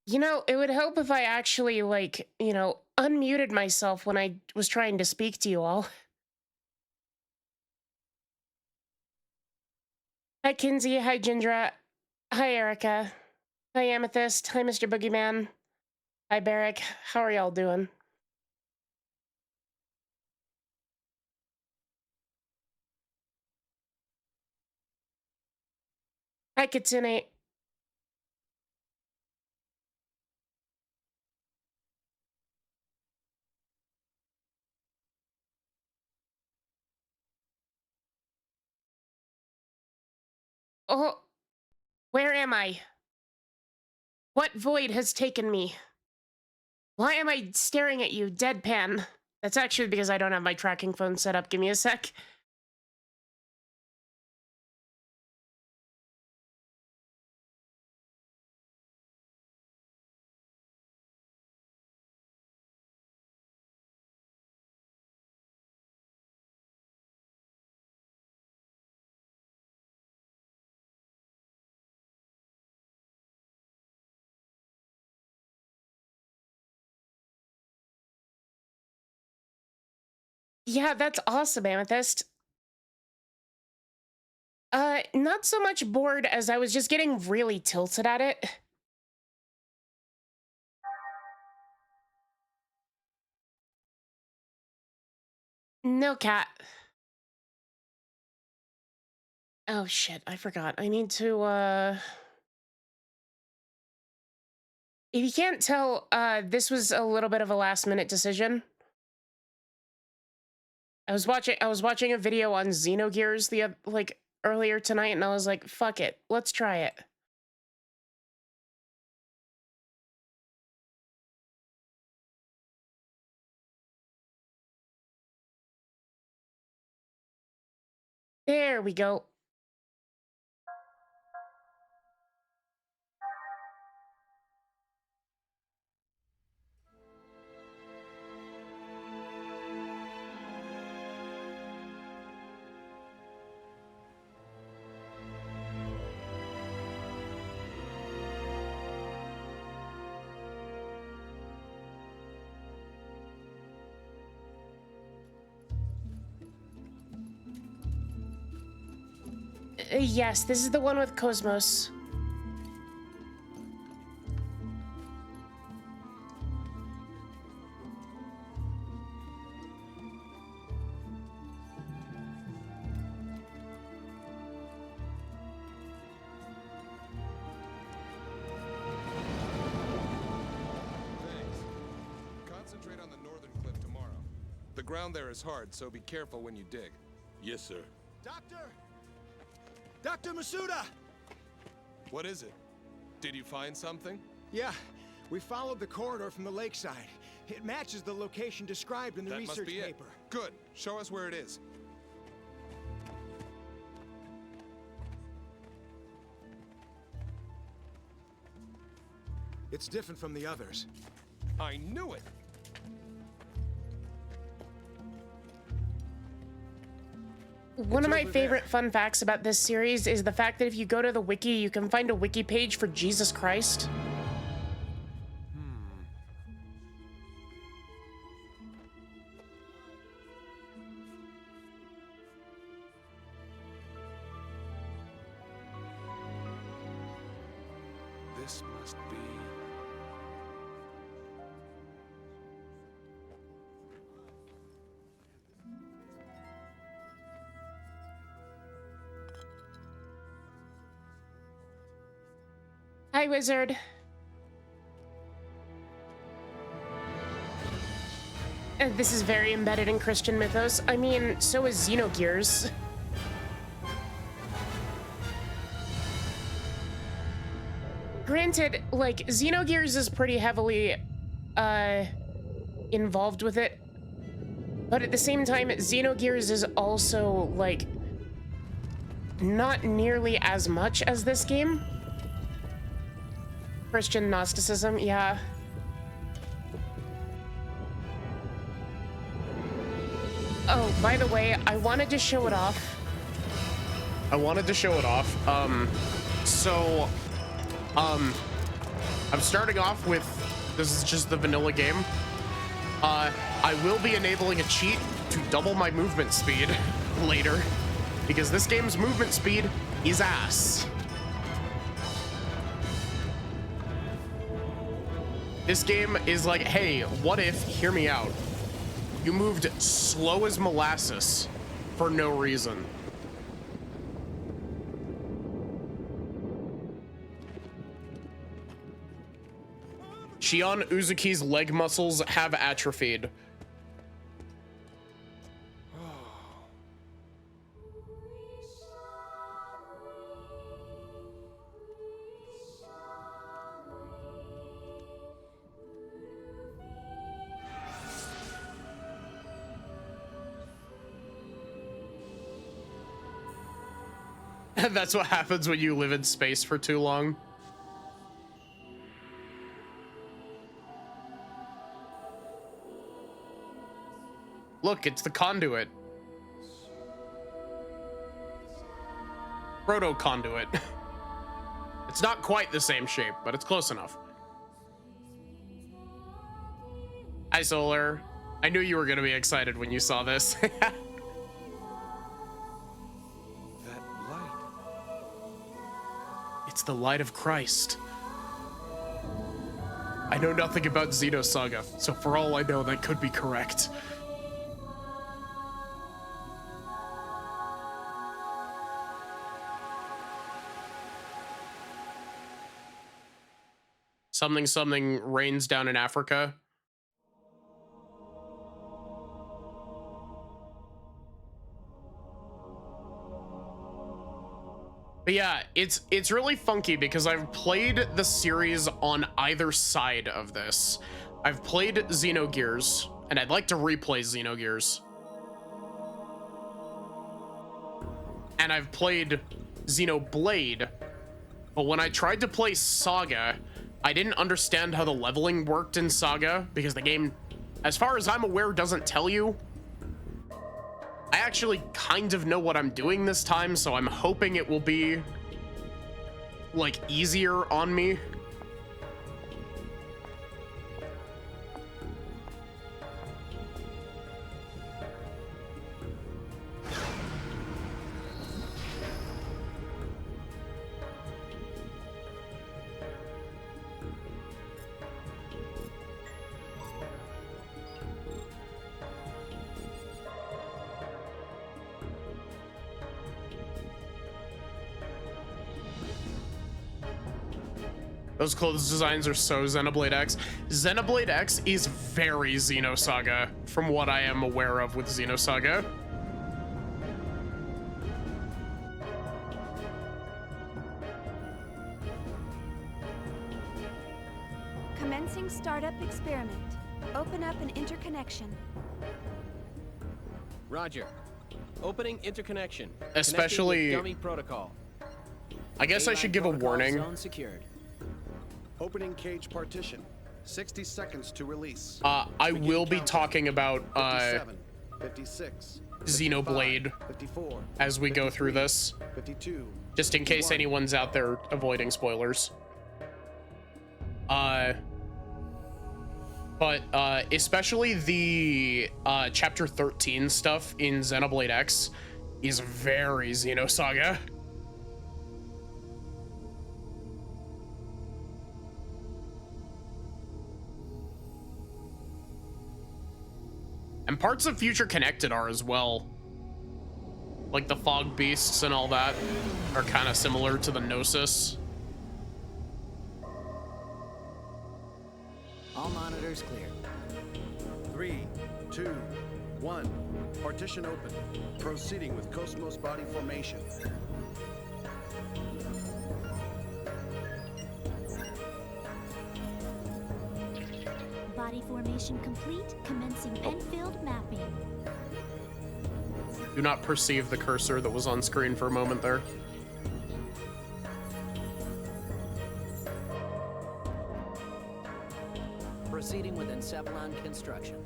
You know, it would help if I actually, like, unmuted myself when I was trying to speak to you all. Hi, Kinsey. Hi, Jindra. Hi, Erica. Hi, Amethyst. Hi, Mr. Boogeyman. Hi, Barrick. How are y'all doing? Hi, Kitsune. Oh, where am I? What void has taken me? Why am I staring at you, deadpan? That's actually because I don't have my tracking phone set up. Give me a sec. Yeah, that's awesome, Amethyst. Not so much bored as I was just getting really tilted at it. No, cat. Oh, shit, I forgot. I need to, If you can't tell, this was a little bit of a last-minute decision. I was watching a video on Xenogears earlier tonight, and I was like, fuck it, let's try it. There we go. Yes, this is the one with Cosmos. Thanks. Concentrate on the northern cliff tomorrow. The ground there is hard, so be careful when you dig. Yes, sir. Doctor! Dr. Masuda! What is it? Did you find something? Yeah, we followed the corridor from the lakeside. It matches the location described in the That must research be it. paper. Good. Show us where it is. It's different from the others. I knew it! One of It's my over favorite there. fun facts about this series is the fact that if you go to the wiki, you can find a wiki page for Jesus Christ. This must be... Hi, wizard. This is very embedded in Christian mythos. I mean, so is Xenogears. Granted, like, Xenogears is pretty heavily, involved with it. But at the same time, Xenogears is also, like, not nearly as much as this game. Christian Gnosticism, yeah. Oh, by the way, I wanted to show it off. I'm starting off with, this is just the vanilla game. I will be enabling a cheat to double my movement speed later, because this game's movement speed is ass. This game is like, hey, what if, hear me out, you moved slow as molasses for no reason? Shion Uzuki's leg muscles have atrophied. That's what happens when you live in space for too long. Look, it's the conduit. Proto conduit. It's not quite the same shape, but it's close enough. Hi, Solar. I knew you were going to be excited when you saw this. That light. It's the light of Christ. I know nothing about Xenosaga, so for all I know, that could be correct. Something something rains down in Africa. But yeah, it's really funky because I've played the series on either side of this. I've played Xenogears, and I'd like to replay Xenogears. And I've played Xenoblade, but when I tried to play Saga, I didn't understand how the leveling worked in Saga because the game, as far as I'm aware, doesn't tell you. I actually kind of know what I'm doing this time, so I'm hoping it will be like easier on me. Those clothes designs are so Xenoblade X. Xenoblade X is very Xenosaga, from what I am aware of with Xenosaga. Commencing startup experiment. Open up an interconnection. Roger. Opening interconnection. Especially dummy protocol. I guess I should give a warning. Zone secured. Opening cage partition. 60 seconds to release. I will be talking about 57, 56, Xenoblade 54, as we go through this, 52. just in case anyone's out there avoiding spoilers. But especially the chapter 13 stuff in Xenoblade X is very Xenosaga. And parts of Future Connected are as well. Like the fog beasts and all that are kind of similar to the Gnosis. All monitors clear. 3, 2, 1. Partition open. Proceeding with Cosmos body formation. Body formation complete. Commencing Enfield mapping. Do not perceive the cursor that was on screen for a moment there. Proceeding with encephalon construction.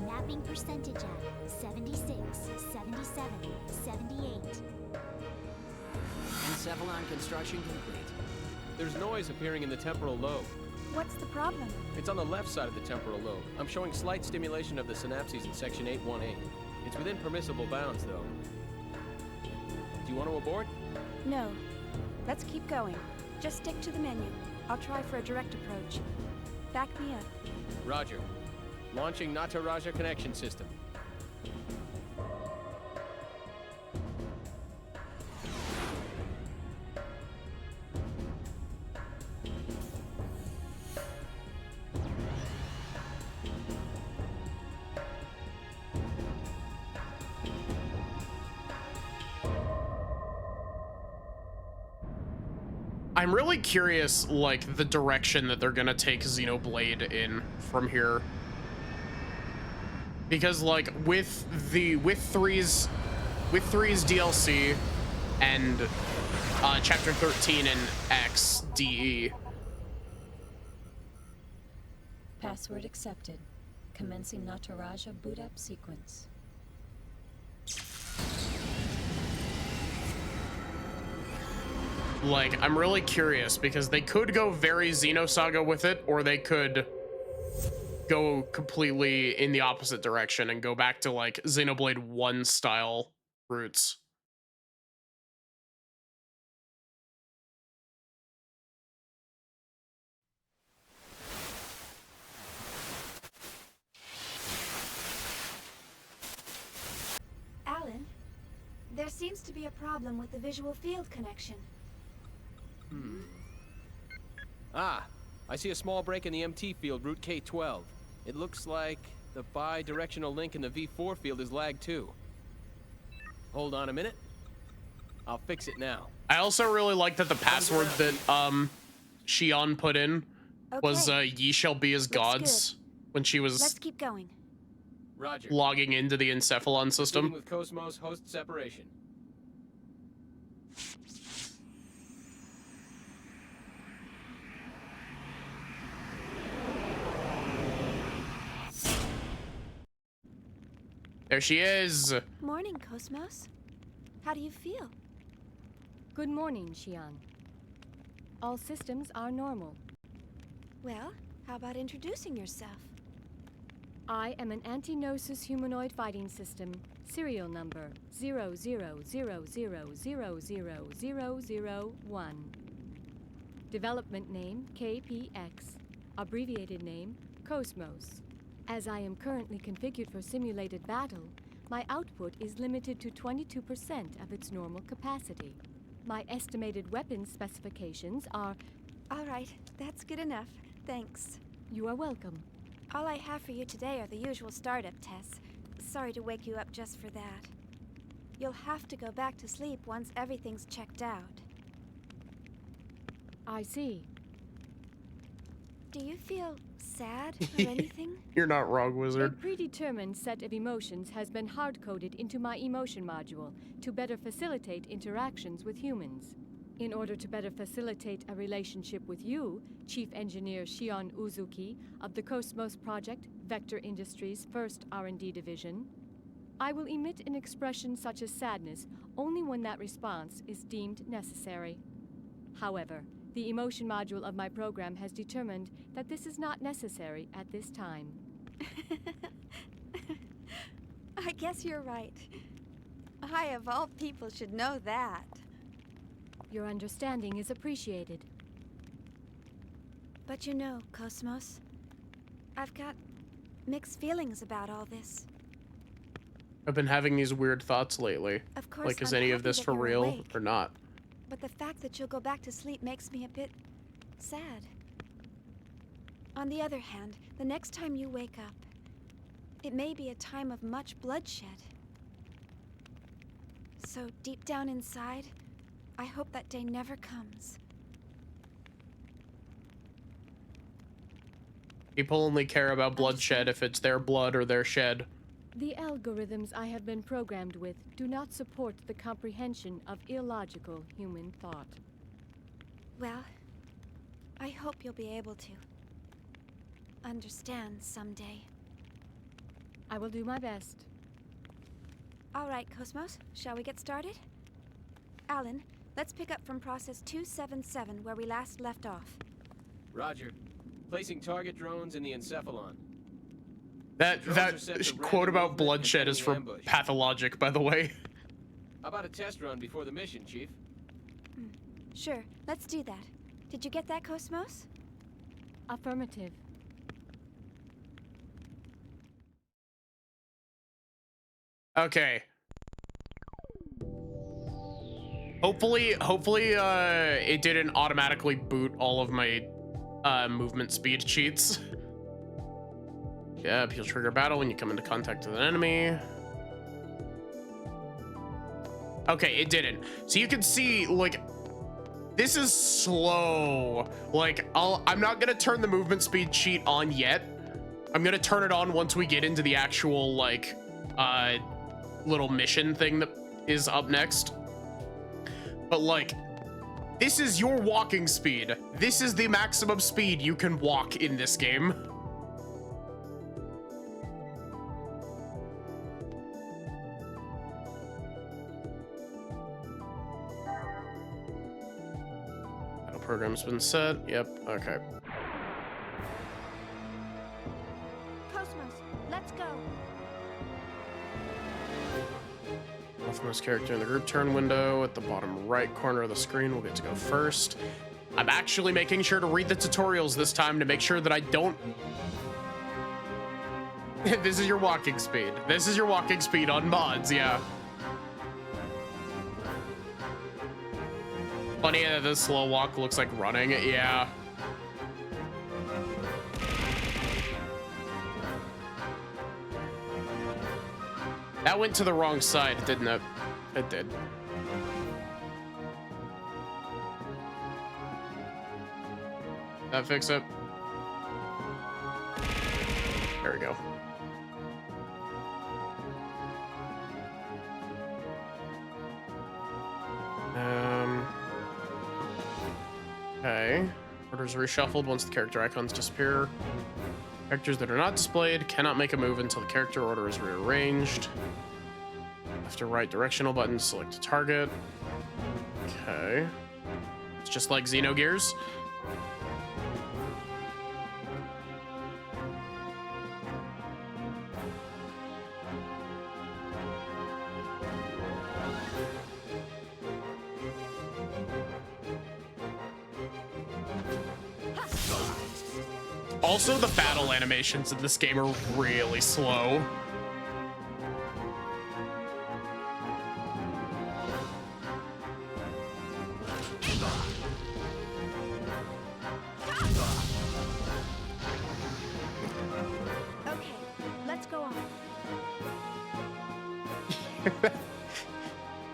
Mapping percentage at 76, 77, 78. Encephalon construction complete. There's noise appearing in the temporal lobe. What's the problem? It's on the left side of the temporal lobe. I'm showing slight stimulation of the synapses in section 818. It's within permissible bounds, though. Do you want to abort? No. Let's keep going. Just stick to the menu. I'll try for a direct approach. Back me up. Roger. Launching Nataraja connection system. I'm really curious, like, the direction that they're gonna take Xenoblade in from here. Because, like, with 3's DLC and Chapter 13 and XDE. Password accepted. Commencing Nataraja boot up sequence. Like, I'm really curious because they could go very Xenosaga with it, or they could go completely in the opposite direction and go back to like Xenoblade 1 style roots. Alan, there seems to be a problem with the visual field connection. Ah, I see a small break in the MT field, route K12. It looks like the bi-directional link in the V4 field is lagged too. Hold on a minute. I'll fix it now. I also really like that the password that Xion put in was Okay. ye shall be as Looks gods when she Let's was keep going. Roger. logging into the Encephalon Proceeding system. with Cosmos host separation. There she is. Morning, Cosmos. How do you feel? Good morning, Xian. All systems are normal. Well, how about introducing yourself? I am an anti-Gnosis humanoid fighting system, serial number 0000000001. Development name KPX, abbreviated name Cosmos. As I am currently configured for simulated battle, my output is limited to 22% of its normal capacity. My estimated weapons specifications are... All right, that's good enough. Thanks. You are welcome. All I have for you today are the usual startup tests. Sorry to wake you up just for that. You'll have to go back to sleep once everything's checked out. I see. Do you feel sad or anything? You're not wrong, A wizard. predetermined set of emotions has been hard-coded into my emotion module to better facilitate interactions with humans. In order to better facilitate a relationship with you, Chief Engineer Shion Uzuki of the Cosmos Project, Vector Industries' first R&D division, I will emit an expression such as sadness only when that response is deemed necessary. However, the emotion module of my program has determined that this is not necessary at this time. I guess you're right. I, of all people, should know that. Your understanding is appreciated. But you know, Cosmos, I've got mixed feelings about all this. I've been having these weird thoughts lately. Of course, Like, is I'm any of happy this that for you're real awake, or not? but the fact that you'll go back to sleep makes me a bit sad. On the other hand, the next time you wake up, it may be a time of much bloodshed. So deep down inside, I hope that day never comes. People only care about bloodshed if it's their blood or their shed. The algorithms I have been programmed with do not support the comprehension of illogical human thought. Well, I hope you'll be able to understand someday. I will do my best. All right, Cosmos, shall we get started? Alan, Let's pick up from process 277 where we last left off. Roger. Placing target drones in the encephalon. That Drones are set to quote random about movement bloodshed is containing from ambush. Pathologic, by the way. How about a test run before the mission, Chief? Sure, let's do that. Did you get that, Cosmos? Affirmative. Okay. Hopefully, it didn't automatically boot all of my movement speed cheats. Yep, you'll trigger battle when you come into contact with an enemy. Okay, it didn't. So you can see, like, this is slow. Like, I'm not gonna turn the movement speed cheat on yet. I'm gonna turn it on once we get into the actual, like, little mission thing that is up next. But, like, this is your walking speed. This is the maximum speed you can walk in this game. Battle program's been set. Yep, okay. Cosmos, let's go. Leftmost character in the group turn window at the bottom right corner of the screen will get to go first. I'm actually making sure to read the tutorials this time to make sure that I don't... This is your walking speed. This is your walking speed on mods, yeah. Funny that the slow walk looks like running, yeah. That went to the wrong side, didn't it? It did. That fix it? There we go. Okay. Orders reshuffled once the character icons disappear. Characters that are not displayed cannot make a move until the character order is rearranged. Left or right directional buttons select a target. Okay. It's just like Xenogears. Also, the battle animations in this game are really slow. Okay, let's go on.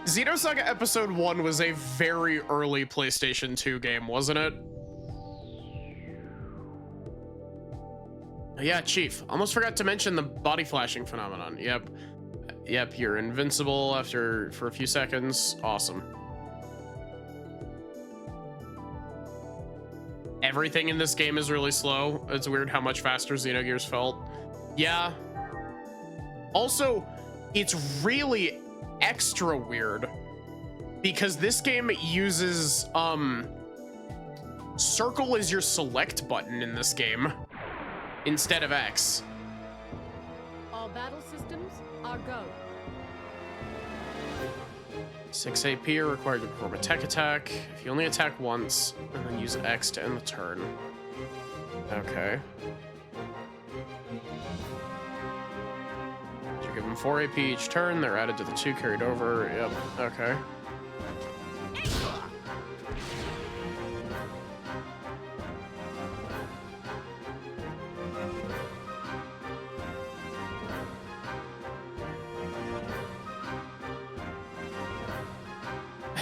Xenosaga Episode 1 was a very early PlayStation 2 game, wasn't it? Yeah, Chief. Almost forgot to mention the body flashing phenomenon. Yep. Yep, you're invincible for a few seconds. Awesome. Everything in this game is really slow. It's weird how much faster Xenogears felt. Yeah. Also, it's really extra weird because this game uses circle as your select button in this game instead of X. All battle systems are go. 6 AP are required to perform a tech attack. If you only attack once, and then use X to end the turn. Okay. You're given 4 AP each turn. They're added to the 2 carried over. Yep. Okay.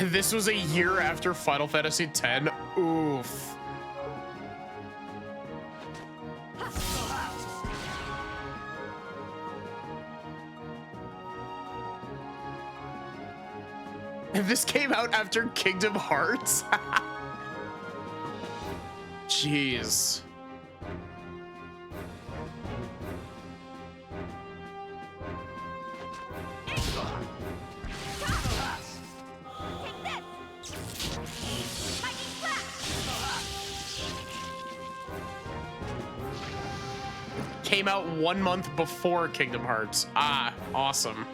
This was a year after Final Fantasy X. Oof. This came out after Kingdom Hearts? Jeez. came out 1 month before Kingdom Hearts. Ah, awesome.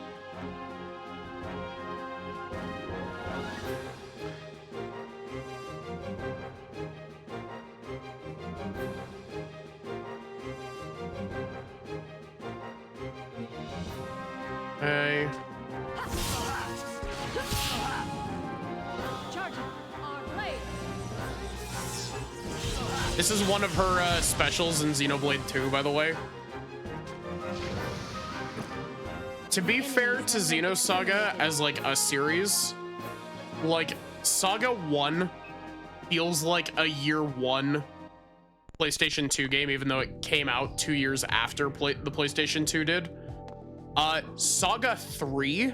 Hey. This is one of her specials in Xenoblade 2, by the way. To be fair to Xenosaga as like a series, like Saga 1 feels like a year 1 PlayStation 2 game, even though it came out 2 years after the PlayStation 2 did. Saga 3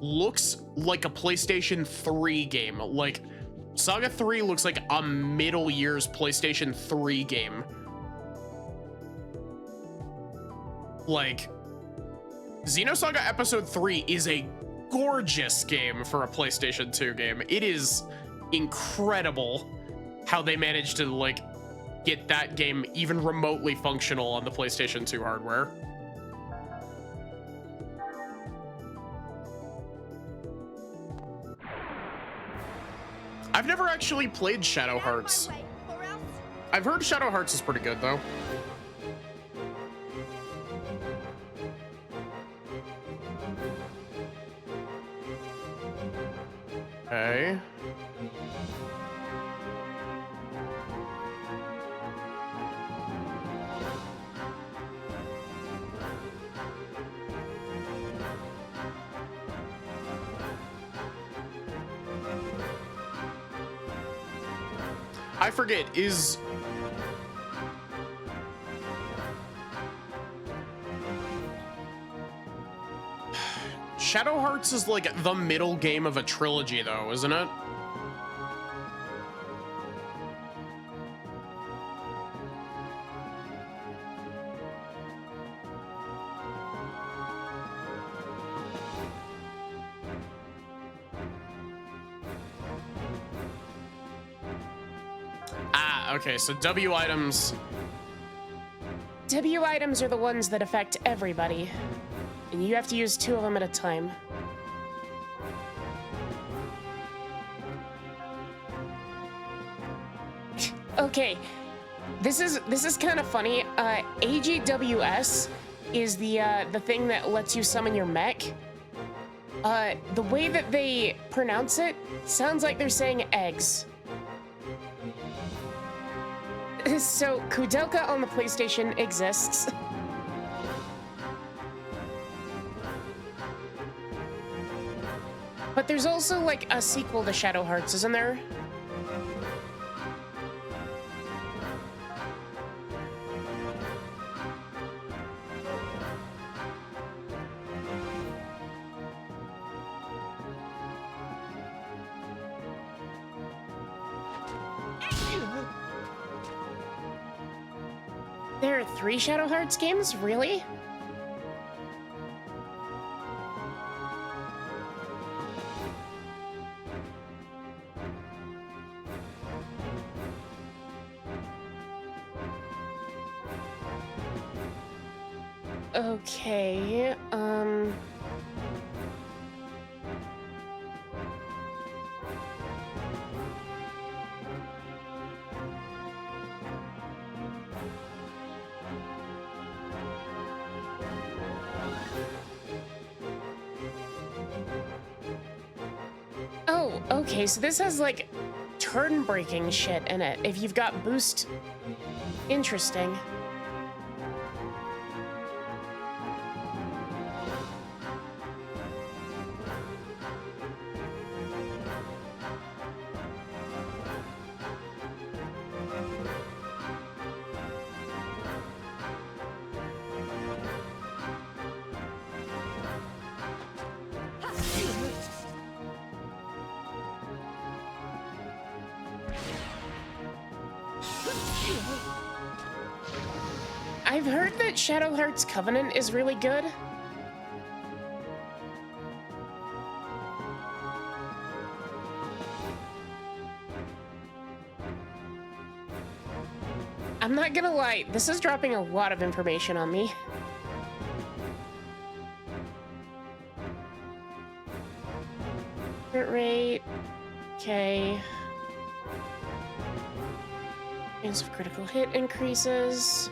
looks like a PlayStation 3 game. Like, Saga 3 looks like a middle years PlayStation 3 game. Like, Xenosaga Episode 3 is a gorgeous game for a PlayStation 2 game. It is incredible how they managed to, like, get that game even remotely functional on the PlayStation 2 hardware. I've never actually played Shadow Hearts. I've heard Shadow Hearts is pretty good, though. Okay. I forget, is... Shadow Hearts is like the middle game of a trilogy, though, isn't it? Ah, okay, so W items. W items are the ones that affect everybody, and you have to use 2 of them at a time. Okay, this is kind of funny. AGWS is the thing that lets you summon your mech. The way that they pronounce it sounds like they're saying eggs. So Kudelka on the PlayStation exists. But there's also like a sequel to Shadow Hearts, isn't there? There are 3 Shadow Hearts games? Really? Okay, Oh, okay, so this has, like, turn-breaking shit in it. If you've got boost... Interesting. I've heard that Shadow Hearts Covenant is really good. I'm not gonna lie, this is dropping a lot of information on me. Hit rate. Okay. Chance of critical hit increases.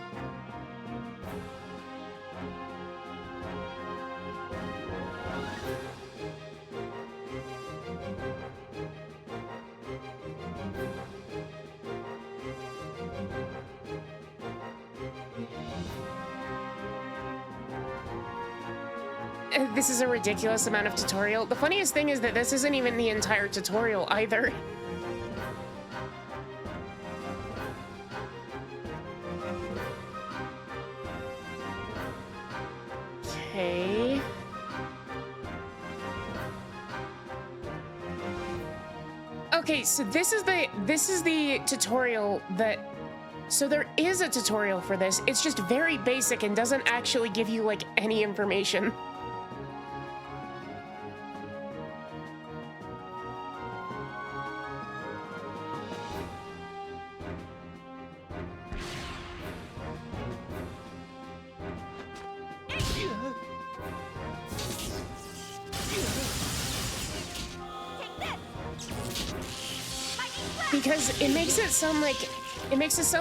This is a ridiculous amount of tutorial. The funniest thing is that this isn't even the entire tutorial either. Okay. Okay, so this is the tutorial that, so there is a tutorial for this. It's just very basic and doesn't actually give you like any information. Because it makes it sound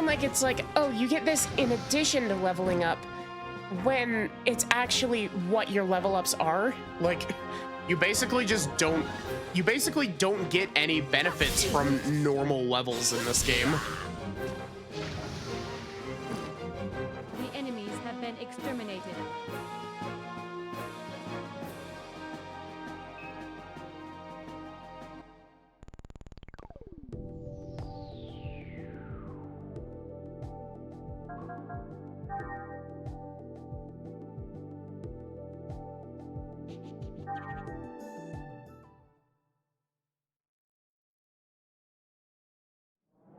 like it's like, oh, you get this in addition to leveling up, when it's actually what your level ups are. Like, you basically don't get any benefits from normal levels in this game. The enemies have been exterminated.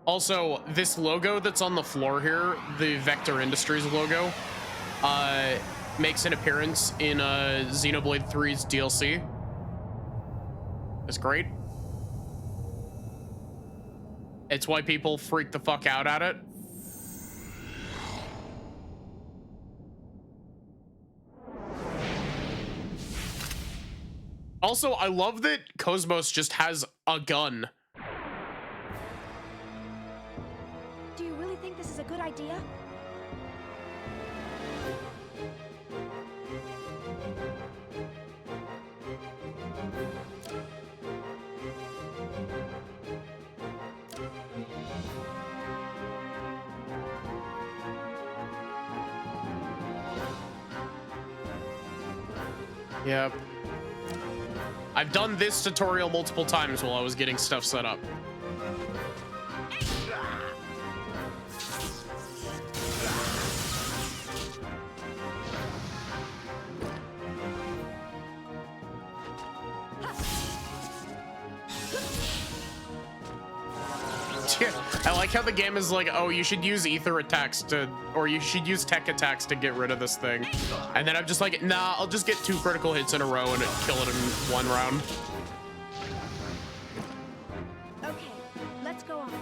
Also, this logo that's on the floor here, the Vector Industries logo, makes an appearance in Xenoblade 3's DLC. It's great. It's why people freak the fuck out at it. Also, I love that Cosmos just has a gun. Do you really think this is a good idea? Yep. I've done this tutorial multiple times while I was getting stuff set up. I like how the game is like, oh, you should use ether attacks to, or you should use tech attacks to get rid of this thing. And then I'm just like, nah, I'll just get 2 critical hits in a row and kill it in 1 round. Okay, let's go on.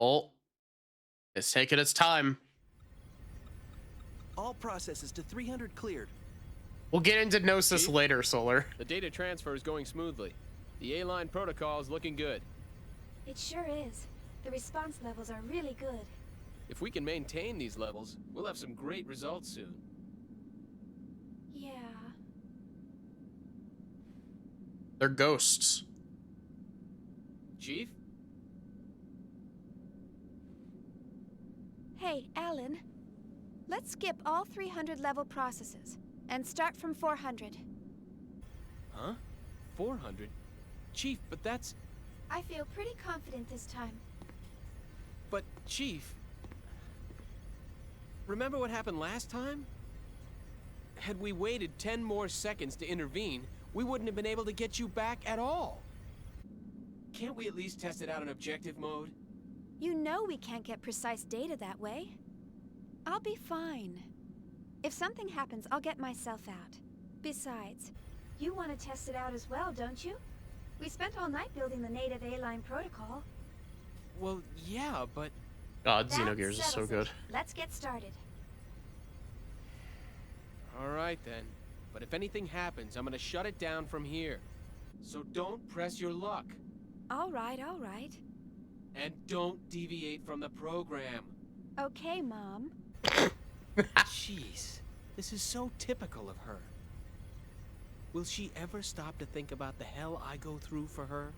Oh, it's taking its time. All processes to 300 cleared. We'll get into Gnosis later, Solar. The data transfer is going smoothly. The A-line protocol is looking good. It sure is. The response levels are really good. If we can maintain these levels, we'll have some great results soon. Yeah. They're ghosts. Chief? Hey, Alan. Let's skip all 300 level processes and start from 400. Huh? 400? Chief, but that's... I feel pretty confident this time. But, Chief... Remember what happened last time? Had we waited 10 more seconds to intervene, we wouldn't have been able to get you back at all. Can't we at least test it out in objective mode? You know we can't get precise data that way. I'll be fine. If something happens, I'll get myself out. Besides, you want to test it out as well, don't you? We spent all night building the native A-line protocol. Well, yeah, but... God, That Xenogears is so settles good. it. Let's get started. All right, then. But if anything happens, I'm gonna shut it down from here. So don't press your luck. All right, all right. And don't deviate from the program. Okay, Mom. Jeez, this is so typical of her. Will she ever stop to think about the hell I go through for her?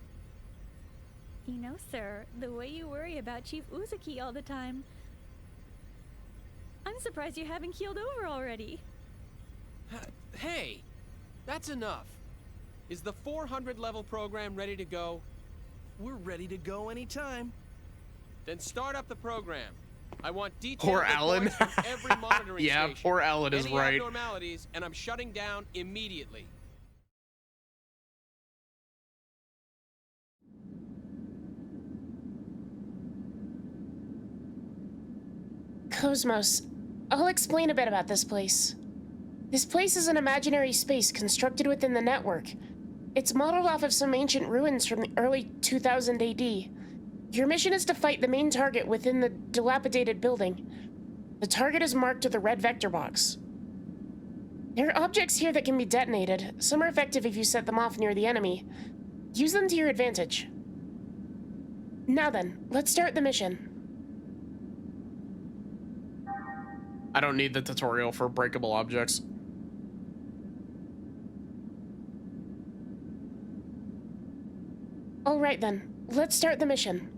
You know, sir, the way you worry about Chief Uzuki all the time. I'm surprised you haven't keeled over already. Hey, that's enough. Is the 400 level program ready to go? We're ready to go anytime. Then start up the program. I want detailed Poor Alan. reports from every monitoring Yeah, station. poor Alan is Any right. abnormalities, and I'm shutting down immediately. Cosmos, I'll explain a bit about this place. This place is an imaginary space constructed within the network. It's modeled off of some ancient ruins from the early 2000 AD. Your mission is to fight the main target within the dilapidated building. The target is marked with a red vector box. There are objects here that can be detonated. Some are effective if you set them off near the enemy. Use them to your advantage. Now then, let's start the mission. I don't need the tutorial for breakable objects. All right then, let's start the mission.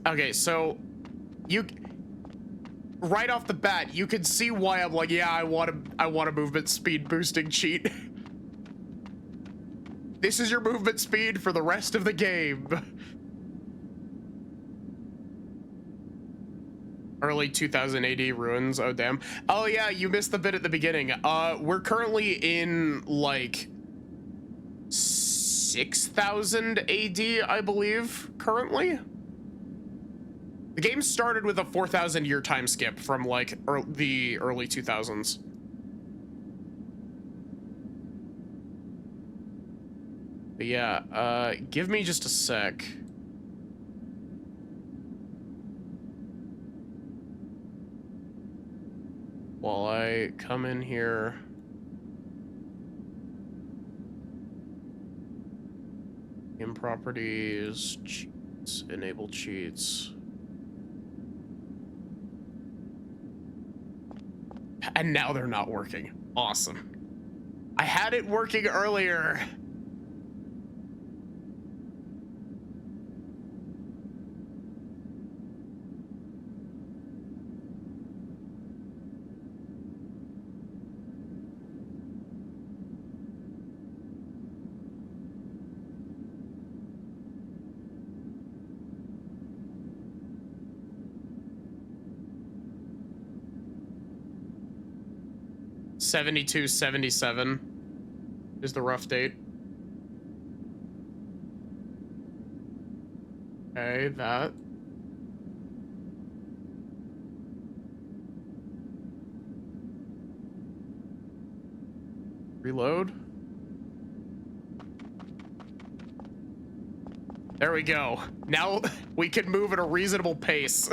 Okay, so you right off the bat, you can see why I'm like, yeah, I want a movement speed boosting cheat. This is your movement speed for the rest of the game. Early 2000 AD ruins. Oh damn. Oh yeah, you missed the bit at the beginning. We're currently in like 6000 AD, I believe, currently. The game started with a 4,000 year time skip from like the early 2000s. But yeah, give me just a sec. While I come in here. Game properties, cheats, enable cheats. And now they're not working. Awesome. I had it working earlier. $72.77 is the rough date. Okay, that. Reload. There we go. Now we can move at a reasonable pace.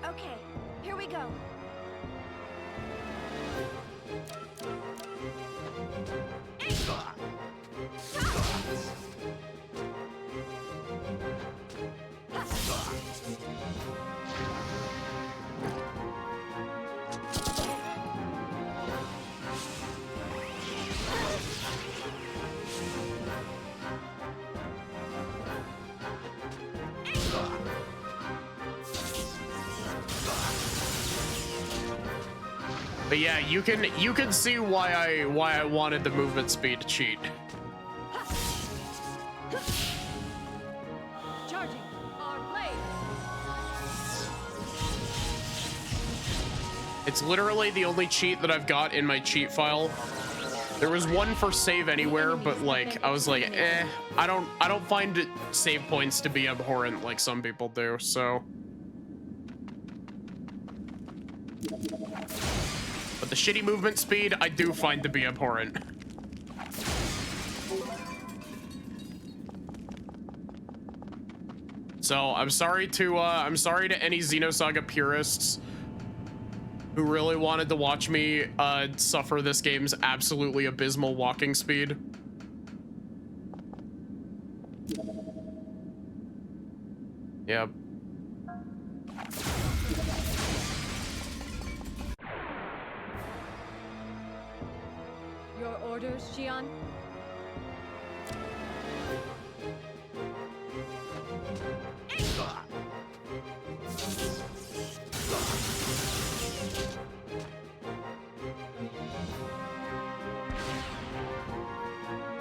Okay, here we go. But yeah, you can see why I wanted the movement speed cheat. Charging on blade. It's literally the only cheat that I've got in my cheat file There was one for save anywhere, but like I was like, I don't find it save points to be abhorrent like some people do, so. But the shitty movement speed I do find to be abhorrent. So I'm sorry to any Xenosaga purists who really wanted to watch me suffer this game's absolutely abysmal walking speed. Yep. Your orders, Xion?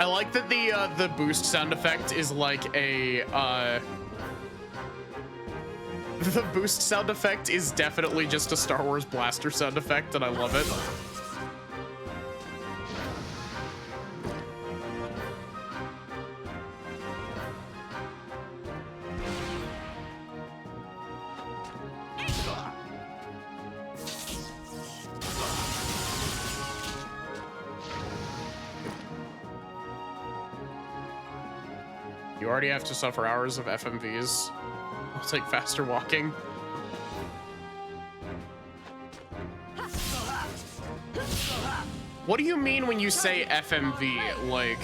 I like that the boost sound effect is like a the boost sound effect is definitely just a Star Wars blaster sound effect, and I love it. You already have to suffer hours of FMVs. I'll take faster walking. What do you mean when you say FMV? Like,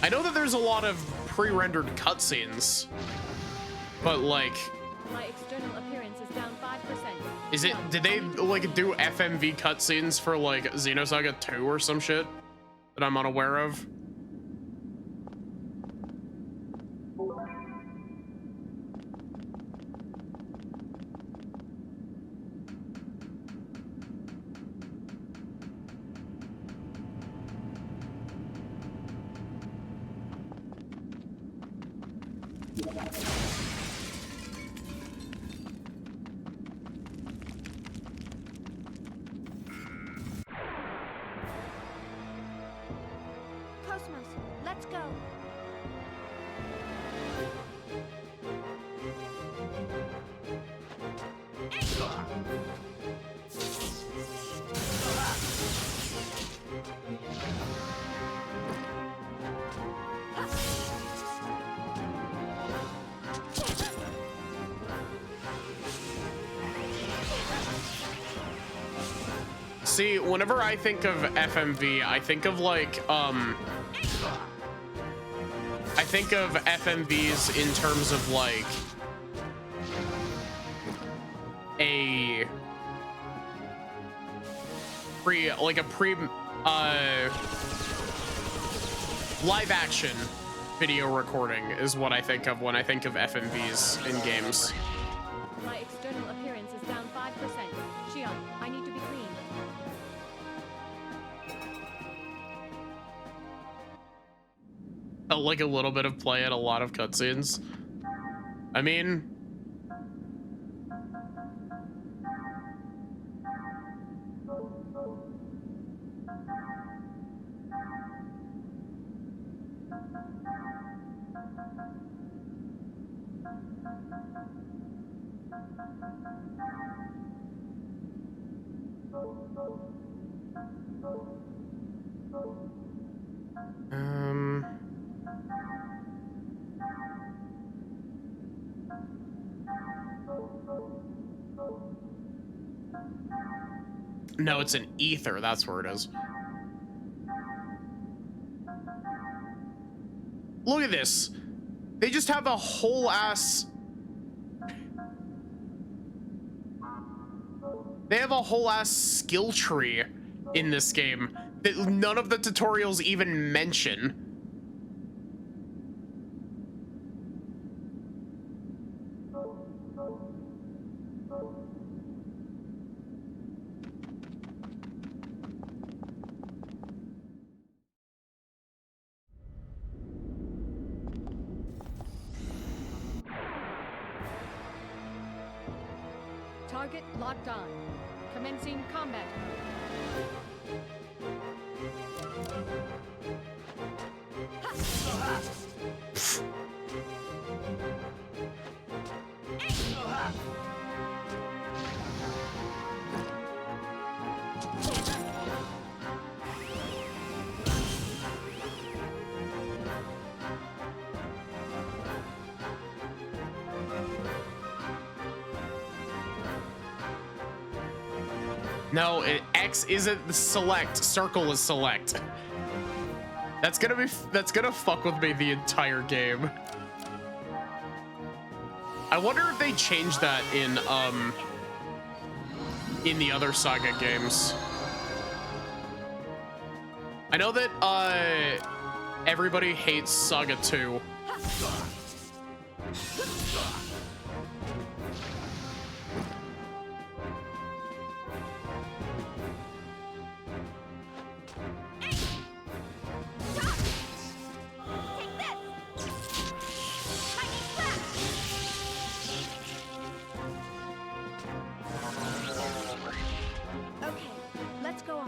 I know that there's a lot of pre-rendered cutscenes, but like, My external appearance is down 5%. is it? Did they like do FMV cutscenes for like Xenosaga 2 or some shit that I'm unaware of? Cosmos, let's go. See, whenever I think of FMV, I think of like, I think of FMVs in terms of like a live action video recording is what I think of when I think of FMVs in games. My external appearance is down 5%. Xion, I need to be clean. Like a little bit of play and a lot of cutscenes. I mean, no, it's an ether. That's where it is. Look at this. They just have a whole ass... They have a whole ass skill tree in this game that none of the tutorials even mention. Target locked on. Commencing combat mode. No, X isn't the select. Circle is select. That's gonna fuck with me the entire game. I wonder if they changed that in the other Saga games. I know that everybody hates Saga 2.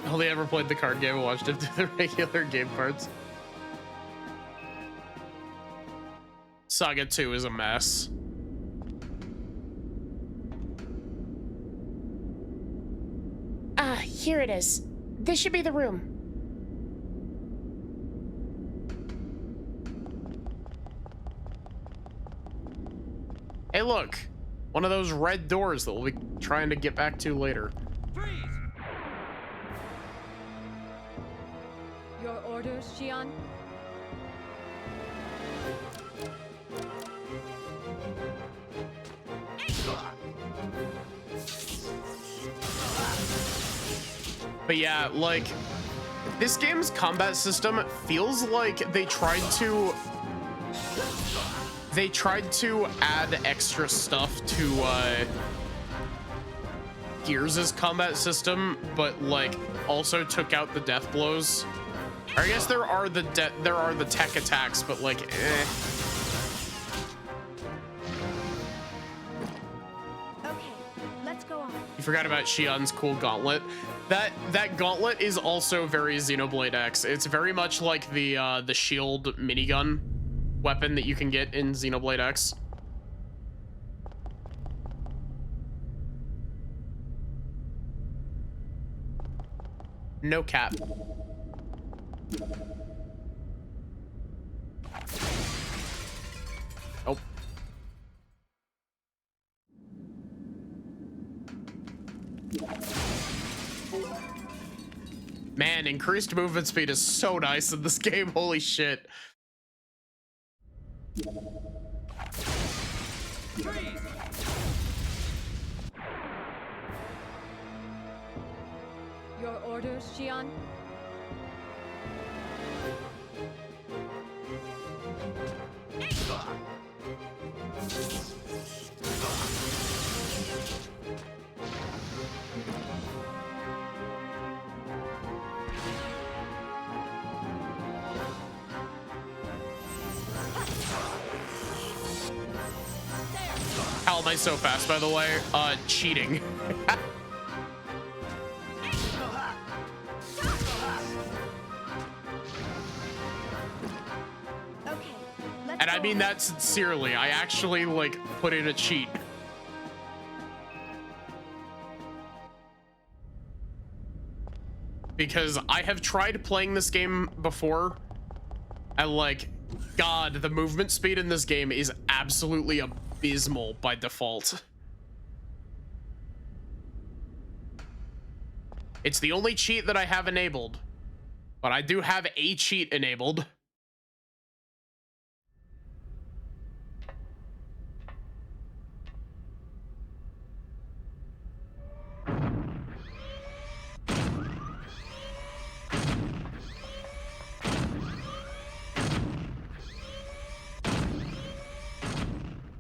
Only ever played the card game and watched him do the regular game parts. Saga 2 is a mess. Ah, here it is. This should be the room. Hey, look. One of those red doors that we'll be trying to get back to later. Your orders, Xian? But yeah, like, this game's combat system feels like they tried to add extra stuff to Gears' combat system, but like also took out the death blows. Or I guess there are the tech attacks, but like, eh. Okay, let's go on. You forgot about Xian's cool gauntlet. That gauntlet is also very Xenoblade X. It's very much like the shield minigun weapon that you can get in Xenoblade X. No cap. Oh. Man, increased movement speed is so nice in this game. Holy shit. Your orders, Xian? How am I so fast, by the way? Cheating. And I mean that sincerely. I actually, like, put in a cheat. Because I have tried playing this game before, and, like, God, the movement speed in this game is absolutely abysmal by default. It's the only cheat that I have enabled, but I do have a cheat enabled.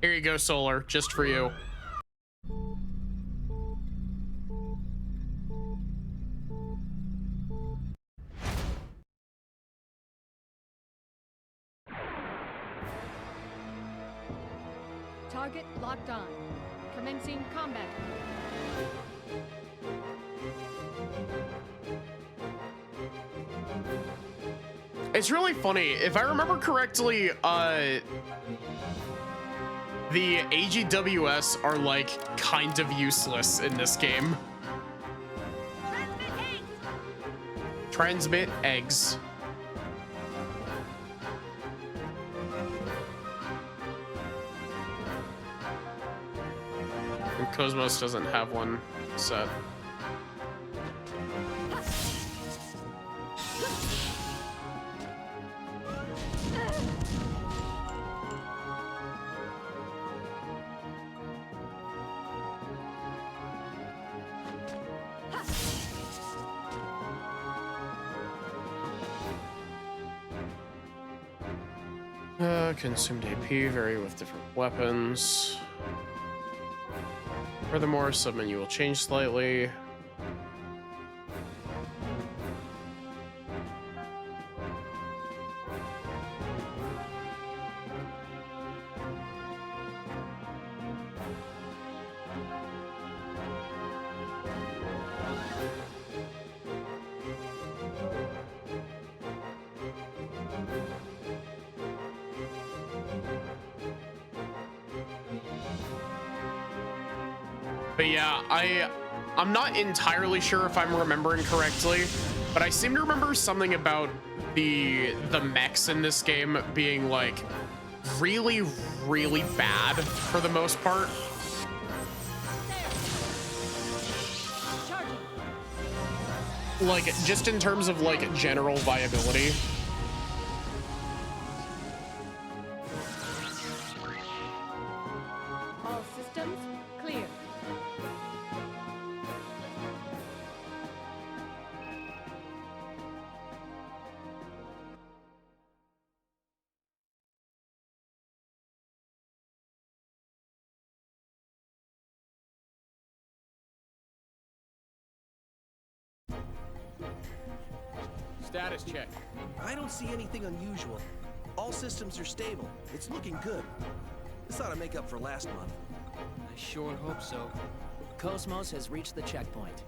Here you go, Solar, just for you. Target locked on. Commencing combat. It's really funny. If I remember correctly, the AGWS are like kind of useless in this game. Transmit eggs. And Cosmos doesn't have one set. Consumed AP vary with different weapons. Furthermore, submenu will change slightly. But yeah, I'm not entirely sure if I'm remembering correctly, but I seem to remember something about the mechs in this game being like really, really bad for the most part. Like just in terms of like general viability. All systems clear. Status check. I don't see anything unusual. All systems are stable. It's looking good. This ought to make up for last month. I sure hope so. Cosmos has reached the checkpoint.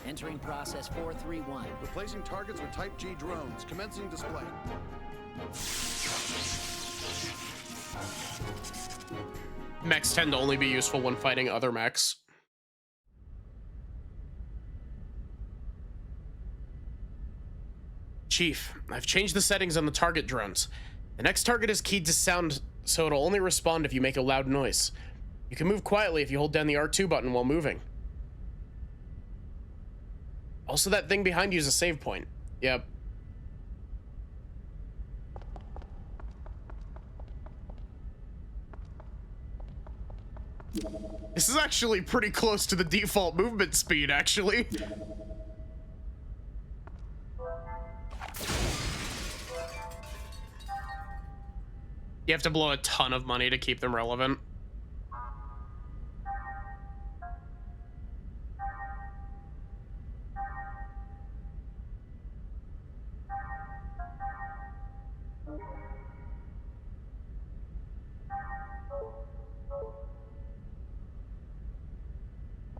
Entering process 431. Replacing targets with Type G drones. Commencing display. Mechs tend to only be useful when fighting other mechs. Chief, I've changed the settings on the target drones. The next target is keyed to sound, so it'll only respond if you make a loud noise. You can move quietly if you hold down the R2 button while moving. Also, that thing behind you is a save point. Yep. This is actually pretty close to the default movement speed, actually. You have to blow a ton of money to keep them relevant.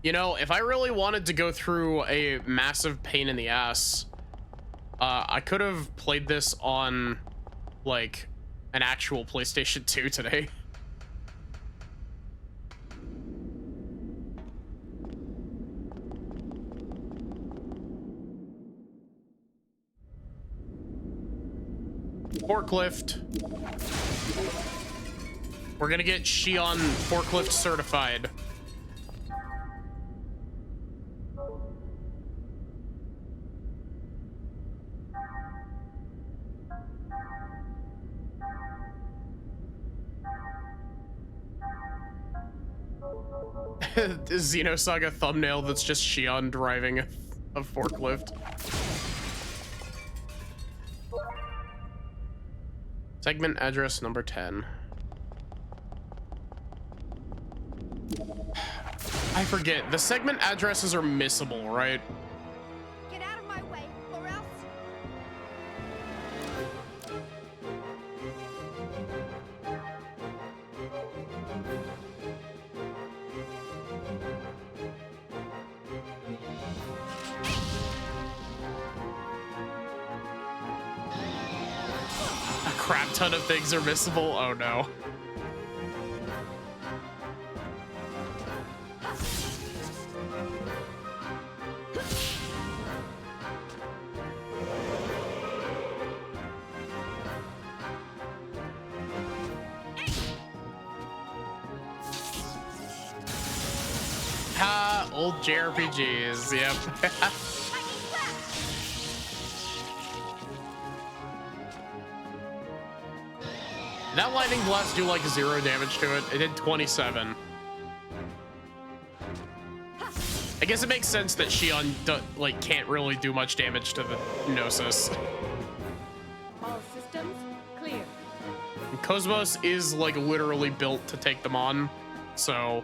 You know, if I really wanted to go through a massive pain in the ass, I could have played this on, like, an actual PlayStation 2 today. Forklift. We're gonna get Xion forklift certified. Xenosaga thumbnail that's just Xion driving a forklift. Segment address number 10. I forget. The segment addresses are missable, right? Get out of my way, or else. crap ton of things are missable. Oh no. Ha, old JRPGs, yep. That lightning blast do like 0 damage to it. It did 27. I guess it makes sense that Shion like can't really do much damage to the Gnosis. All systems clear. And Cosmos is like literally built to take them on, so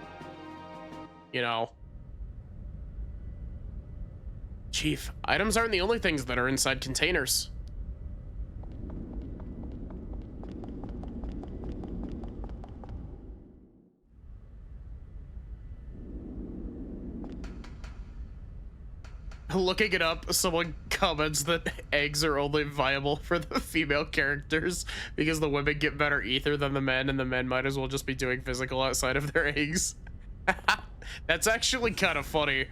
you know. Chief, items aren't the only things that are inside containers. Looking it up, someone comments that eggs are only viable for the female characters because the women get better ether than the men, and the men might as well just be doing physical outside of their eggs. That's actually kind of funny.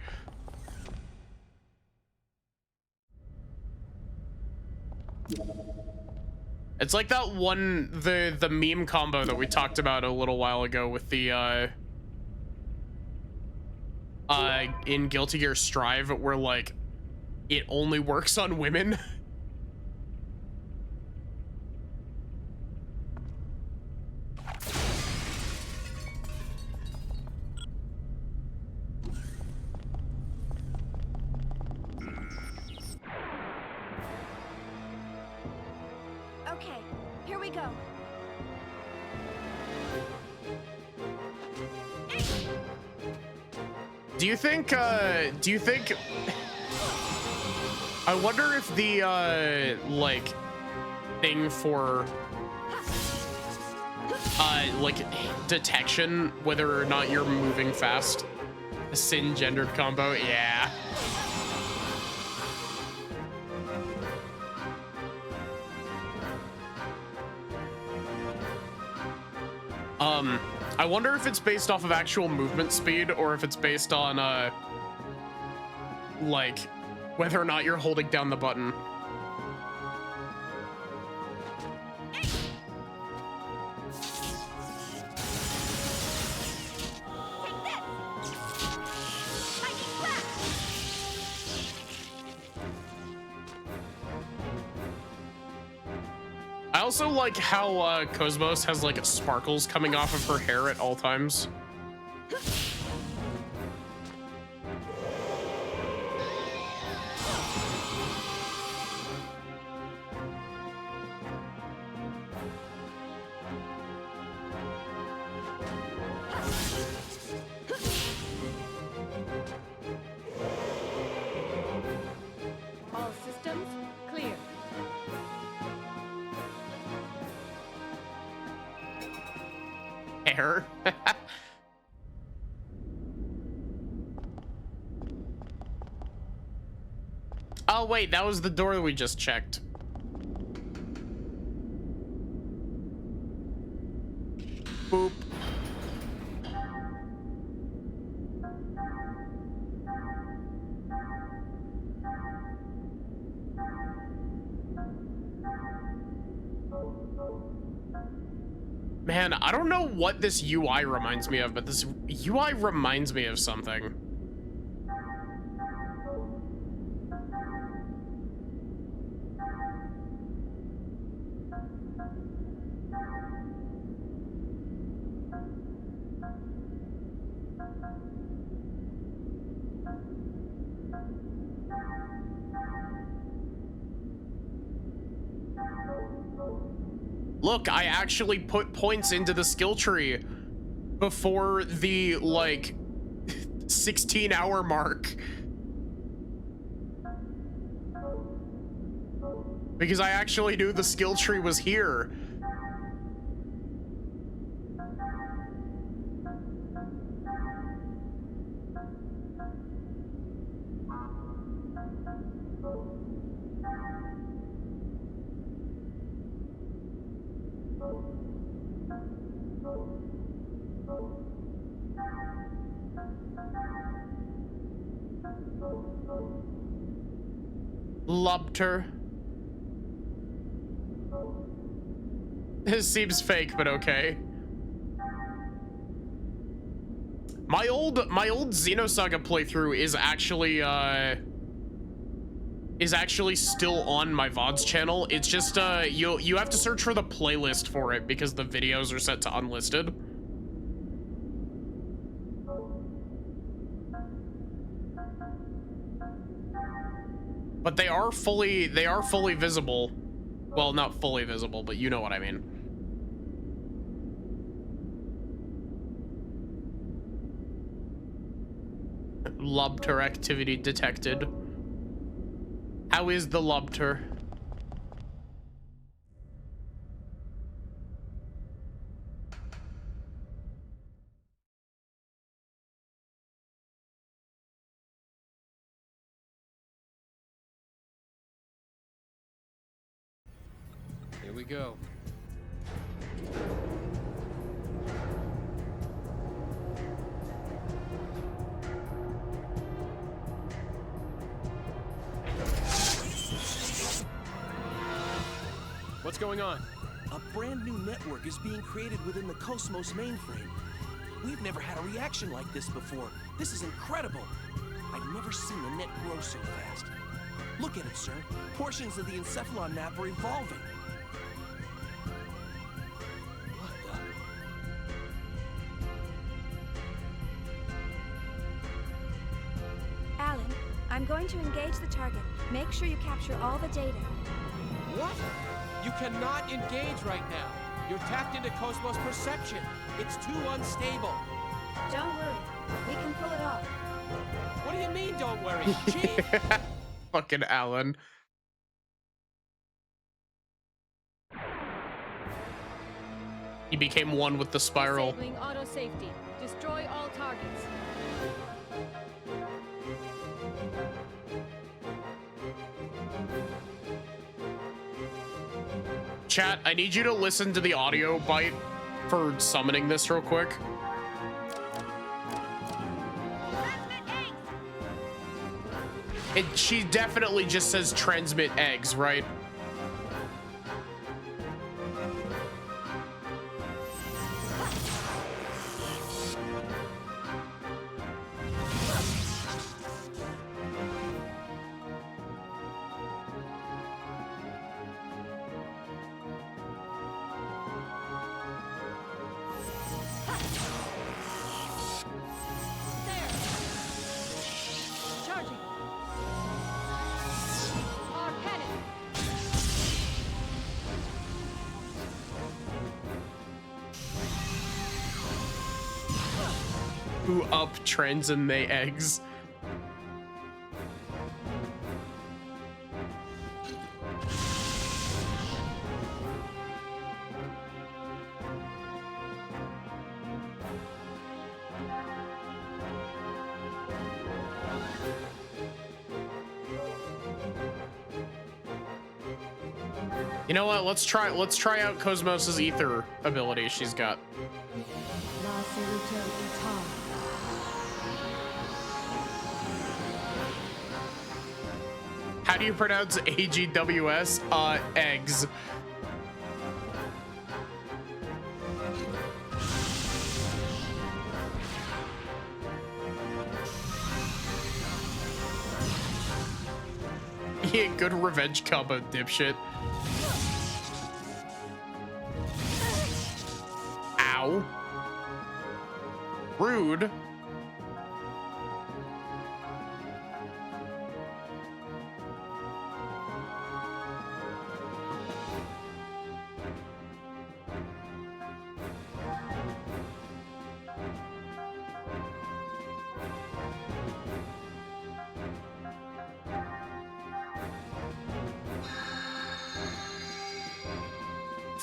It's like that one, the meme combo that we talked about a little while ago with the in Guilty Gear Strive, where like it only works on women. Okay, here we go. Do you think I wonder if the like thing for like detection, whether or not you're moving fast, a sin gendered combo, yeah. I wonder if it's based off of actual movement speed or if it's based on like whether or not you're holding down the button. I also like how Cosmos has like sparkles coming off of her hair at all times. All systems clear. Hair. Oh wait, that was the door that we just checked. Boop. Man, I don't know what this UI reminds me of, but this UI reminds me of something. Look, I actually put points into the skill tree before the, like, 16-hour mark. Because I actually knew the skill tree was here. Lobter. This seems fake, but okay. My old Xenosaga playthrough is actually still on my VODs channel. It's just you have to search for the playlist for it because the videos are set to unlisted. But they are fully visible. Well, not fully visible, but you know what I mean. Lobter activity detected. How is the lobter? Here we go. What's going on? A brand new network is being created within the Cosmos mainframe. We've never had a reaction like this before. This is incredible. I've never seen the net grow so fast. Look at it, sir. Portions of the encephalon map are evolving. What the? Alan, I'm going to engage the target. Make sure you capture all the data. What? You cannot engage right now. You're tapped into Cosmos perception. It's too unstable. Don't worry. We can pull it off. What do you mean, don't worry? Chief? Fucking Alan. He became one with the spiral. Disabling auto safety. Destroy all targets. Chat, I need you to listen to the audio bite for summoning this real quick. She definitely just says transmit eggs, right? Who up trends and they eggs? You know what? Let's try out Cosmos's ether ability she's got. How do you pronounce AGWS? Eggs. Yeah, good revenge combo, dipshit. Ow. Rude.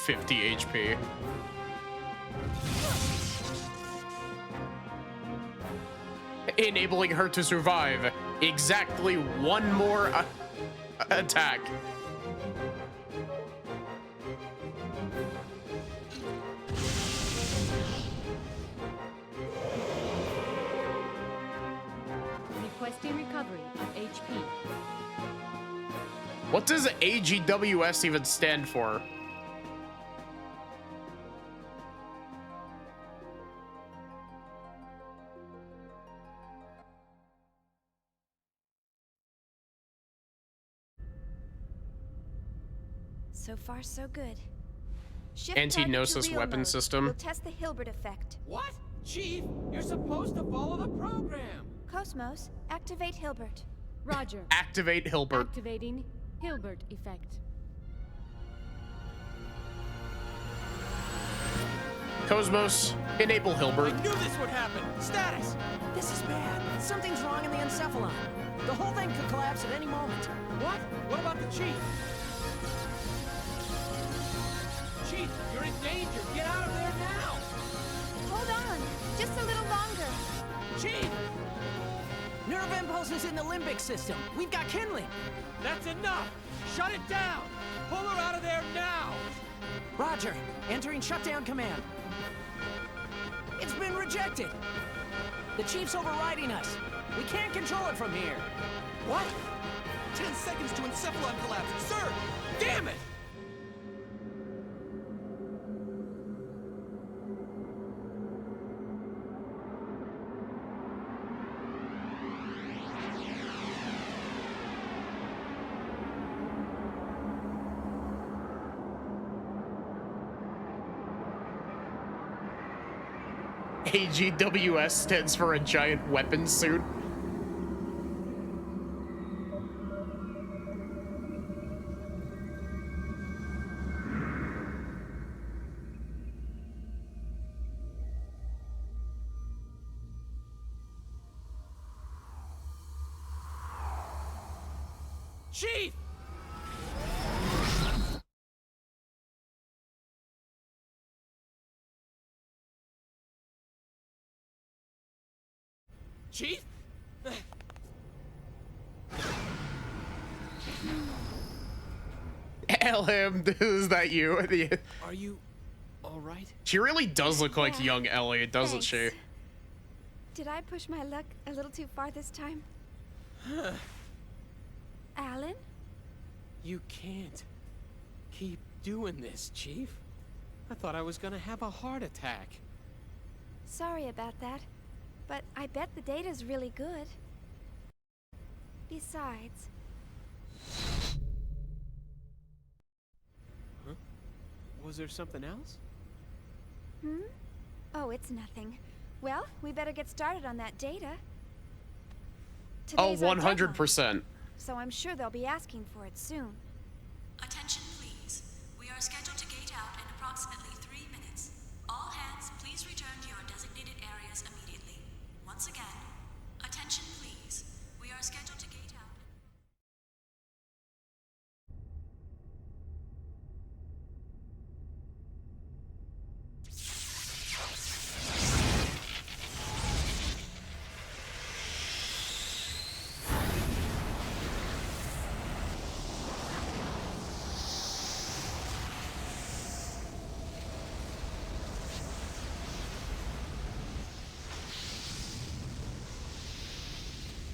HP. Enabling her to survive exactly one more attack. What does AGWS even stand for? So far, so good. Shift Anti-gnosis target to Leo weapon mode. system. We'll test the Hilbert effect. What? Chief, you're supposed to follow the program. Cosmos, activate Hilbert. Roger. Activate Hilbert. Activating Hilbert effect. Cosmos, enable Hilbert. I knew this would happen. Status. This is bad. Something's wrong in the encephalon. The whole thing could collapse at any moment. What? What about the chief? Chief, you're in danger. Get out of there now. Hold on, just a little longer. Chief! Nerve impulses in the limbic system. We've got kindling. That's enough. Shut it down. Pull her out of there now. Roger. Entering shutdown command. It's been rejected. The chief's overriding us. We can't control it from here. What? 10 seconds to encephalon collapse. Sir! Damn it! AGWS stands for a giant weapon suit. Chief! Chief? Elham, is that you? Are you all right? She really does look like young Ellie, doesn't she? Thanks. Did I push my luck a little too far this time? Alan? You can't keep doing this, Chief. I thought I was gonna have a heart attack. Sorry about that, but I bet the data's really good. Besides... Huh? Was there something else? Hmm? Oh, it's nothing. Well, we better get started on that data. Oh, Today's our deadline, 100%. so I'm sure they'll be asking for it soon. Attention, please. We are scheduled to gate out in approximately 3 minutes. All hands, please return to your designated areas immediately. Once again, attention, please. We are scheduled to gate out.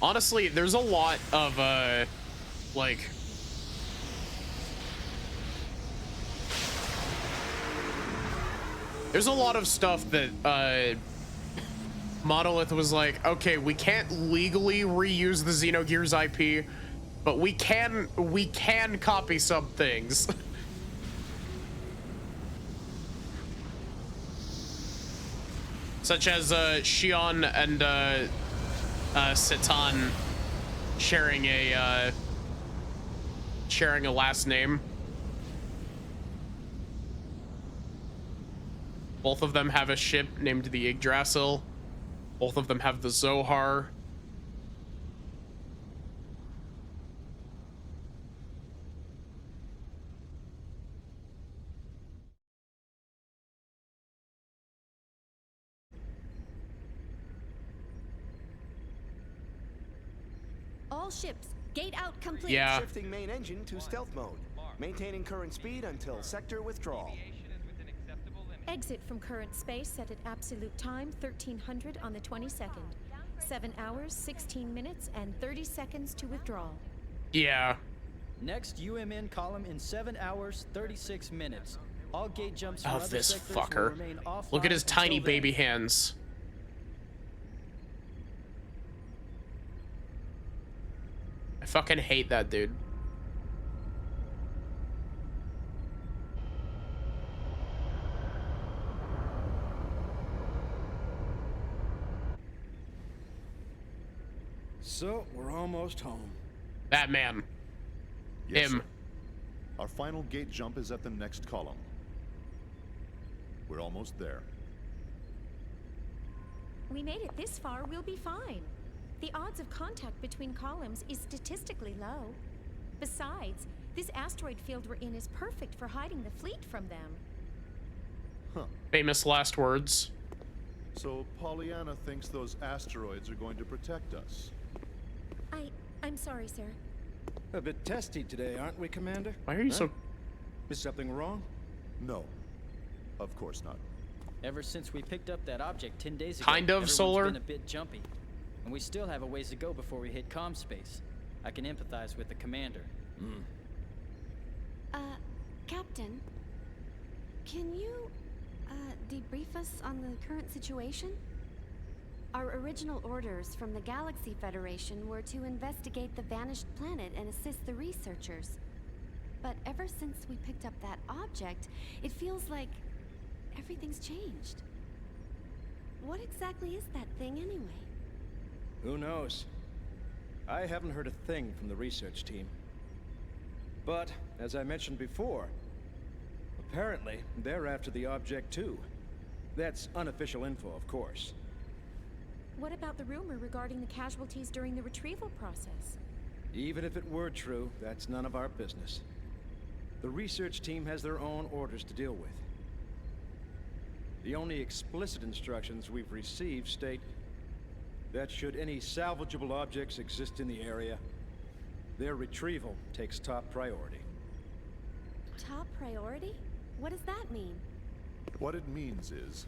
Honestly, there's a lot of, like... There's a lot of stuff that, Monolith was like, okay, we can't legally reuse the Xenogears IP, but we can copy some things. Such as, Shion and, Satan sharing a last name. Both of them have a ship named the Yggdrasil. Both of them have the Zohar. All ships, gate out complete. Yeah. Shifting main engine to stealth mode. Maintaining current speed until sector withdrawal. Exit from current space set at absolute time 1300 on the 22nd. 7 hours, 16 minutes, and 30 seconds to withdraw. Yeah. Next UMN column in 7 hours, 36 minutes. All gate jumps from Oh, other this sectors will fucker. remain offline Look at his tiny until then. baby hands. I fucking hate that dude. So, we're almost home. That man. Yes, Him. sir. Our final gate jump is at the next column. We're almost there. We made it this far, we'll be fine. The odds of contact between columns is statistically low. Besides, this asteroid field we're in is perfect for hiding the fleet from them. Huh. Famous last words. So Pollyanna thinks those asteroids are going to protect us. I'm sorry, sir. A bit testy today, aren't we, Commander? Why are you so... Is something wrong? No. Of course not. Ever since we picked up that object 10 days ago, Kind of, everyone's Solar. been a bit jumpy. And we still have a ways to go before we hit comm space. I can empathize with the commander. Captain, can you, debrief us on the current situation? Our original orders from the Galaxy Federation were to investigate the vanished planet and assist the researchers. But ever since we picked up that object, it feels like everything's changed. What exactly is that thing anyway? Who knows? I haven't heard a thing from the research team. But, as I mentioned before, apparently they're after the object too. That's unofficial info, of course. What about the rumor regarding the casualties during the retrieval process? Even if it were true, that's none of our business. The research team has their own orders to deal with. The only explicit instructions we've received state that should any salvageable objects exist in the area, their retrieval takes top priority. Top priority? What does that mean? What it means is,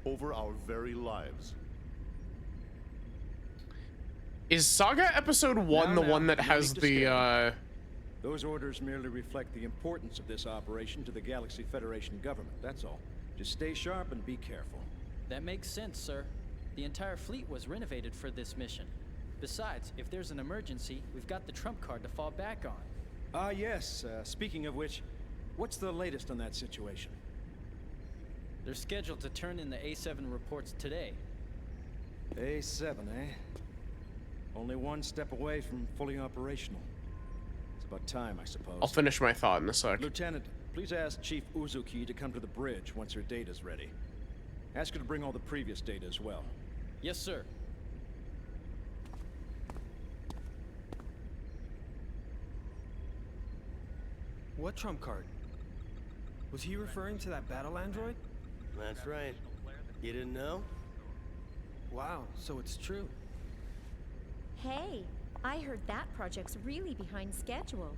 over our very lives. Is Saga Episode 1 the one that has the, Those orders merely reflect the importance of this operation to the Galaxy Federation government, that's all. Just stay sharp and be careful. That makes sense, sir. The entire fleet was renovated for this mission. Besides, if there's an emergency, we've got the trump card to fall back on. Ah, yes. Speaking of which, what's the latest on that situation? They're scheduled to turn in the A7 reports today. A7, eh? Only one step away from fully operational. It's about time, I suppose. I'll finish my thought in a sec. Lieutenant, please ask Chief Uzuki to come to the bridge once her data's ready. Ask her to bring all the previous data as well. Yes, sir. What trump card? Was he referring to that battle android? That's right. You didn't know? Wow, so it's true. Hey, I heard that project's really behind schedule.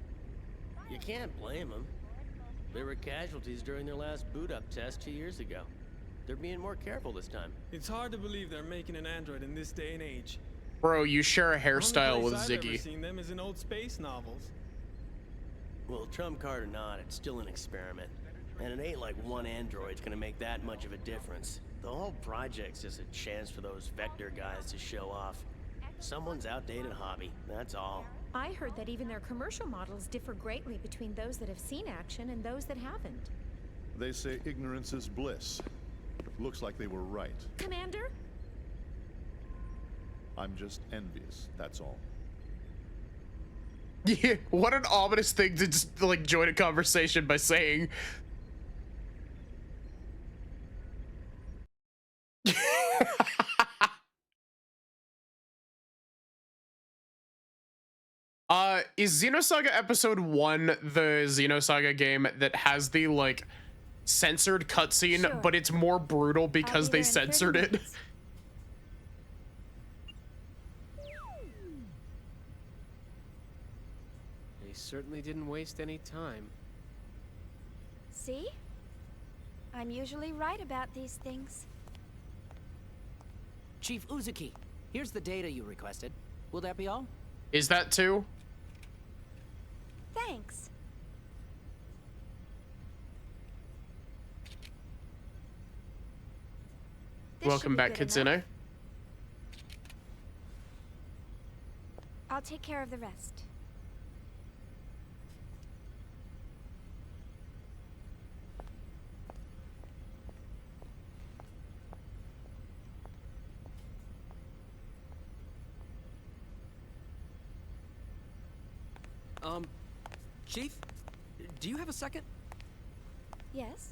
You can't blame them. There were casualties during their last boot-up test 2 years ago. They're being more careful this time. It's hard to believe they're making an android in this day and age. Bro, you share a hairstyle Only with place I've ever Ziggy. seen them is in old space novels. Well, trump card or not, it's still an experiment. And it ain't like one android's gonna make that much of a difference. The whole project's just a chance for those Vector guys to show off. Someone's outdated hobby, that's all. I heard that even their commercial models differ greatly between those that have seen action and those that haven't. They say ignorance is bliss. Looks like they were right. Commander? I'm just envious, that's all. Yeah, what an ominous thing to just, like, join a conversation by saying. Is Xenosaga Episode 1 the Xenosaga game that has the, like, censored cutscene, Sure. but it's more brutal because be they there in 30 censored it? minutes. They certainly didn't waste any time. See? I'm usually right about these things. Chief Uzuki, here's the data you requested. Will that be all? Is that too? Thanks. This Welcome should be back, good Xeno. enough. I'll take care of the rest. Chief? Do you have a second? Yes?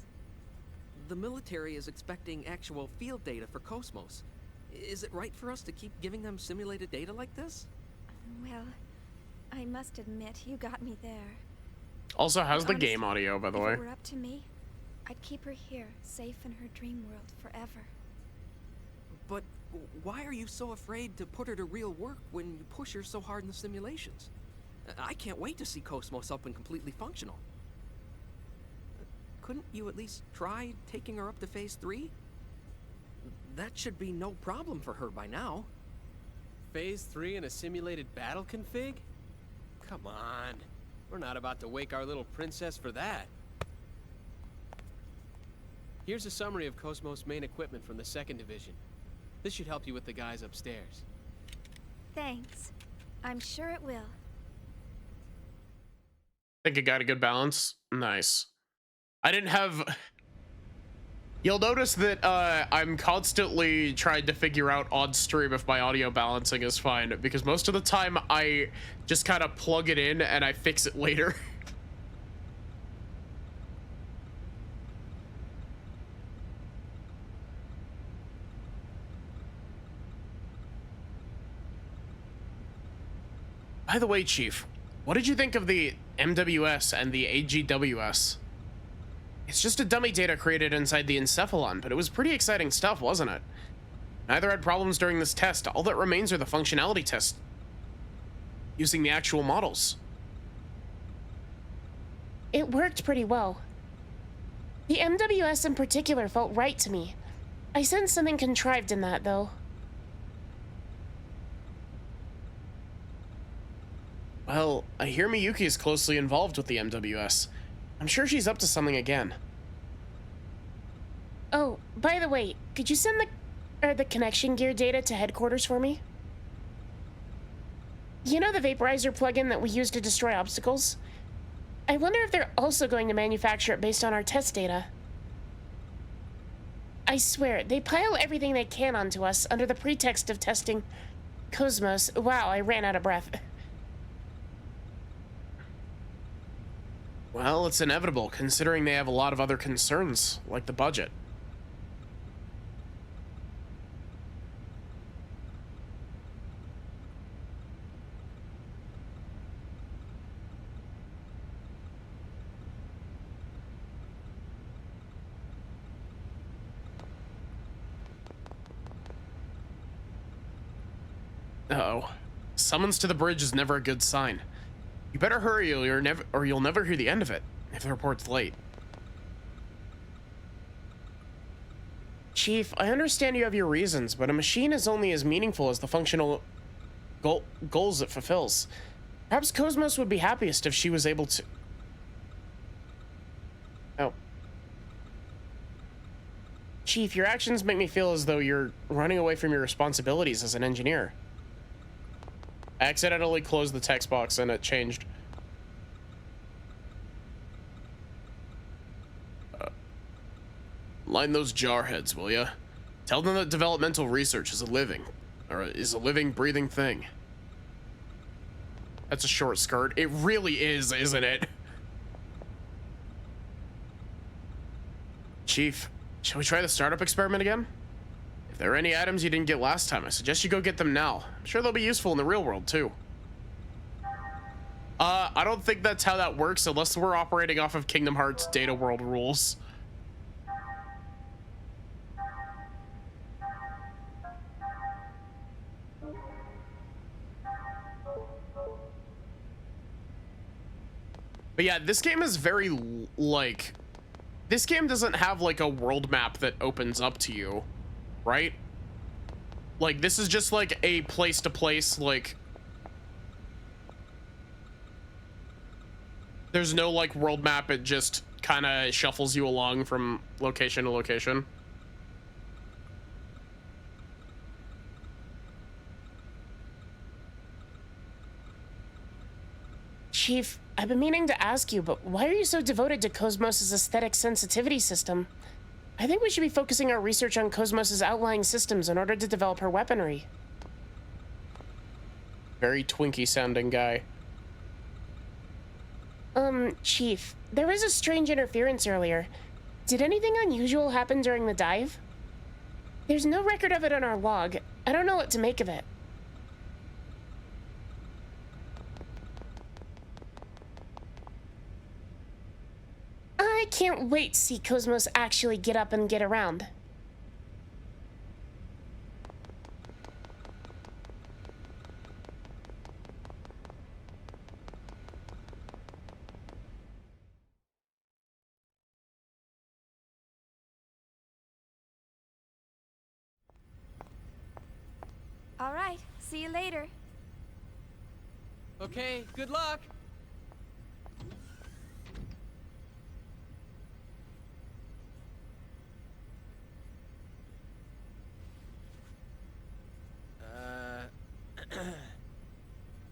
The military is expecting actual field data for Cosmos. Is it right for us to keep giving them simulated data like this? Well, I must admit, you got me there. Also, how's the Honestly, game audio, by the if way? it were up to me, I'd keep her here, safe in her dream world forever. But why are you so afraid to put her to real work when you push her so hard in the simulations? I can't wait to see Cosmos up and completely functional. Couldn't you at least try taking her up to Phase 3? That should be no problem for her by now. Phase 3 in a simulated battle config? Come on. We're not about to wake our little princess for that. Here's a summary of Cosmos' main equipment from the 2nd Division. This should help you with the guys upstairs. Thanks. I'm sure it will. Think it got a good balance. Nice. I didn't have... You'll notice that I'm constantly trying to figure out on stream if my audio balancing is fine, because most of the time I just kind of plug it in and I fix it later. By the way, Chief, what did you think of the MWS and the AGWS? It's just a dummy data created inside the encephalon, but it was pretty exciting stuff, wasn't it? Neither had problems during this test. All that remains are the functionality tests using the actual models. It worked pretty well. The MWS in particular felt right to me. I sensed something contrived in that, though. Well, I hear Miyuki is closely involved with the MWS. I'm sure she's up to something again. Oh, by the way, could you send the connection gear data to headquarters for me? You know the vaporizer plugin that we use to destroy obstacles? I wonder if they're also going to manufacture it based on our test data. I swear, they pile everything they can onto us under the pretext of testing Cosmos. Wow, I ran out of breath. Well, it's inevitable, considering they have a lot of other concerns, like the budget. Uh-oh. Summons to the bridge is never a good sign. You better hurry or you'll never hear the end of it, if the report's late. Chief, I understand you have your reasons, but a machine is only as meaningful as the functional goals it fulfills. Perhaps Cosmos would be happiest if she was able to... Oh. Chief, your actions make me feel as though you're running away from your responsibilities as an engineer. I accidentally closed the text box and it changed. Line those jarheads, will ya? Tell them that developmental research is a living, breathing thing. That's a short skirt. It really is, isn't it? Chief, shall we try the startup experiment again? If there are any items you didn't get last time, I suggest you go get them now. I'm sure they'll be useful in the real world, too. I don't think that's how that works unless we're operating off of Kingdom Hearts data world rules. But yeah, this game is very, like... This game doesn't have, like, a world map that opens up to you, right? Like, this is just, like, a place-to-place, like... There's no like world map. It just kind of shuffles you along from location to location. Chief, I've been meaning to ask you, but why are you so devoted to Cosmos' aesthetic sensitivity system? I think we should be focusing our research on Cosmos' outlying systems in order to develop her weaponry. Very Twinkie sounding guy. Chief, there was a strange interference earlier. Did anything unusual happen during the dive? There's no record of it on our log. I don't know what to make of it. I can't wait to see Cosmos actually get up and get around. All right, see you later. Okay, good luck.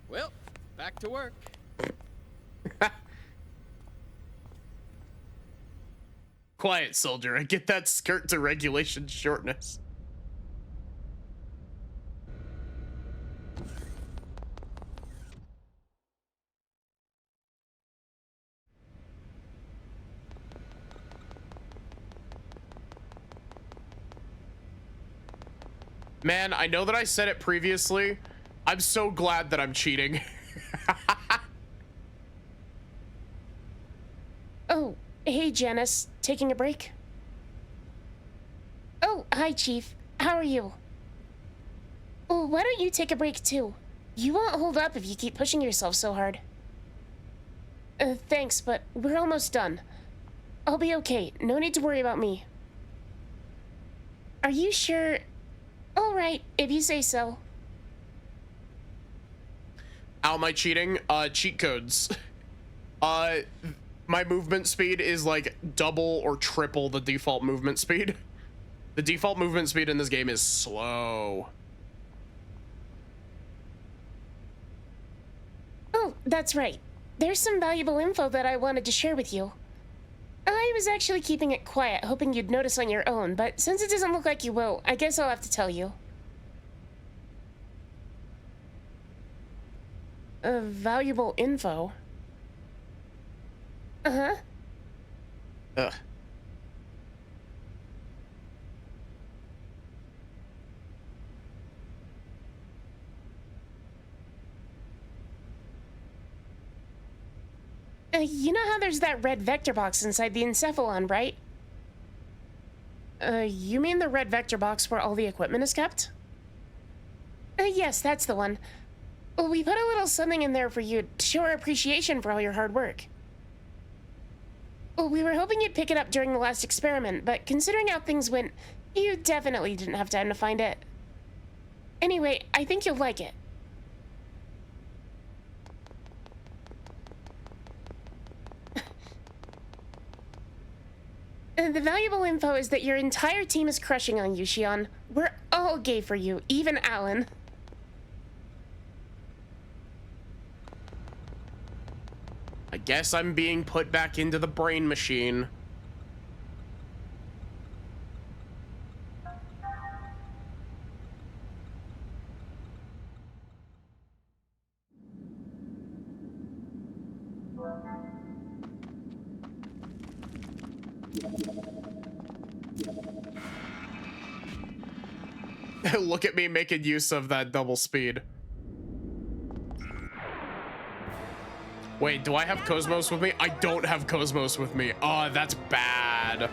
Well, back to work. Quiet, soldier. I get that skirt to regulation shortness. Man, I know that I said it previously. I'm so glad that I'm cheating. Oh, hey Janice, taking a break? Oh, hi Chief, how are you? Oh, why don't you take a break too? You won't hold up if you keep pushing yourself so hard. Thanks, but we're almost done. I'll be okay, no need to worry about me. Are you sure? All right, if you say so. How am I cheating? Cheat codes. My movement speed is like double or triple the default movement speed. The default movement speed in this game is slow. Oh, that's right. There's some valuable info that I wanted to share with you. I was actually keeping it quiet, hoping you'd notice on your own, but since it doesn't look like you will, I guess I'll have to tell you. Valuable info? Uh-huh. Ugh. You know how there's that red vector box inside the encephalon, right? You mean the red vector box where all the equipment is kept? Yes, that's the one. We put a little something in there for you to show our appreciation for all your hard work. We were hoping you'd pick it up during the last experiment, but considering how things went, you definitely didn't have time to find it. Anyway, I think you'll like it. The valuable info is that your entire team is crushing on you, Shion. We're all gay for you, even Alan. I guess I'm being put back into the brain machine. Look at me making use of that double speed. Wait, do I have Cosmos with me? I don't have Cosmos with me. Oh, that's bad.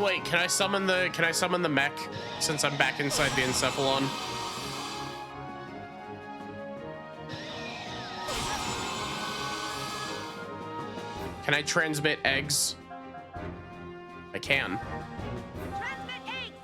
Oh wait, can I summon the mech since I'm back inside the Encephalon? Can I transmit eggs? I can. Transmit eggs!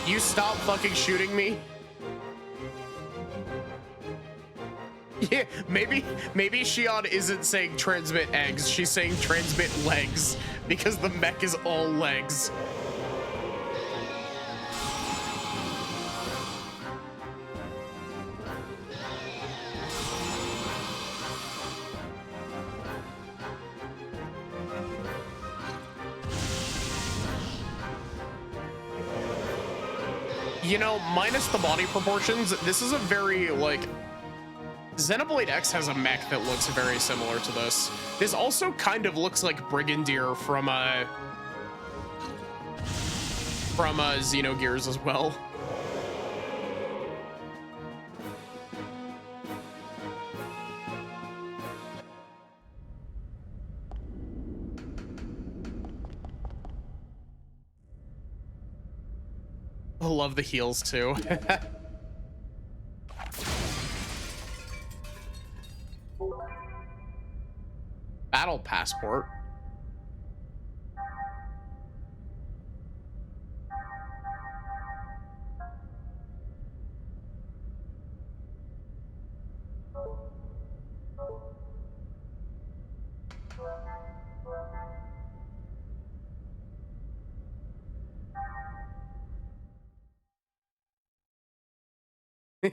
You stop fucking shooting me? Yeah, maybe Shion isn't saying transmit eggs, she's saying transmit legs, because the mech is all legs. You know, minus the body proportions, this is a very, like, Xenoblade X has a mech that looks very similar to this. This also kind of looks like Brigadier from Xenogears as well. I love the heels too. Battle passport.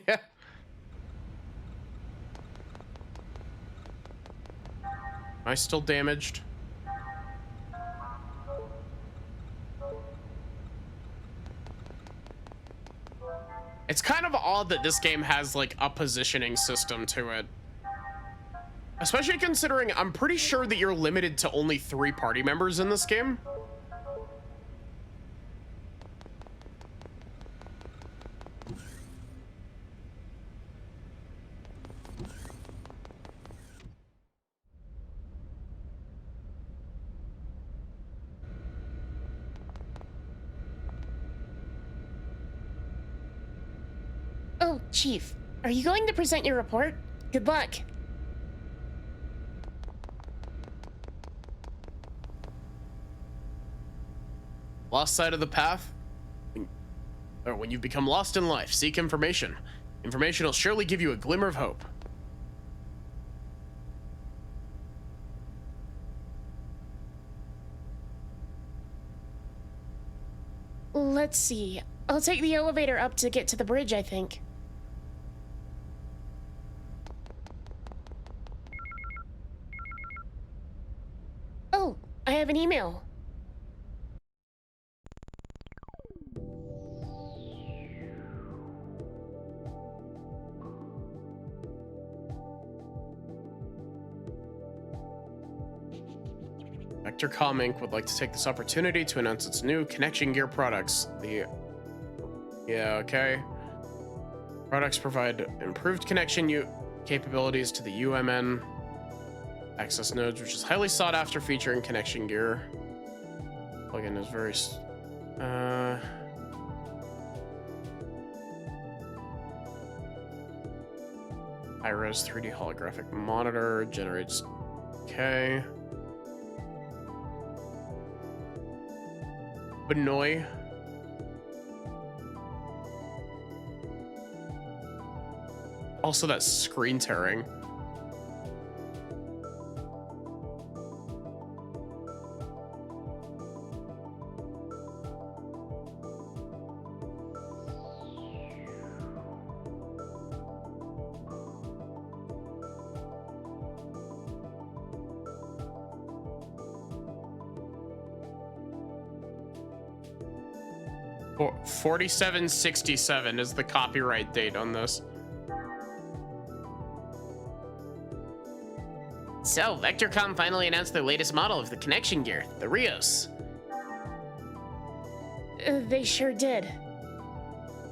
Yeah. Am I still damaged? It's kind of odd that this game has like a positioning system to it. Especially considering I'm pretty sure that you're limited to only 3 party members in this game. Oh, Chief, are you going to present your report? Good luck. Lost sight of the path? Or when you've become lost in life, seek information. Information will surely give you a glimmer of hope. Let's see. I'll take the elevator up to get to the bridge, I think. Oh, I have an email. Vector Com Inc. would like to take this opportunity to announce its new connection gear products. Yeah, okay. Products provide improved connection capabilities to the UMN access nodes, which is highly sought after feature in connection gear. Plugin is very high-res 3D holographic monitor generates. Okay. Benoy. Also, that screen tearing. For 4767 is the copyright date on this. So, Vectorcom finally announced their latest model of the connection gear, the Rios. They sure did.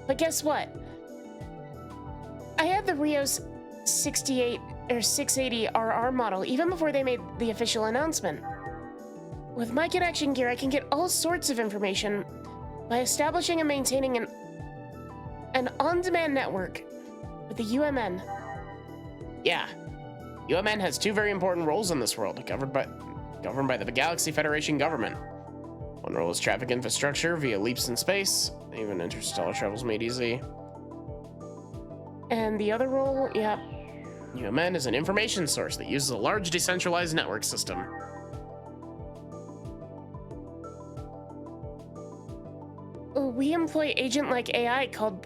But guess what? I had the Rios 68 or 680 RR model even before they made the official announcement. With my connection gear, I can get all sorts of information by establishing and maintaining an on-demand network with the UMN. Yeah. UMN has two very important roles in this world, governed by the Galaxy Federation government. One role is traffic infrastructure via leaps in space, even interstellar travel's made easy. And the other role, yeah. UMN is an information source that uses a large decentralized network system. We employ agent-like AI called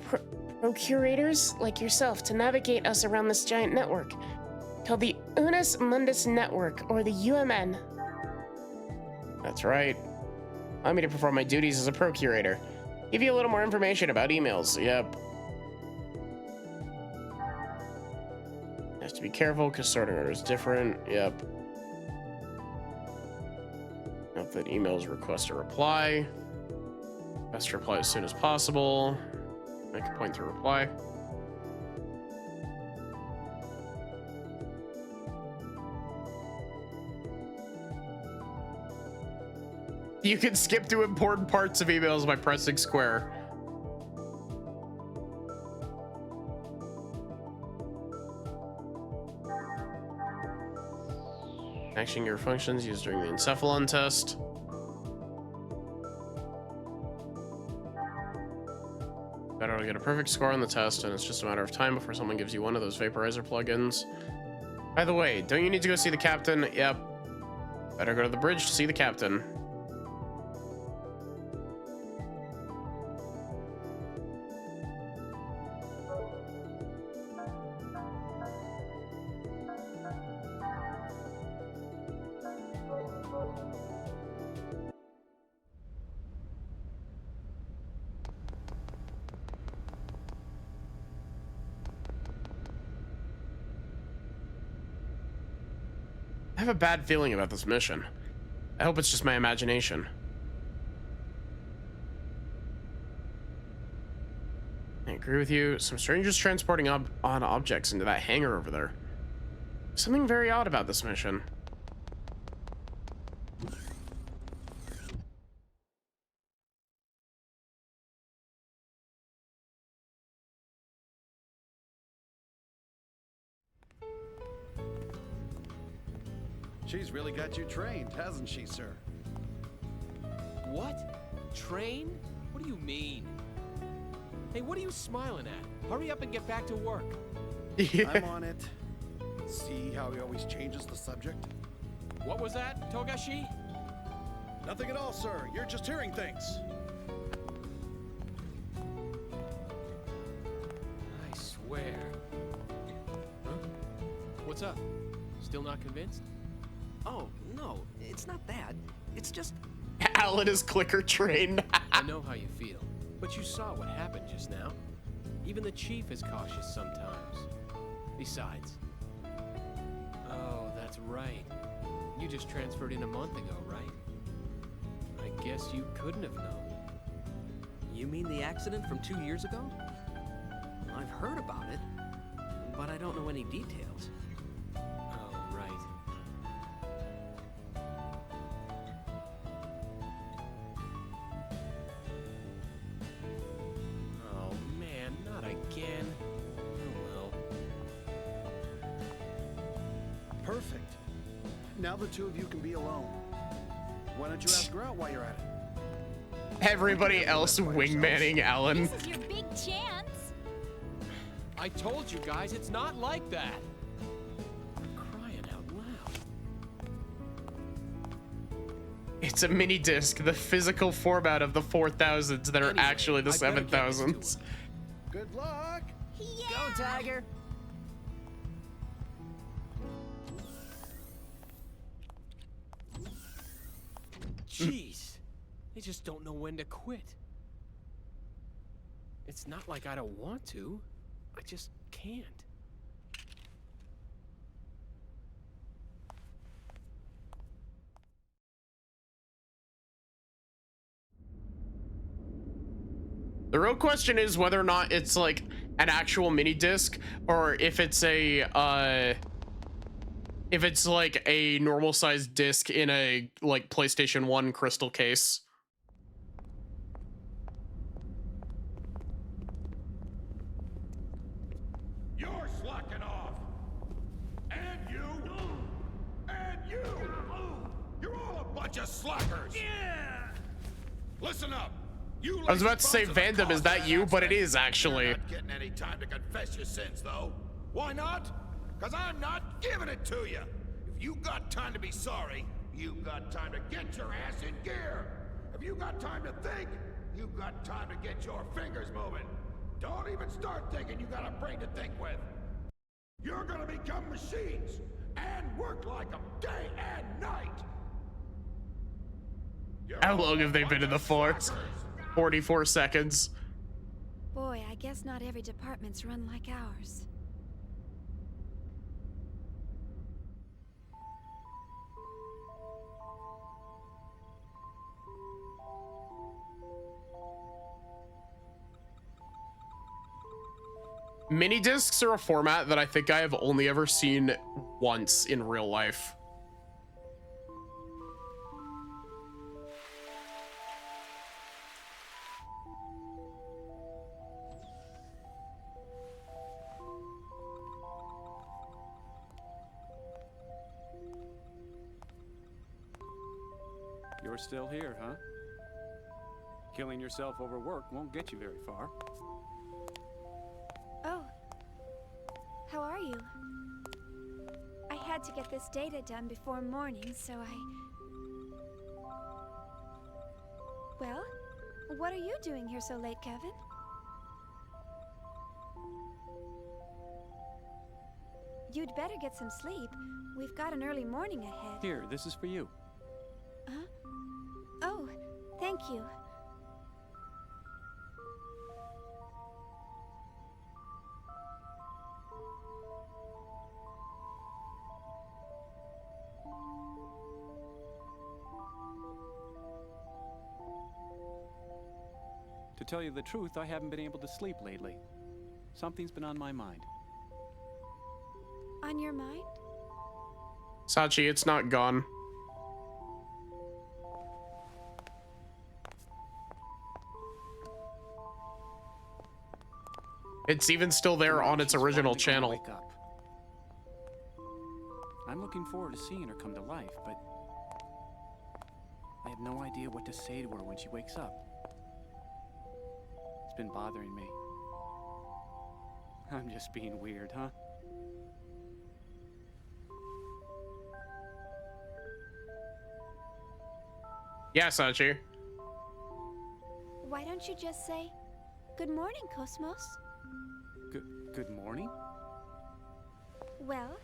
procurators like yourself to navigate us around this giant network, called the Unus Mundus Network, or the UMN. That's right. Allow me to perform my duties as a procurator. Give you a little more information about emails. Yep. Has to be careful because sorting order is different. Yep. Note that emails request a reply. Best to reply as soon as possible. Make a point through reply. You can skip through important parts of emails by pressing square. Action gear functions used during the encephalon test. Better to get a perfect score on the test, and it's just a matter of time before someone gives you one of those vaporizer plugins. By the way, don't you need to go see the captain? Yep. Better go to the bridge to see the captain. I have a bad feeling about this mission. I hope it's just my imagination. I agree with you. Some strangers transporting odd objects into that hangar over there. Something very odd about this mission. She's really got you trained, hasn't she, sir? What? Train? What do you mean? Hey, what are you smiling at? Hurry up and get back to work. I'm on it. See how he always changes the subject? What was that, Togashi? Nothing at all, sir. You're just hearing things. I swear. Huh? What's up? Still not convinced? Oh, no, it's not that. It's just... Alan is clicker trained. I know how you feel, but you saw what happened just now. Even the chief is cautious sometimes. Besides... Oh, that's right. You just transferred in a month ago, right? I guess you couldn't have known. You mean the accident from 2 years ago? I've heard about it, but I don't know any details. Oh, right. Oh, man, not again. Oh, well. Perfect. Now the two of you can be alone. Why don't you ask her out while you're at it? Everybody else wingmanning Alan. This is your big chance. I told you guys, it's not like that. Crying out loud. It's a mini disc, the physical format of the 4000s that are Anyway, actually the I better get this to 7000s. Good luck. Go, Tiger! Jeez, they just don't know when to quit. It's not like I don't want to. I just can't. The real question is whether or not it's like an actual mini disc, or if it's a if it's like a normal sized disc in a like PlayStation 1 crystal case. You're slacking off. And you. And you. You're all a bunch of slackers. Yeah. Listen up. You I was about to say, Vandom, is that you? But it is actually. You're not getting any time to confess your sins, though. Why not? Because I'm not giving it to you. If you got time to be sorry, you've got time to get your ass in gear. If you got time to think, you've got time to get your fingers moving. Don't even start thinking you got a brain to think with. You're gonna become machines and work like them day and night. How long have they been in the force? 44 seconds. Boy, I guess not every department's run like ours. Mini discs are a format that I think I have only ever seen once in real life. You're still here, huh? Killing yourself over work won't get you very far. Oh. How are you? I had to get this data done before morning, so Well, what are you doing here so late, Kevin? You'd better get some sleep. We've got an early morning ahead. Here, this is for you. Huh? Oh, thank you. To tell you the truth, I haven't been able to sleep lately. Something's been on my mind. On your mind? Sachi, it's not gone. It's even still there on its original channel. Wake up. I'm looking forward to seeing her come to life, but I have no idea what to say to her when she wakes up. It's been bothering me. I'm just being weird, huh? Yeah, Sachi. Why don't you just say, "Good morning, Cosmos"? Good morning? Well,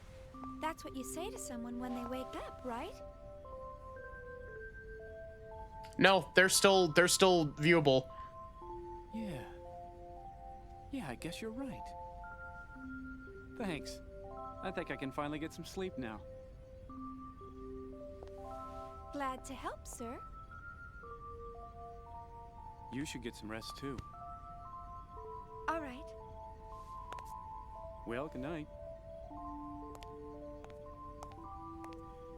that's what you say to someone when they wake up, right? No, they're still viewable. Yeah. Yeah, I guess you're right. Thanks. I think I can finally get some sleep now. Glad to help, sir. You should get some rest too. All right. Well, good night.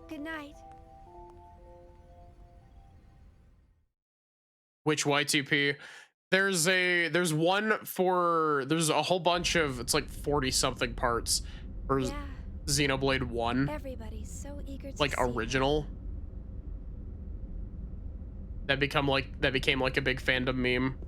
Good night. Which Y2P? There's a whole bunch of, it's like 40 something parts for Xenoblade 1. Everybody's so eager to like see original. That became like a big fandom meme.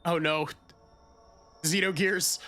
Oh no. Xenogears.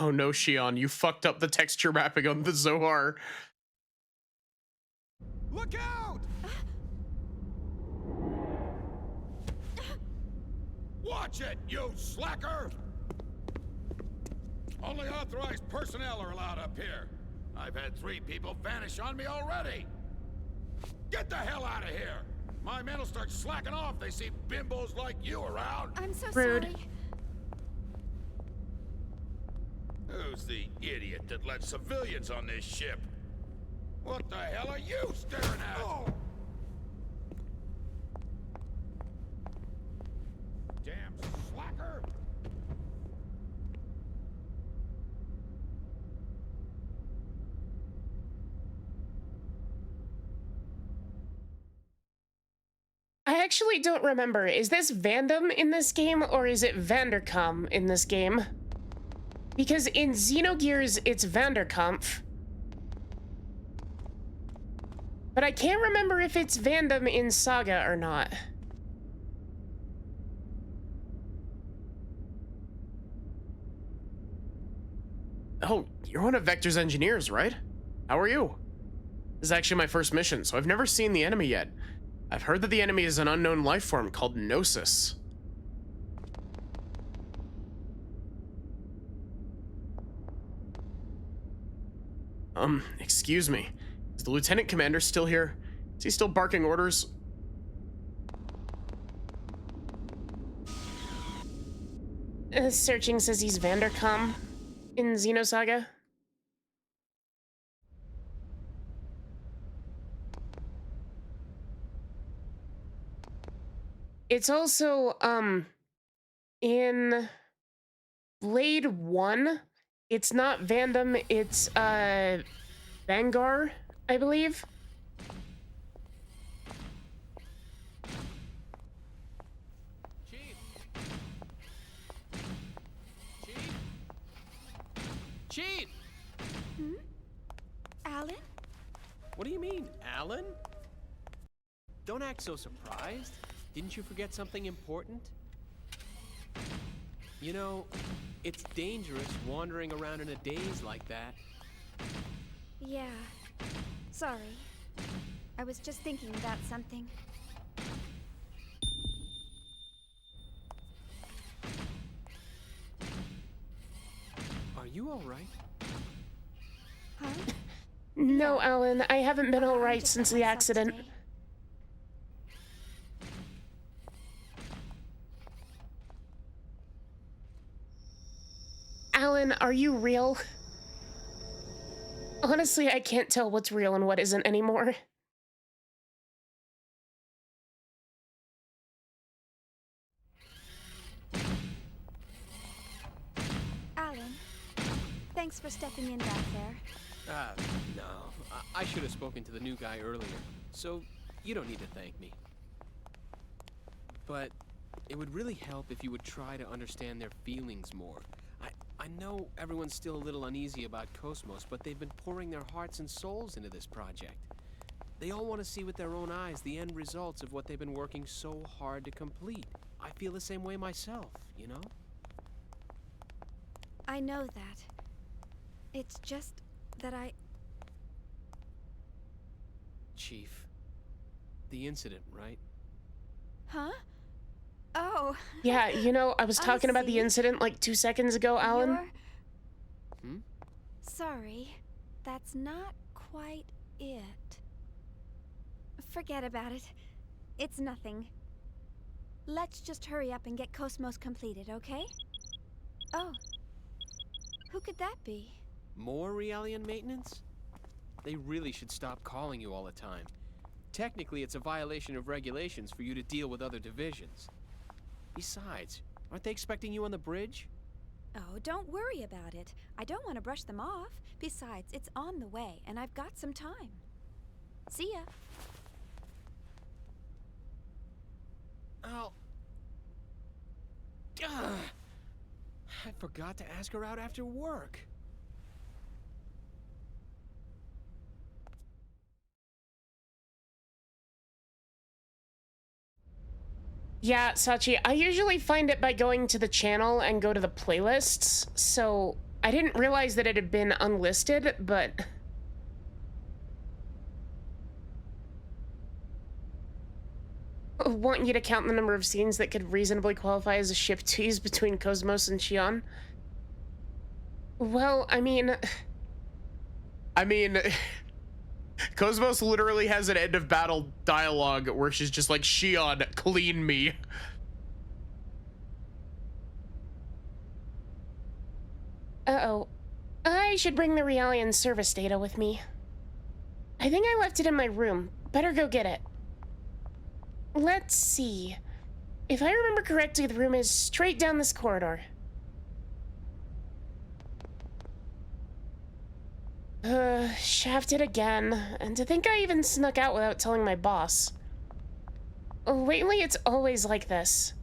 Oh no, Shion, you fucked up the texture mapping on the Zohar. Look out! Watch it, you slacker! Only authorized personnel are allowed up here. I've had 3 people vanish on me already. Get the hell out of here! My men will start slacking off. They see bimbos like you around. I'm so Rude. sorry. Who's the idiot that let civilians on this ship? What the hell are you staring at? Oh. Damn slacker! I actually don't remember. Is this Vandom in this game, or is it Vanderkampf in this game? Because in Xenogears, it's Vanderkampf. But I can't remember if it's Vandom in Saga or not. Oh, you're one of Vector's engineers, right? How are you? This is actually my first mission, so I've never seen the enemy yet. I've heard that the enemy is an unknown life form called Gnosis. Excuse me. Is the lieutenant commander still here? Is he still barking orders? Searching says he's Vanderkampf in Xenosaga. It's also, in Blade 1, it's not Vandom, it's, Vangar, I believe. Chief! Chief! Chief! Hmm? Alan? What do you mean, Alan? Don't act so surprised. Didn't you forget something important? You know, it's dangerous wandering around in a daze like that. Yeah. Sorry. I was just thinking about something. Are you all right? Huh? No, Alan, I haven't been I'm alright just since not the myself accident. today. Alan, are you real? Honestly, I can't tell what's real and what isn't anymore. Alan, thanks for stepping in back there. No. I should have spoken to the new guy earlier, so you don't need to thank me. But it would really help if you would try to understand their feelings more. I know everyone's still a little uneasy about Cosmos, but they've been pouring their hearts and souls into this project. They all want to see with their own eyes the end results of what they've been working so hard to complete. I feel the same way myself, you know? I know that. It's just that Chief, the incident, right? Huh? Oh. Yeah, you know, I was talking about the incident like 2 seconds ago, Alan. Sorry. That's not quite it. Forget about it. It's nothing. Let's just hurry up and get Cosmos completed, okay? Oh. Who could that be? More Realian maintenance? They really should stop calling you all the time. Technically, it's a violation of regulations for you to deal with other divisions. Besides, aren't they expecting you on the bridge? Oh, don't worry about it. I don't want to brush them off. Besides, it's on the way, and I've got some time. See ya. Oh. Ugh. I forgot to ask her out after work. Yeah, Sachi, I usually find it by going to the channel and go to the playlists, so I didn't realize that it had been unlisted, but... want you to count the number of scenes that could reasonably qualify as a ship tease between Cosmos and Xion. Well, I mean, Cosmos literally has an end of battle dialogue where she's just like, Xion, clean me. Uh-oh. I should bring the Realian service data with me. I think I left it in my room. Better go get it. Let's see. If I remember correctly, the room is straight down this corridor. Shafted again. And to think I even snuck out without telling my boss. Lately, it's always like this.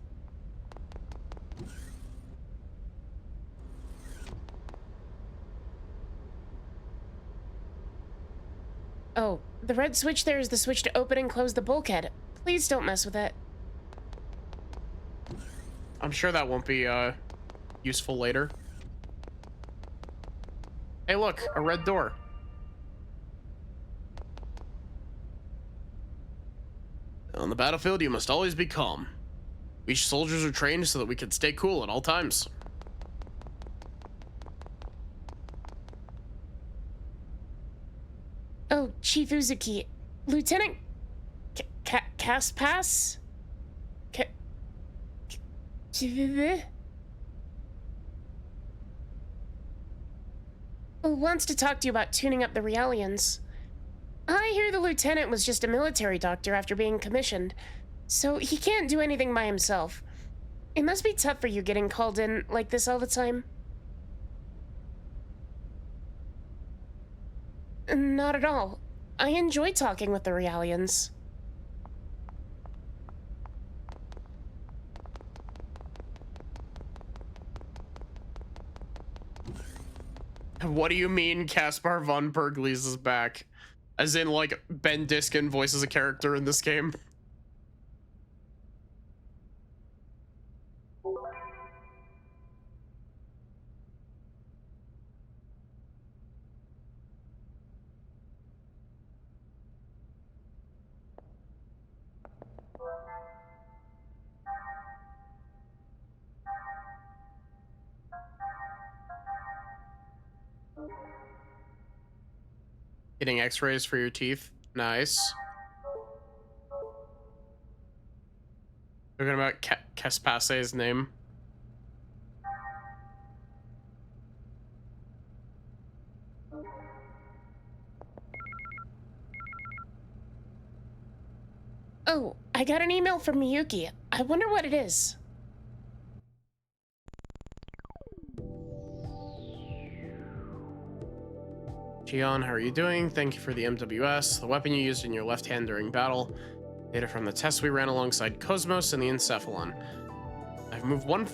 Oh, the red switch there is the switch to open and close the bulkhead. Please don't mess with it. I'm sure that won't be useful later. Hey, look, a red door. On the battlefield, you must always be calm. We soldiers are trained so that we can stay cool at all times. Oh, Chief Uzuki. Lieutenant Caspass? Wants to talk to you about tuning up the Realians. I hear the lieutenant was just a military doctor after being commissioned, so he can't do anything by himself. It must be tough for you getting called in like this all the time. Not at all. I enjoy talking with the Realians. What do you mean Caspar von Pergles is back? As in, like, Ben Diskin voices a character in this game? Getting x-rays for your teeth. Nice. Talking about Caspase's name. Oh, I got an email from Miyuki. I wonder what it is. Xion, how are you doing? Thank you for the MWS, the weapon you used in your left hand during battle. Data from the tests we ran alongside Cosmos and the Encephalon. I've moved one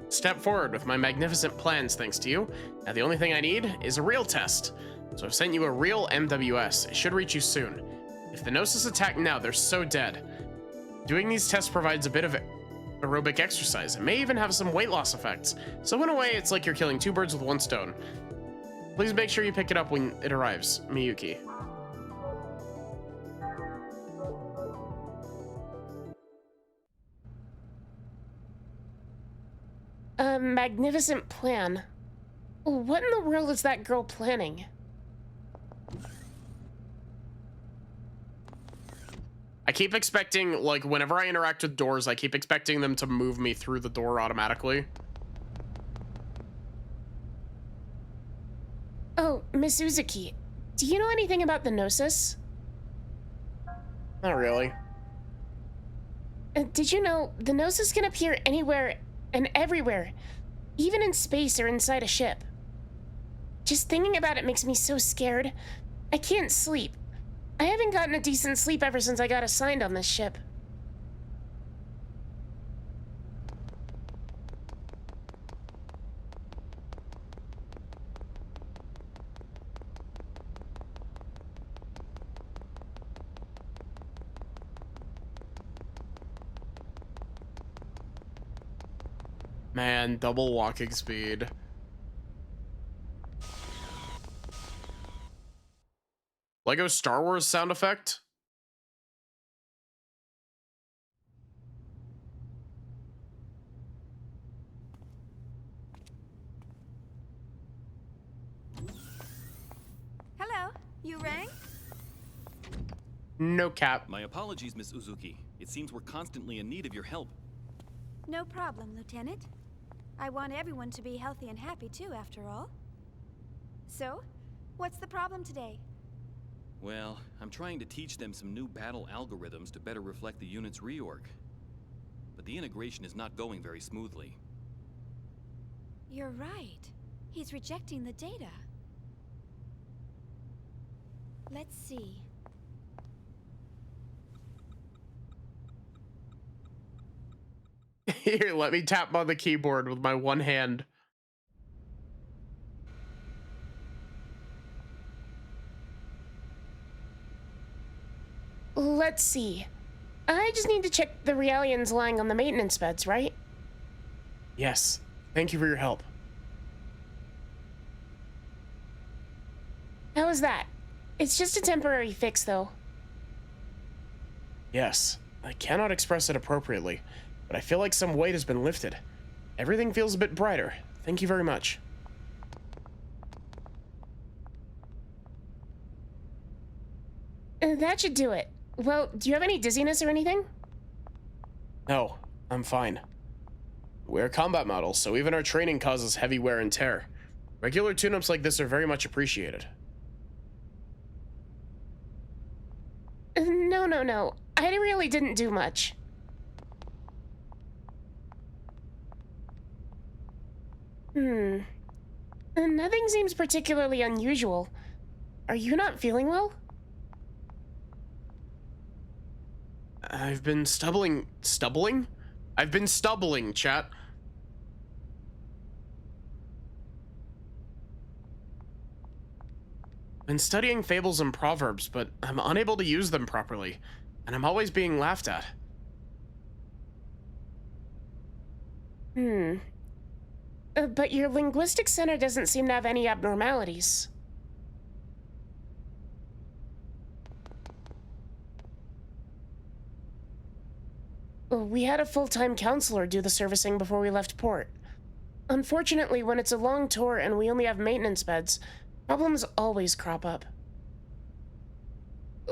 step forward with my magnificent plans thanks to you. Now the only thing I need is a real test. So I've sent you a real MWS. It should reach you soon. If the Gnosis attack now, they're so dead. Doing these tests provides a bit of aerobic exercise. It may even have some weight loss effects. So in a way, it's like you're killing two birds with one stone. Please make sure you pick it up when it arrives, Miyuki. A magnificent plan. What in the world is that girl planning? I keep expecting, like, whenever I interact with doors, I keep expecting them to move me through the door automatically. Oh, Miss Uzuki, do you know anything about the Gnosis? Not really. Did you know the Gnosis can appear anywhere and everywhere, even in space or inside a ship? Just thinking about it makes me so scared. I can't sleep. I haven't gotten a decent sleep ever since I got assigned on this ship. Man, double walking speed. Lego Star Wars sound effect. Hello, you rang? No cap. My apologies, Miss Uzuki. It seems we're constantly in need of your help. No problem, Lieutenant. I want everyone to be healthy and happy too, after all. So, what's the problem today? Well, I'm trying to teach them some new battle algorithms to better reflect the unit's reorg. But the integration is not going very smoothly. You're right. He's rejecting the data. Let's see. Here, let me tap on the keyboard with my one hand. Let's see. I just need to check the Realians lying on the maintenance beds, right? Yes. Thank you for your help. How is that? It's just a temporary fix, though. Yes. I cannot express it appropriately, but I feel like some weight has been lifted. Everything feels a bit brighter. Thank you very much. That should do it. Well, do you have any dizziness or anything? No, I'm fine. We're combat models, so even our training causes heavy wear and tear. Regular tune-ups like this are very much appreciated. No. I really didn't do much. Nothing seems particularly unusual. Are you not feeling well? I've been stubbling? I've been stubbling, chat. Been studying fables and proverbs, but I'm unable to use them properly, and I'm always being laughed at. But your linguistic center doesn't seem to have any abnormalities. We had a full-time counselor do the servicing before we left port. Unfortunately, when it's a long tour and we only have maintenance beds, problems always crop up.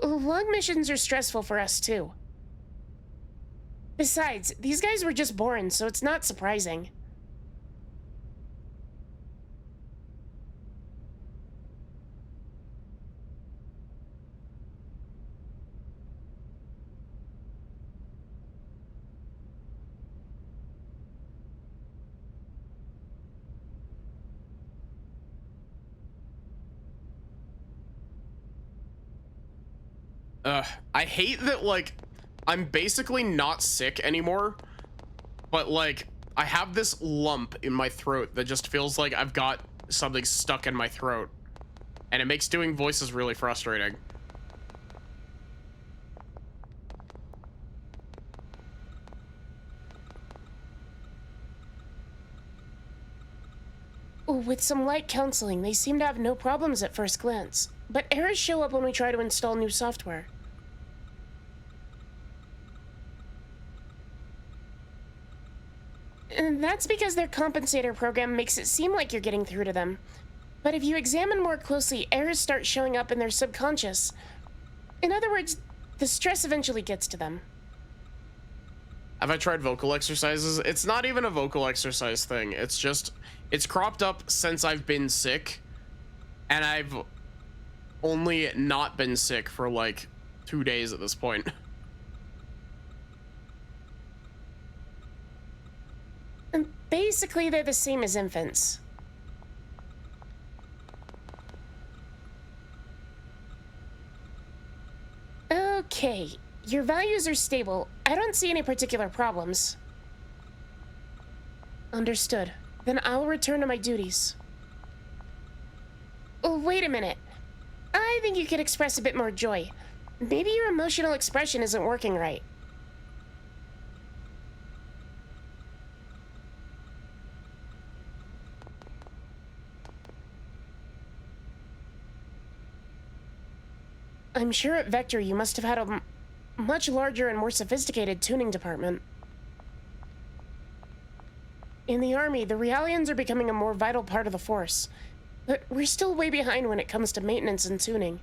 Long missions are stressful for us, too. Besides, these guys were just born, so it's not surprising. I hate that, like, I'm basically not sick anymore, but, like, I have this lump in my throat that just feels like I've got something stuck in my throat, and it makes doing voices really frustrating. With some light counseling, they seem to have no problems at first glance, but errors show up when we try to install new software. And that's because their compensator program makes it seem like you're getting through to them. But if you examine more closely, errors start showing up in their subconscious. In other words, the stress eventually gets to them. Have I tried vocal exercises? It's not even a vocal exercise thing. It's just, it's cropped up since I've been sick, and I've only not been sick for like 2 days at this point. And basically, they're the same as infants. Okay, your values are stable. I don't see any particular problems. Understood. Then I'll return to my duties. Oh, wait a minute. I think you could express a bit more joy. Maybe your emotional expression isn't working right. I'm sure at Vector you must have had a much larger and more sophisticated tuning department. In the Army, the Realians are becoming a more vital part of the Force, but we're still way behind when it comes to maintenance and tuning.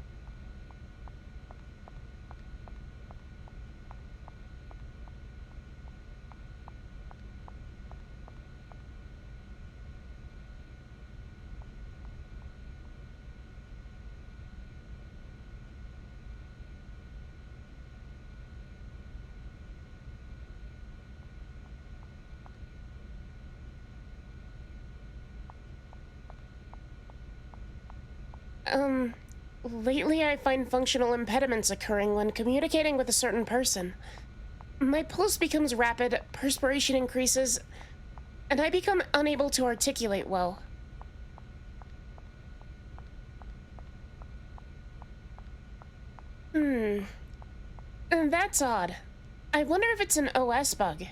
Lately I find functional impediments occurring when communicating with a certain person. My pulse becomes rapid, perspiration increases, and I become unable to articulate well. That's odd. I wonder if it's an OS bug.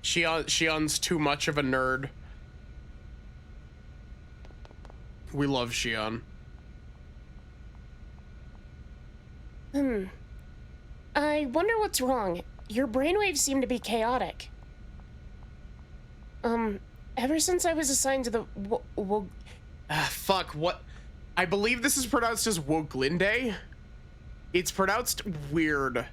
Shion's too much of a nerd. We love Shion. I wonder what's wrong. Your brainwaves seem to be chaotic. Ever since I was assigned to the fuck, what? I believe this is pronounced as Woglinde. It's pronounced weird.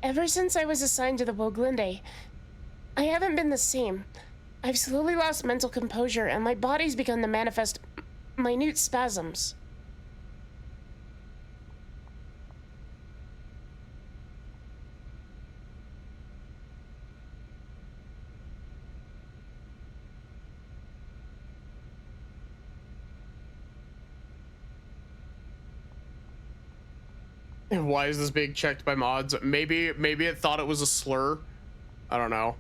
Ever since I was assigned to the Woglinde, I haven't been the same. I've slowly lost mental composure and my body's begun to manifest minute spasms. Why is this being checked by mods? Maybe it thought it was a slur. I don't know.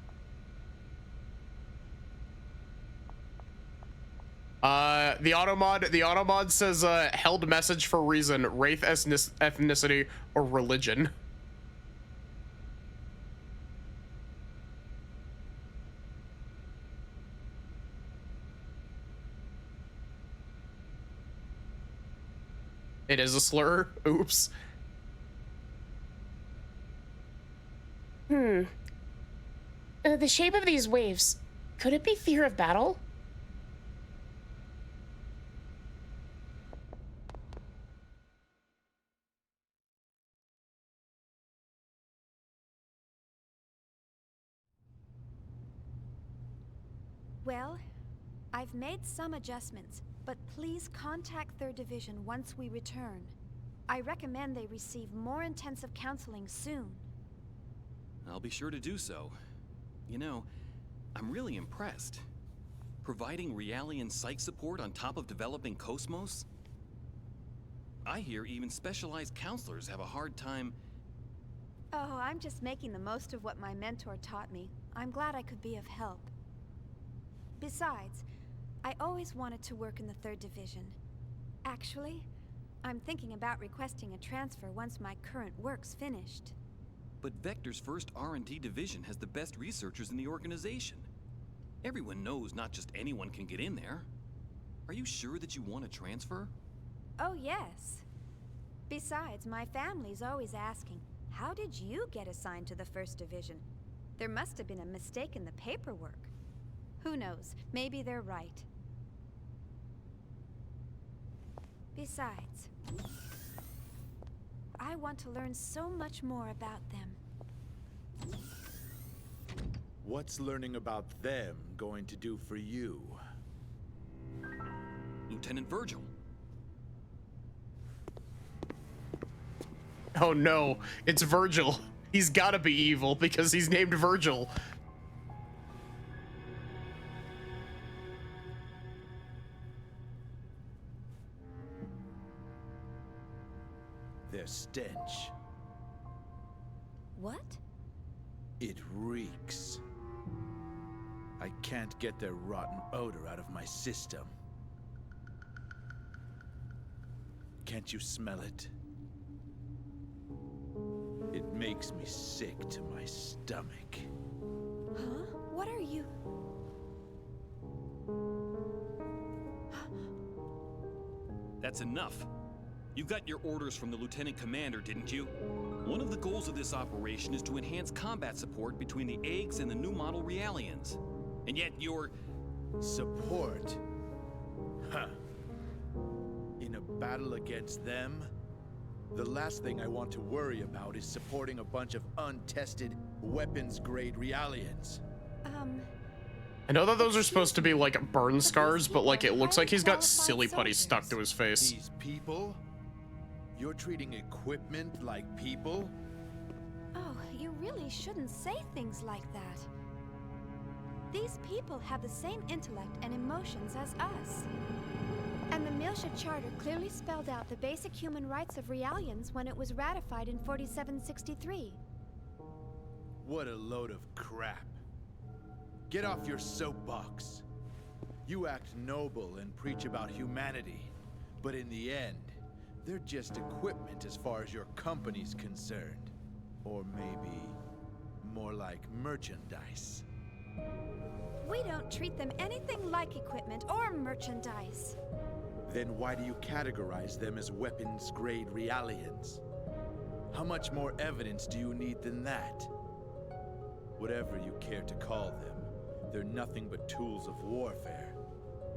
The automod says held message for reason, wraith ethnicity or religion. It is a slur. Oops. The shape of these waves, could it be fear of battle? Well, I've made some adjustments, but please contact 3rd Division once we return. I recommend they receive more intensive counseling soon. I'll be sure to do so. You know, I'm really impressed. Providing Realian psych support on top of developing Cosmos? I hear even specialized counselors have a hard time... Oh, I'm just making the most of what my mentor taught me. I'm glad I could be of help. Besides, I always wanted to work in the 3rd Division. Actually, I'm thinking about requesting a transfer once my current work's finished. But Vector's first R&D division has the best researchers in the organization. Everyone knows not just anyone can get in there. Are you sure that you want to transfer? Oh, yes. Besides, my family's always asking, how did you get assigned to the 1st Division? There must have been a mistake in the paperwork. Who knows? Maybe they're right. Besides, I want to learn so much more about them. What's learning about them going to do for you? Lieutenant Virgil. Oh no, it's Virgil. He's gotta be evil because he's named Virgil. Their stench. What? It reeks. I can't get their rotten odor out of my system. Can't you smell it? makes me sick to my stomach. Huh? What are you... That's enough. You got your orders from the Lieutenant Commander, didn't you? One of the goals of this operation is to enhance combat support between the eggs and the new model Realians. And yet you're... Support? Huh. In a battle against them? The last thing I want to worry about is supporting a bunch of untested, weapons-grade Realians. I know that those are supposed to be like burn scars, but like it looks like he's got silly putty stuck to his face. These people? You're treating equipment like people? Oh, you really shouldn't say things like that. These people have the same intellect and emotions as us. And the Miltia Charter clearly spelled out the basic human rights of Realians when it was ratified in 4763. What a load of crap. Get off your soapbox. You act noble and preach about humanity, but in the end, they're just equipment as far as your company's concerned. Or maybe more like merchandise. We don't treat them anything like equipment or merchandise. Then why do you categorize them as weapons-grade Realians? How much more evidence do you need than that? Whatever you care to call them, they're nothing but tools of warfare.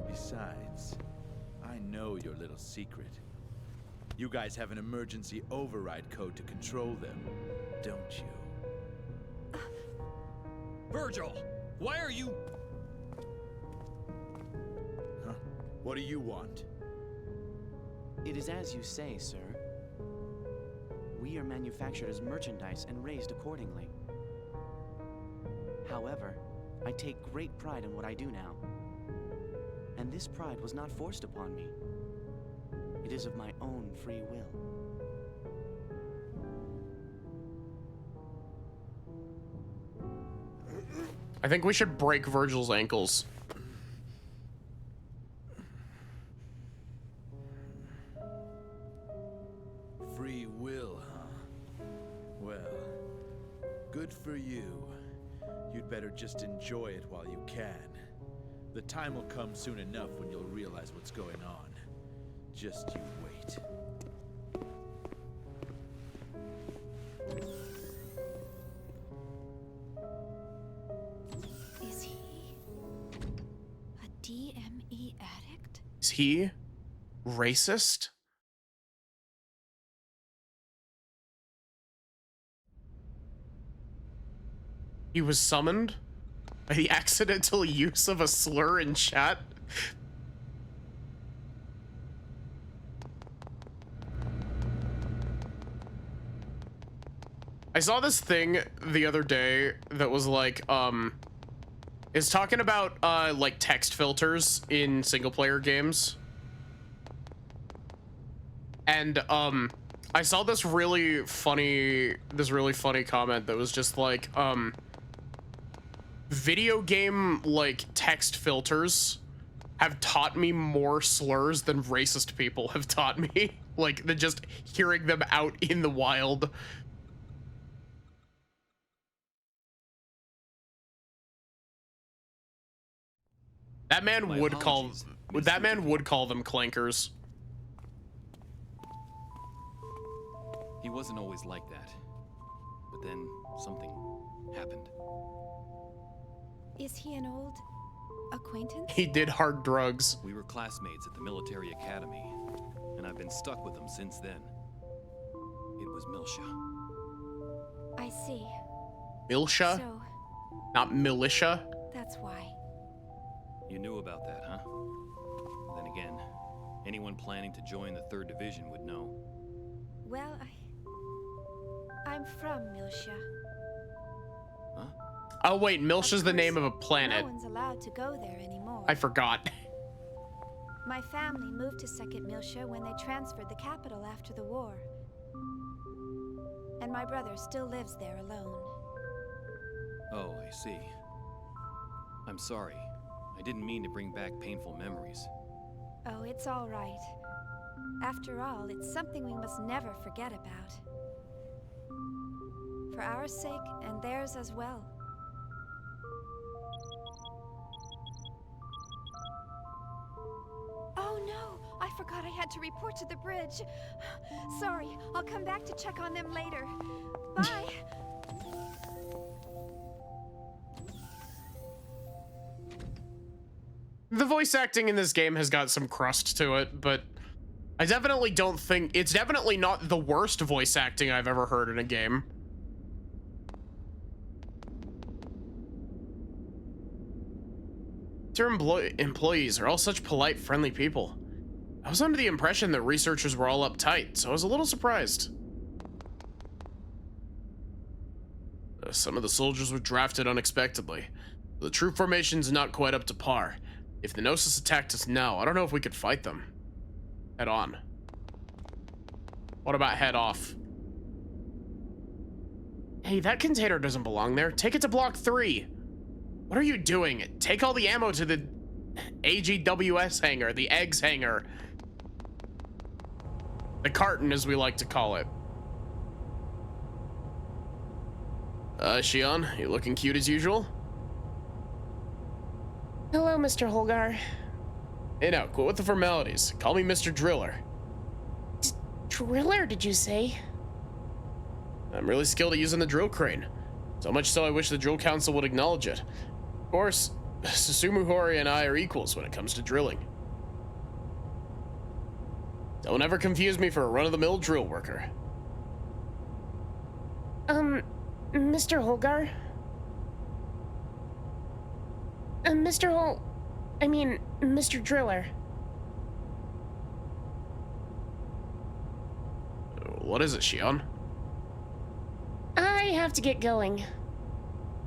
Besides, I know your little secret. You guys have an emergency override code to control them, don't you? Virgil! Why are you... Huh? What do you want? It is as you say, sir. We are manufactured as merchandise and raised accordingly. However, I take great pride in what I do now. And this pride was not forced upon me. It is of my own free will. I think we should break Virgil's ankles. Free will, huh? Well, good for you. You'd better just enjoy it while you can. The time will come soon enough when you'll realize what's going on. Just you wait. Is he a DME addict? Is he racist? He was summoned by the accidental use of a slur in chat. I saw this thing the other day that was like, it's talking about like text filters in single player games. And I saw this really funny comment that was just like, video game like text filters have taught me more slurs than racist people have taught me. Like, than just hearing them out in the wild. That man would call them clankers. He wasn't always like that. But then something happened. Is he an old acquaintance? He did hard drugs. We were classmates at the military academy, and I've been stuck with him since then. It was Miltia. I see. Miltia? So, not militia? that's why. You knew about that, huh? Then again, anyone planning to join the 3rd Division would know. Well, I'm from Miltia. Huh? Oh wait, Miltia's the name of a planet. No one's allowed to go there anymore. I forgot. My family moved to 2nd Miltia when they transferred the capital after the war. And my brother still lives there alone. Oh, I see. I'm sorry. I didn't mean to bring back painful memories. Oh, it's all right. After all, it's something we must never forget about. For our sake and theirs as well. Oh no! I forgot I had to report to the bridge. Sorry, I'll come back to check on them later. Bye! The voice acting in this game has got some crust to it, but I definitely don't think it's definitely not the worst voice acting I've ever heard in a game. Their employees are all such polite, friendly people. I was under the impression that researchers were all uptight, so I was a little surprised. Some of the soldiers were drafted unexpectedly. The troop formation's not quite up to par. If the Gnosis attacked us now, I don't know if we could fight them. Head on. What about head off? Hey, that container doesn't belong there. Take it to block 3. What are you doing? Take all the ammo to the AGWS hangar, the eggs hangar. The carton, as we like to call it. Shion, you looking cute as usual? Hello, Mr. Holgar. Hey now, quit with the formalities. Call me Mr. Driller. Driller, did you say? I'm really skilled at using the drill crane. So much so I wish the drill council would acknowledge it. Of course, Susumu Hori and I are equals when it comes to drilling. Don't ever confuse me for a run-of-the-mill drill worker. Mr. Holgar? Mr. Driller. What is it, Shion? I have to get going.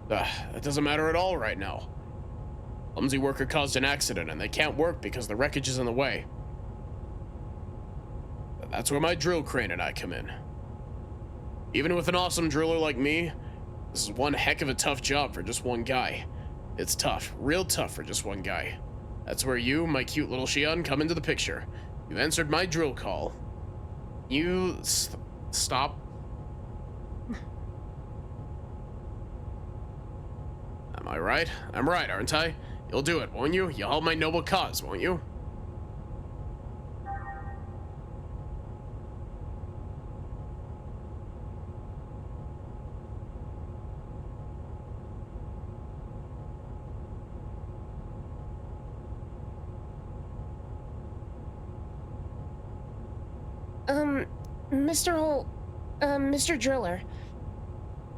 That doesn't matter at all right now. Clumsy worker caused an accident and they can't work because the wreckage is in the way. That's where my drill crane and I come in. Even with an awesome driller like me, this is one heck of a tough job for just one guy. It's tough, real tough for just one guy. That's where you, my cute little Shion, come into the picture. You answered my drill call. You stop. Am I right? I'm right, aren't I? You'll do it, won't you? You'll help my noble cause, won't you? Mr. Driller.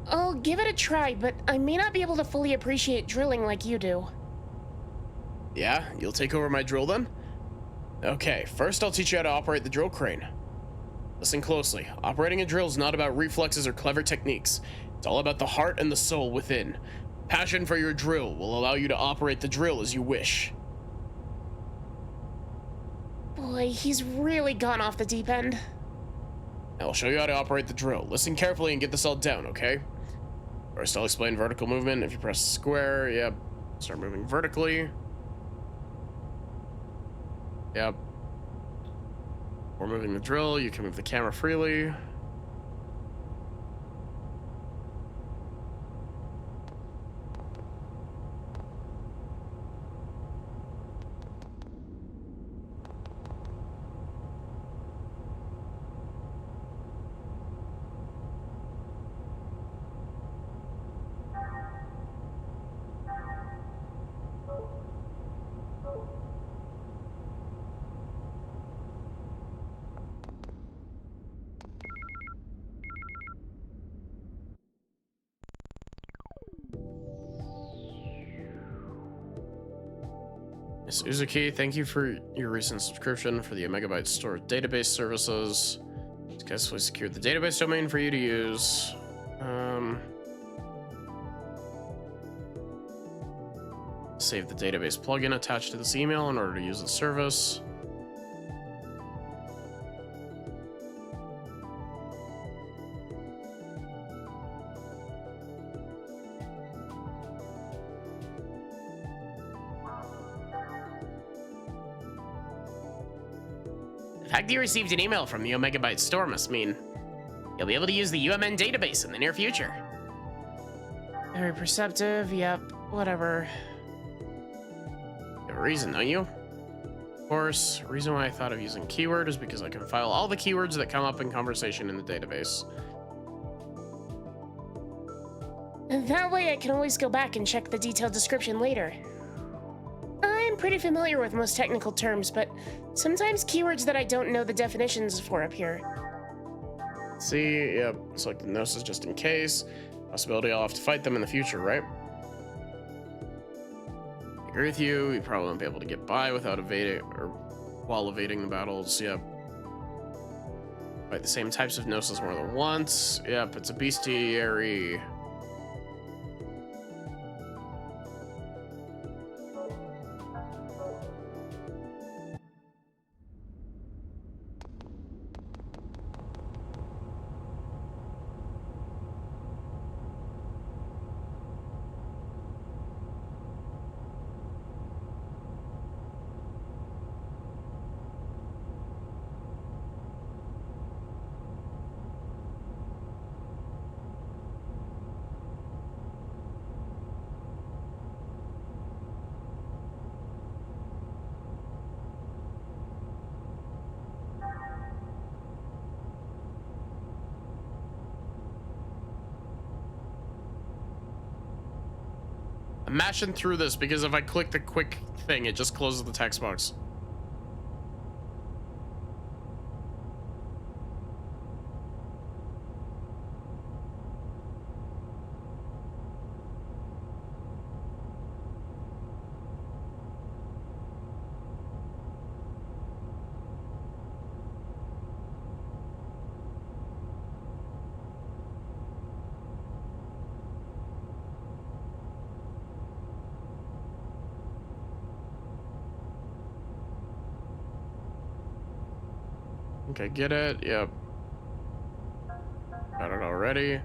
I'll give it a try, but I may not be able to fully appreciate drilling like you do. Yeah, you'll take over my drill then? Okay, first I'll teach you how to operate the drill crane. Listen closely. Operating a drill is not about reflexes or clever techniques. It's all about the heart and the soul within. Passion for your drill will allow you to operate the drill as you wish. Boy, he's really gone off the deep end. I'll show you how to operate the drill. Listen carefully and get this all down, okay? First, I'll explain vertical movement. If you press square, yep, start moving vertically. Yep. We're moving the drill. You can move the camera freely. Ms. Uzuki, thank you for your recent subscription for the Megabyte Store database services. Successfully secured the database domain for you to use. Save the database plugin attached to this email in order to use the service. The fact that you received an email from the Omegabyte store must mean... You'll be able to use the UMN database in the near future. Very perceptive, yep, whatever. You have a reason, don't you? Of course, the reason why I thought of using keyword is because I can file all the keywords that come up in conversation in the database. That way I can always go back and check the detailed description later. I'm pretty familiar with most technical terms, but sometimes keywords that I don't know the definitions for appear. See, yep, select the Gnosis just in case. Possibility I'll have to fight them in the future, right? I agree with you. You probably won't be able to get by without evading or while evading the battles. Yep. Fight the same types of Gnosis more than once. Yep, it's a bestiary. I'm mashing through this because if I click the quick thing, it just closes the text box. Okay, get it. Yep. Got it already.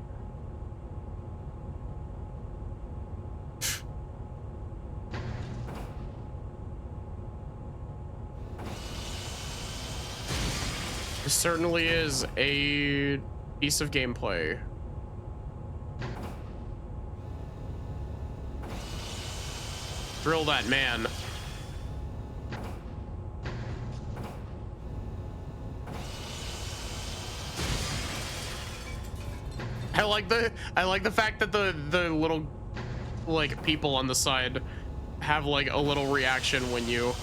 This certainly is a piece of gameplay. Drill that man. I like the fact that the little like people on the side have like a little reaction when you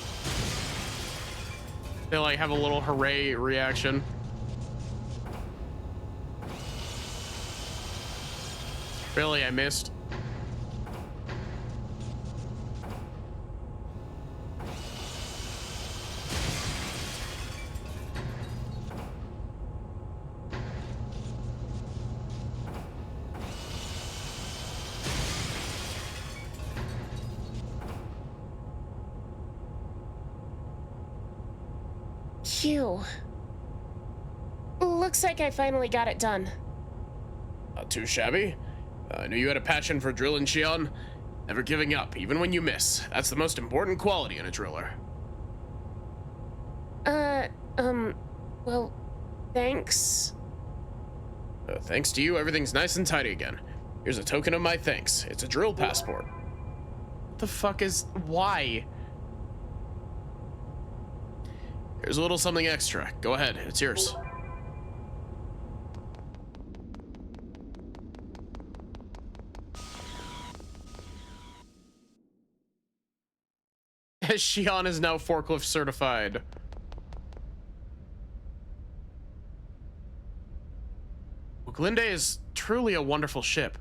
they like have a little hooray reaction. Really, I missed. Phew. Looks like I finally got it done. Not too shabby. I knew you had a passion for drilling, Xion. Never giving up, even when you miss. That's the most important quality in a driller. Well, thanks. Thanks to you, everything's nice and tidy again. Here's a token of my thanks. It's a drill passport. What the fuck is... Why? Here's a little something extra. Go ahead, it's yours. Xion is now forklift certified. Glinde is truly a wonderful ship,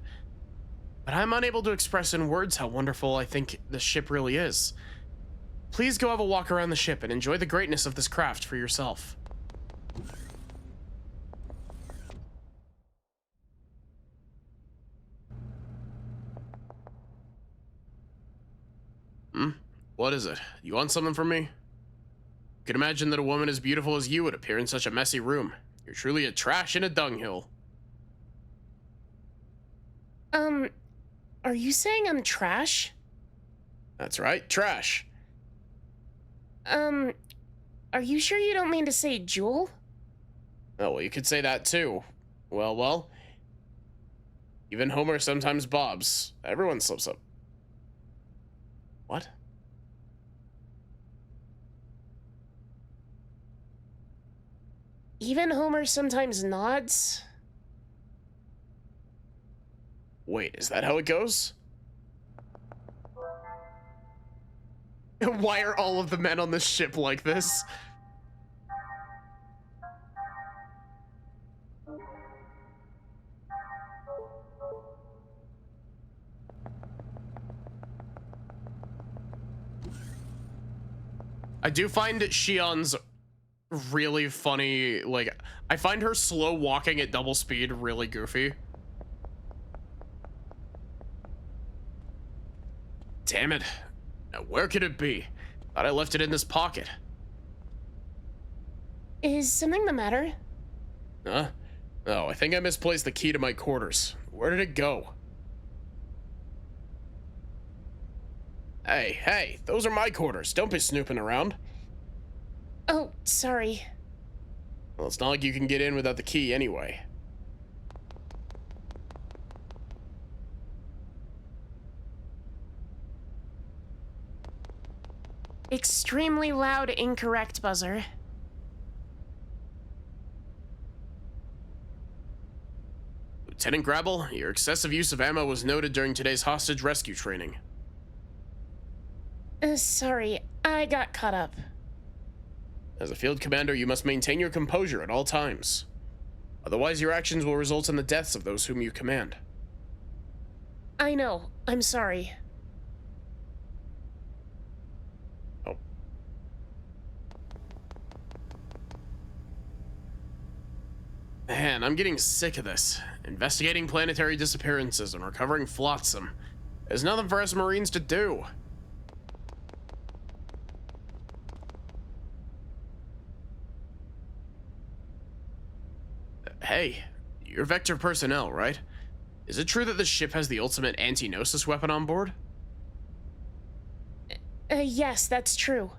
but I'm unable to express in words how wonderful I think the ship really is. Please go have a walk around the ship and enjoy the greatness of this craft for yourself. What is it? You want something from me? You can imagine that a woman as beautiful as you would appear in such a messy room. You're truly a trash in a dunghill. Are you saying I'm trash? That's right, trash. Are you sure you don't mean to say Jewel? Oh, well, you could say that too. Well, well. Even Homer sometimes bobs. Everyone slips up. What? Even Homer sometimes nods? Wait, is that how it goes? Why are all of the men on the ship like this? I do find Shion's really funny. Like, I find her slow walking at double speed really goofy. Damn it. Now where could it be? Thought I left it in this pocket. Is something the matter? Huh? Oh, I think I misplaced the key to my quarters. Where did it go? Hey, those are my quarters. Don't be snooping around. Oh, sorry. Well, it's not like you can get in without the key anyway. Extremely loud, incorrect buzzer. Lieutenant Grabble, your excessive use of ammo was noted during today's hostage rescue training. Sorry, I got caught up. As a field commander, you must maintain your composure at all times. Otherwise, your actions will result in the deaths of those whom you command. I know. I'm sorry. Oh. Man, I'm getting sick of this. Investigating planetary disappearances and recovering flotsam. There's nothing for us Marines to do. Hey, you're Vector personnel, right? Is it true that the ship has the ultimate anti-Gnosis weapon on board? Yes, that's true.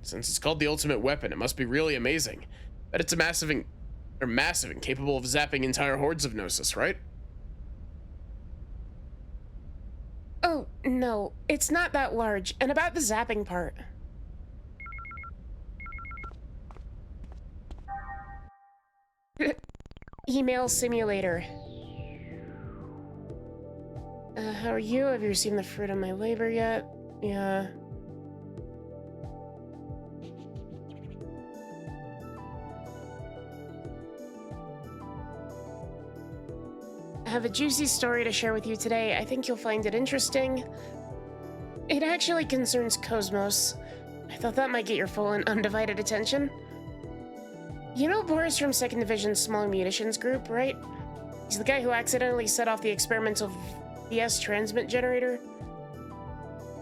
Since it's called the ultimate weapon, it must be really amazing. Bet it's a massive and capable of zapping entire hordes of Gnosis, right? Oh, no, it's not that large. And about the zapping part. Email simulator. How are you? Have you received the fruit of my labor yet? Yeah. I have a juicy story to share with you today. I think you'll find it interesting. It actually concerns Cosmos. I thought that might get your full and undivided attention. You know Boris from 2nd Division's Small Munitions Group, right? He's the guy who accidentally set off the experimental VS transmit generator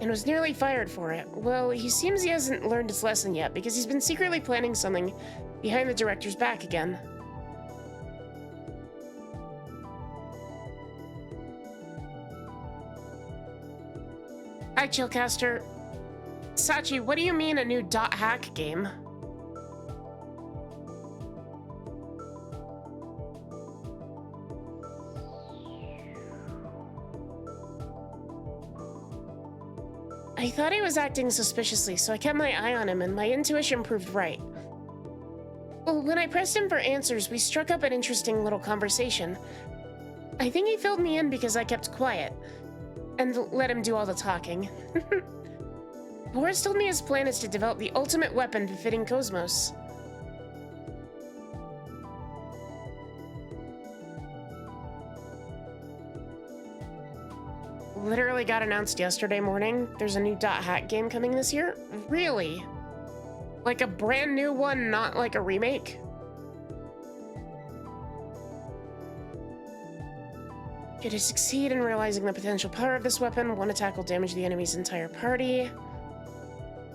and was nearly fired for it. Well, he seems he hasn't learned his lesson yet because he's been secretly planning something behind the director's back again. Hi, Chillcaster. Sachi, what do you mean a new .hack game? I thought he was acting suspiciously, so I kept my eye on him, and my intuition proved right. Well, when I pressed him for answers, we struck up an interesting little conversation. I think he filled me in because I kept quiet, and let him do all the talking. Boris told me his plan is to develop the ultimate weapon befitting Cosmos. Literally got announced yesterday morning. There's a new .hack game coming this year? Really? Like a brand new one, not like a remake? To succeed in realizing the potential power of this weapon, one attack will damage the enemy's entire party.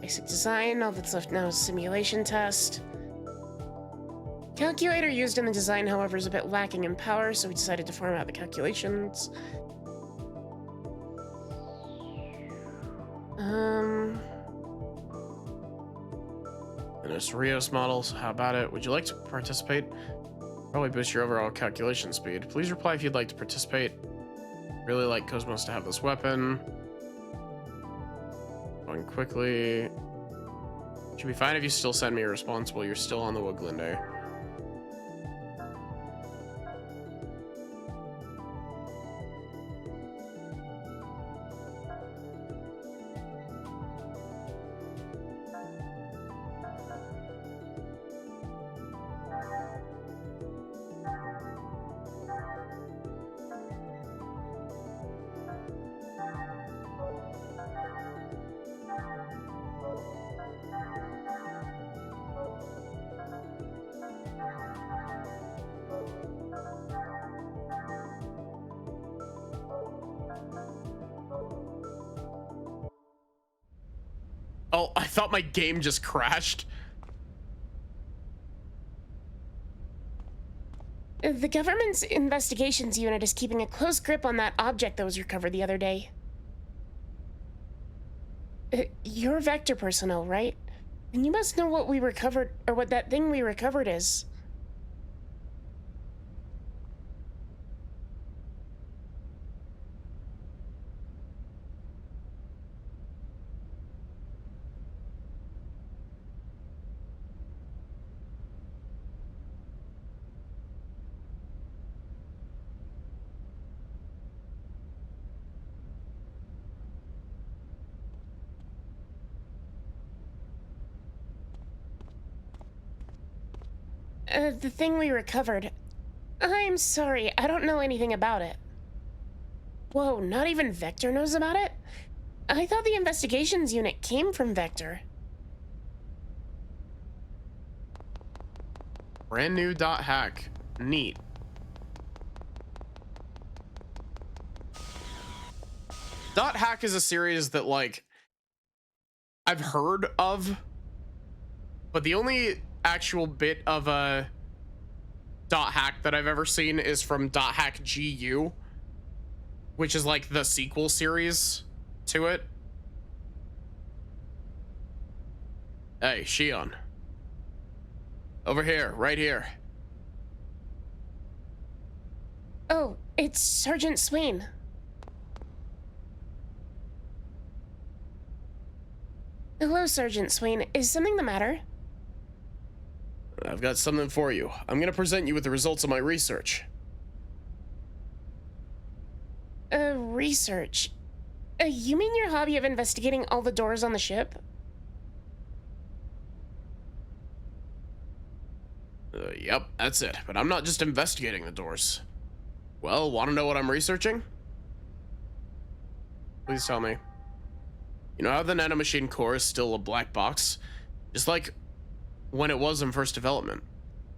Basic design, all that's left now is simulation test. Calculator used in the design, however, is a bit lacking in power, so we decided to farm out the calculations. And there's Rios models. How about it? Would you like to participate? Probably boost your overall calculation speed. Please reply if you'd like to participate. Really like Cosmos to have this weapon. Going quickly. Should be fine if you still send me a response while you're still on the Woodglinde. Oh, I thought my game just crashed. The government's investigations unit is keeping a close grip on that object that was recovered the other day. You're Vector personnel, right? And you must know what we recovered, or what that thing we recovered is. The thing we recovered. I'm sorry, I don't know anything about it. Whoa, not even Vector knows about it? I thought the investigations unit came from Vector. Brand new .hack. Neat. .hack is a series that, like, I've heard of, but the only actual bit of a .hack that I've ever seen is from .hack GU, which is like the sequel series to it. Hey, Shion. Over here, right here. Oh, it's Sergeant Swain. Hello, Sergeant Swain. Is something the matter? I've got something for you. I'm gonna present you with the results of my research. Research? You mean your hobby of investigating all the doors on the ship? Yep, that's it. But I'm not just investigating the doors. Well, want to know what I'm researching? Please tell me. You know how the nanomachine core is still a black box? Just like when it was in first development.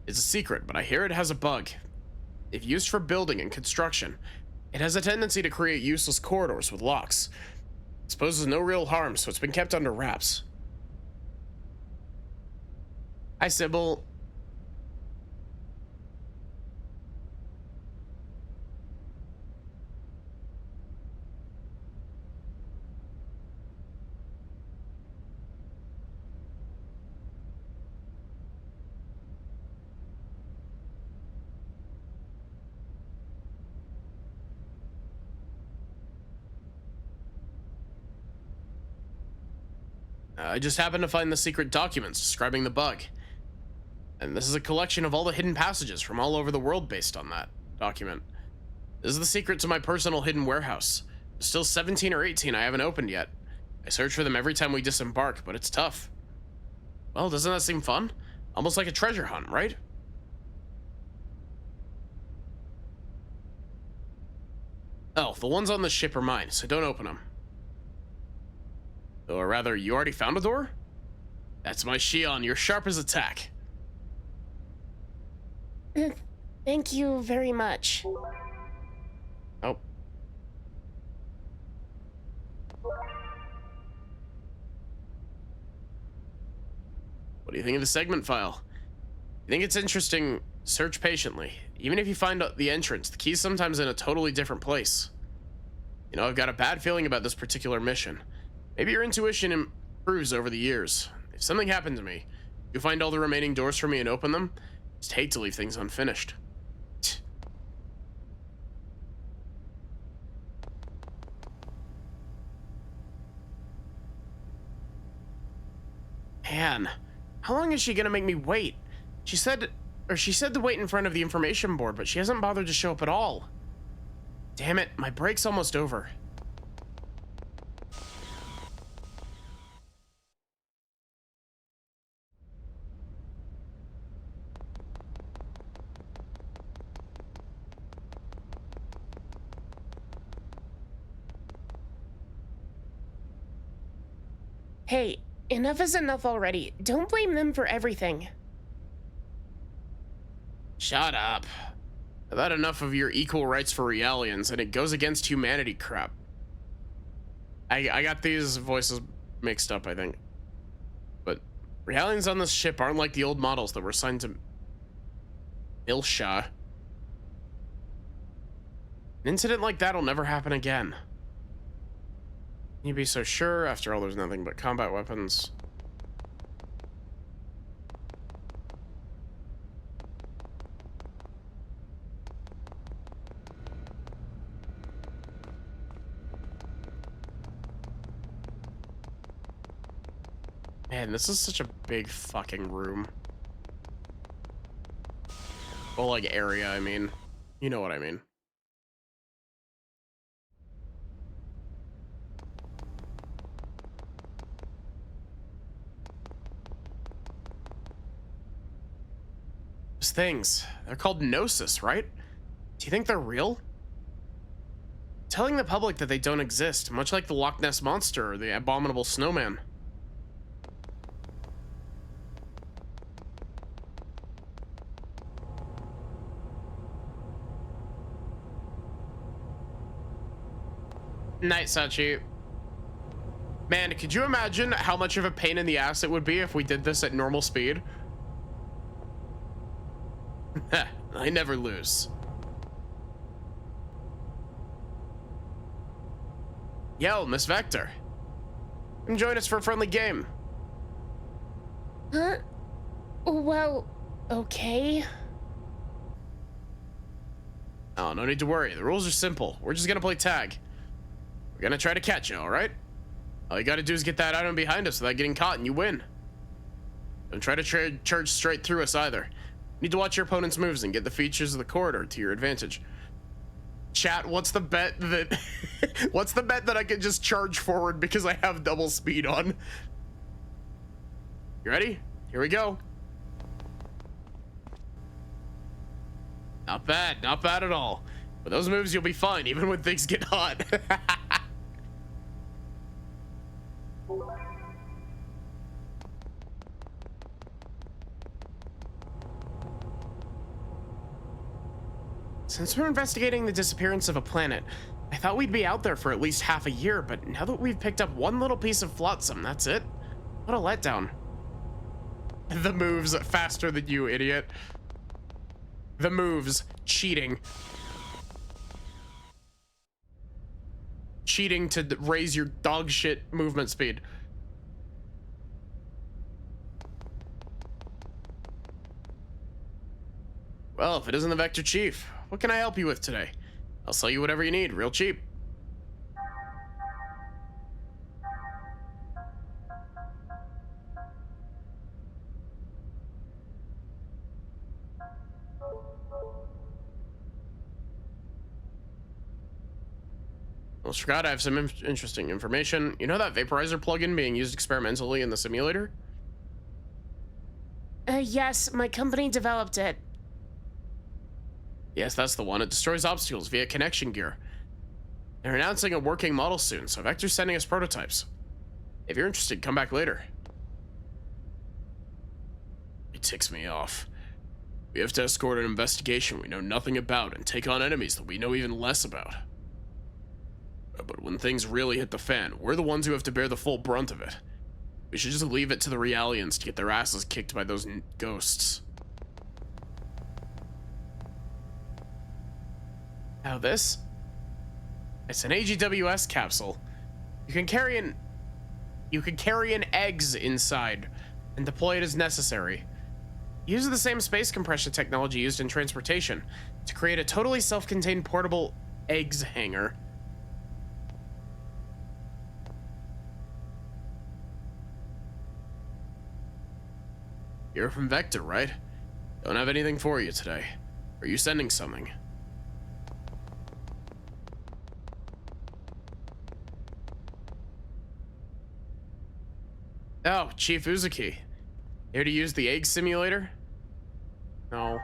It's a secret, but I hear it has a bug. If used for building and construction, it has a tendency to create useless corridors with locks. It poses no real harm, so it's been kept under wraps. Hi, Sybil. I just happened to find the secret documents describing the bug. And this is a collection of all the hidden passages from all over the world based on that document. This is the secret to my personal hidden warehouse. There's still 17 or 18 I haven't opened yet. I search for them every time we disembark, but it's tough. Well, doesn't that seem fun? Almost like a treasure hunt, right? Oh, the ones on the ship are mine, so don't open them. Or rather, you already found a door? That's my Shion. You're sharp as a tack. Thank you very much. Oh. What do you think of the segment file? You think it's interesting? Search patiently. Even if you find the entrance, the key's sometimes in a totally different place. You know, I've got a bad feeling about this particular mission. Maybe your intuition improves over the years. If something happened to me, you'll find all the remaining doors for me and open them. Just hate to leave things unfinished. Man, how long is she gonna make me wait? She said to wait in front of the information board, but she hasn't bothered to show up at all. Damn it, my break's almost over. Hey, enough is enough already. Don't blame them for everything. Shut up. I've had enough of your equal rights for realians, and it goes against humanity crap. I got these voices mixed up, I think. But realians on this ship aren't like the old models that were assigned to Ilsha. An incident like that'll never happen again. Can you be so sure? After all, there's nothing but combat weapons. Man, this is such a big fucking room. Well, like area, I mean. You know what I mean. Those things, they're called Gnosis, right? Do you think they're real? Telling the public that they don't exist, much like the Loch Ness Monster or the Abominable Snowman. Night, Sachi. Man, could you imagine how much of a pain in the ass it would be if we did this at normal speed? I never lose. Yo, Miss Vector. Come join us for a friendly game. Huh? Well, okay. Oh, no need to worry. The rules are simple. We're just gonna play tag. We're gonna try to catch you, alright? All you gotta do is get that item behind us without getting caught and you win. Don't try to charge straight through us either. You need to watch your opponent's moves and get the features of the corridor to your advantage. Chat, what's the bet that what's the bet that I can just charge forward because I have double speed on? You ready? Here we go. Not bad at all. With those moves, you'll be fine even when things get hot. Since we're investigating the disappearance of a planet, I thought we'd be out there for at least half a year, but now that we've picked up one little piece of flotsam, that's it? What a letdown. The moves faster than you, idiot. The moves. Cheating. Cheating to raise your dog shit movement speed. Well, if it isn't the Vector Chief, what can I help you with today? I'll sell you whatever you need, real cheap. Well, Scott, I have some interesting information. You know that vaporizer plugin being used experimentally in the simulator? Yes, my company developed it. Yes, that's the one. It destroys obstacles via connection gear. They're announcing a working model soon, so Vector's sending us prototypes. If you're interested, come back later. It ticks me off. We have to escort an investigation we know nothing about and take on enemies that we know even less about. But when things really hit the fan, we're the ones who have to bear the full brunt of it. We should just leave it to the Realians to get their asses kicked by those ghosts. Now this? It's an AGWS capsule. You can carry an eggs inside and deploy it as necessary. It uses the same space compression technology used in transportation to create a totally self-contained portable eggs hanger. You're from Vector, right? Don't have anything for you today. Are you sending something? Oh, Chief Uzuki. Here to use the egg simulator? No.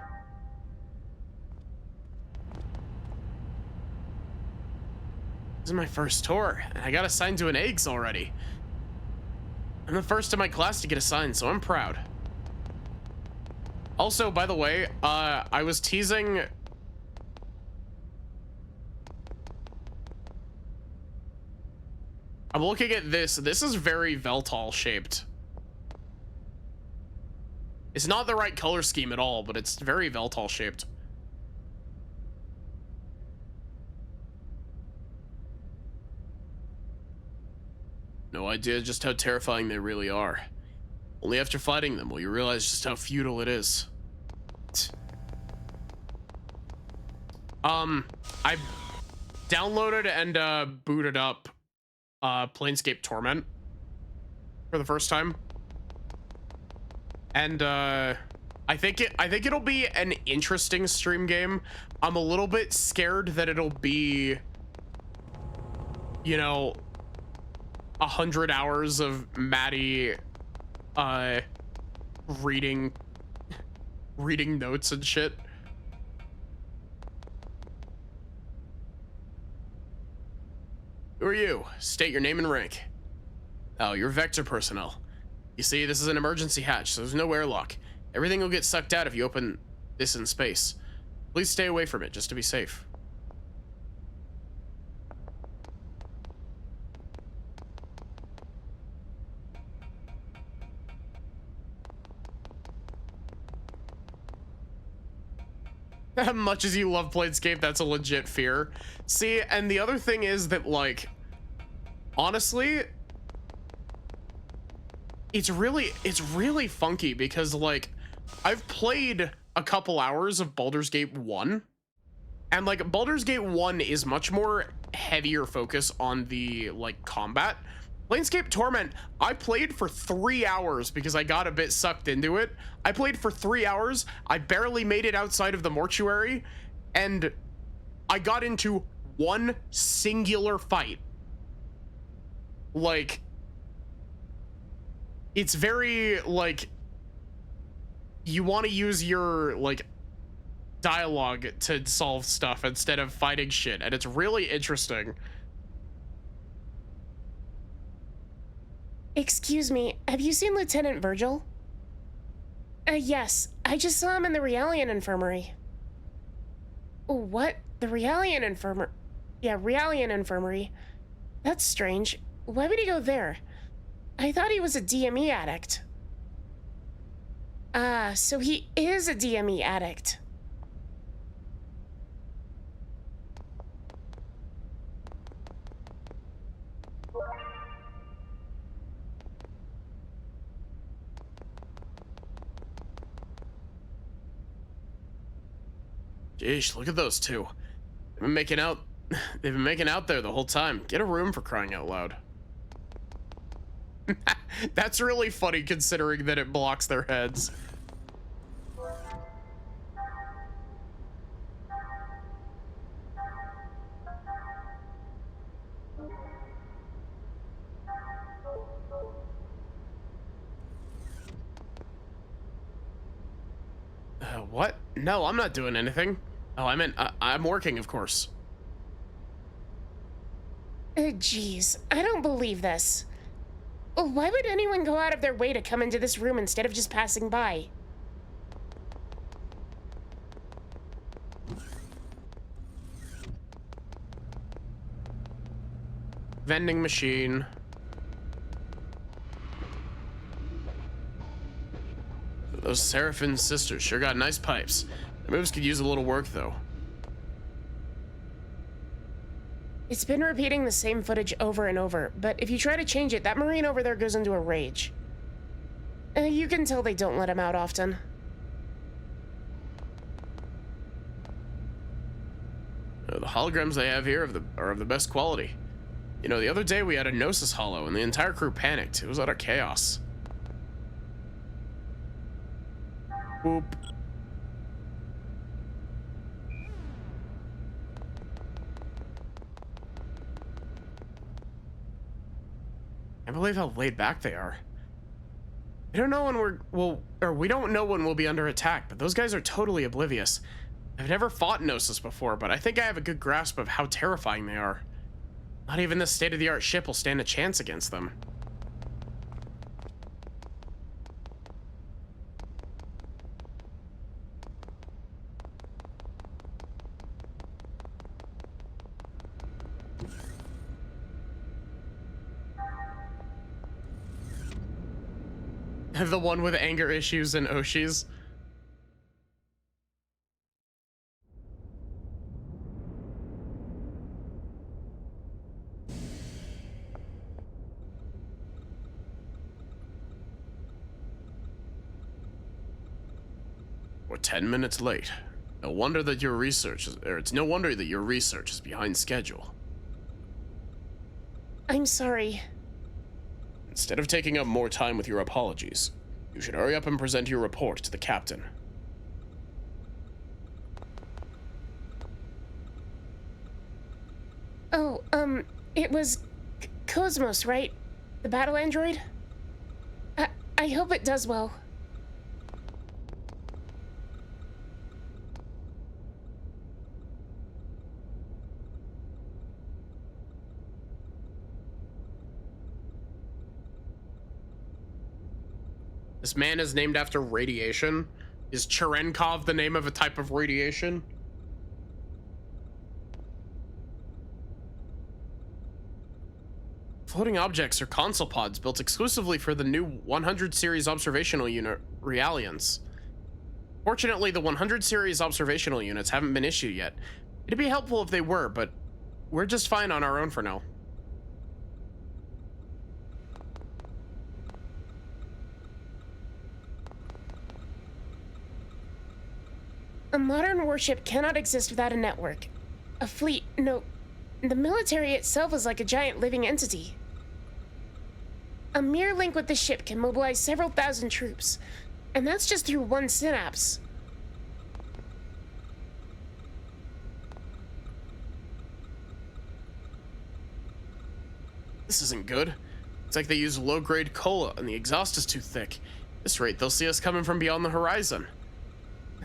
This is my first tour, and I got assigned to an eggs already. I'm the first in my class to get assigned, so I'm proud. Also, by the way, I was teasing... I'm looking at this. This is very Veltal shaped. It's not the right color scheme at all, but it's very Veltal shaped. No idea just how terrifying they really are. Only after fighting them will you realize just how futile it is. I downloaded and booted up Planescape Torment for the first time. And I think it'll be an interesting stream game. I'm a little bit scared that it'll be, you know, 100 hours of Maddie reading notes and shit. Who are you? State your name and rank. Oh, you're Vector personnel. You see, this is an emergency hatch, so there's no airlock. Everything will get sucked out if you open this in space. Please stay away from it, just to be safe. Much as you love Planescape, that's a legit fear. See, and the other thing is that, like, honestly, it's really funky because, like, I've played a couple hours of Baldur's Gate 1, and, like, Baldur's Gate 1 is much more heavier focus on the, like, combat. Planescape Torment, I played for 3 hours because I got a bit sucked into it. I played for 3 hours. I barely made it outside of the mortuary, and I got into one singular fight. Like, it's very, like, you want to use your, like, dialogue to solve stuff instead of fighting shit, and it's really interesting. Excuse me, have you seen Lieutenant Virgil? Yes, I just saw him in the Realian Infirmary. What? The Realian Infirmary? Yeah, Realian Infirmary. That's strange. Why would he go there? I thought he was a DME addict. Ah, so he is a DME addict. Jeez, look at those two. They've been making out there the whole time. Get a room, for crying out loud. That's really funny considering that it blocks their heads. What? No, I'm not doing anything. Oh, I meant I'm working, of course. Jeez, I don't believe this. Why would anyone go out of their way to come into this room instead of just passing by? Vending machine. Those Seraphim sisters sure got nice pipes. The moves could use a little work, though. It's been repeating the same footage over and over, but if you try to change it, that Marine over there goes into a rage. You can tell they don't let him out often. The holograms they have here are of the best quality. You know, the other day we had a Gnosis holo and the entire crew panicked. It was utter chaos. Boop. I believe how laid back they are. I don't know when we don't know when we'll be under attack, but those guys are totally oblivious. I've never fought Gnosis before, but I think I have a good grasp of how terrifying they are. Not even this state-of-the-art ship will stand a chance against them. The one with anger issues and Oshi's. We're 10 minutes late. No wonder that your research is, or it's no wonder that your research is behind schedule. I'm sorry. Instead of taking up more time with your apologies, you should hurry up and present your report to the captain. Oh, it was Cosmos, right? The battle android? I hope it does well. This man is named after radiation. Is Cherenkov the name of a type of radiation? Floating objects are console pods built exclusively for the new 100 series observational unit Realians. Fortunately, the 100 series observational units haven't been issued yet. It'd be helpful if they were, but we're just fine on our own for now. A modern warship cannot exist without a network. A fleet, no, the military itself is like a giant living entity. A mere link with the ship can mobilize several thousand troops, and that's just through one synapse. This isn't good. It's like they use low-grade cola and the exhaust is too thick. At this rate, they'll see us coming from beyond the horizon.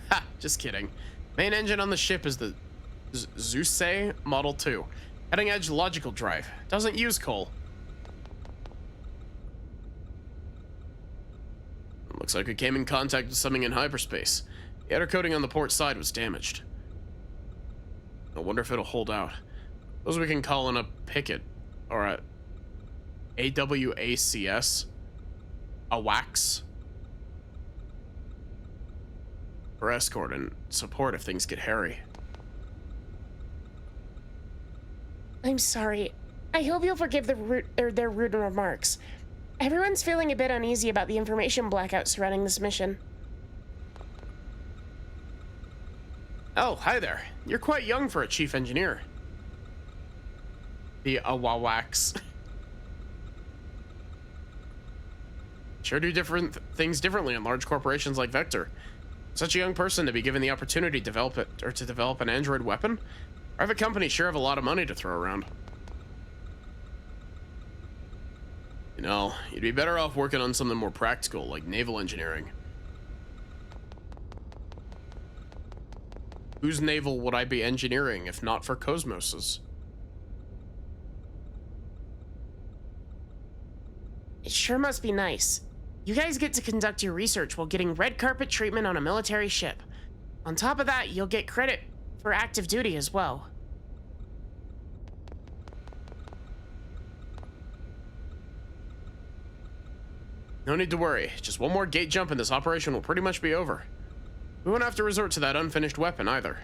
Ha, just kidding. Main engine on the ship is the Xusei Model 2. Cutting-edge logical drive. Doesn't use coal. Looks like we came in contact with something in hyperspace. The outer coating on the port side was damaged. I wonder if it'll hold out. Suppose we can call in a picket, or a AWACS, a WACS, for escort and support if things get hairy. I'm sorry. I hope you'll forgive their rude remarks. Everyone's feeling a bit uneasy about the information blackout surrounding this mission. Oh, hi there. You're quite young for a chief engineer. The AWACS. Sure do different things differently in large corporations like Vector. Such a young person to be given the opportunity to develop an android weapon? Private companies sure have a lot of money to throw around. You know, you'd be better off working on something more practical, like naval engineering. Whose naval would I be engineering if not for Cosmos's? It sure must be nice. You guys get to conduct your research while getting red carpet treatment on a military ship. On top of that, you'll get credit for active duty as well. No need to worry. Just one more gate jump and this operation will pretty much be over. We won't have to resort to that unfinished weapon either.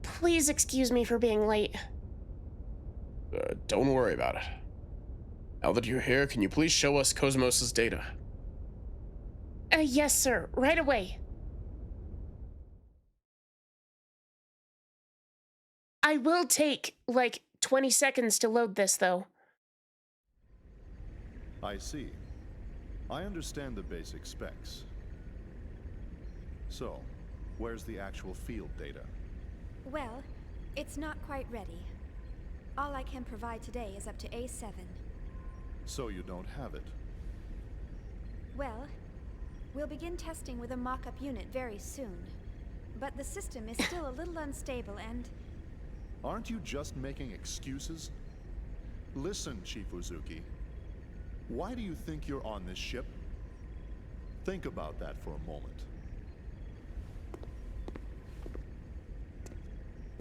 Please excuse me for being late. Don't worry about it. Now that you're here, can you please show us Cosmos's data? Yes, sir. Right away. I will take, like, 20 seconds to load this, though. I see. I understand the basic specs. So, where's the actual field data? Well, it's not quite ready. All I can provide today is up to A7. So you don't have it? Well, we'll begin testing with a mock-up unit very soon. But the system is still a little unstable and... Aren't you just making excuses? Listen, Chief Uzuki. Why do you think you're on this ship? Think about that for a moment.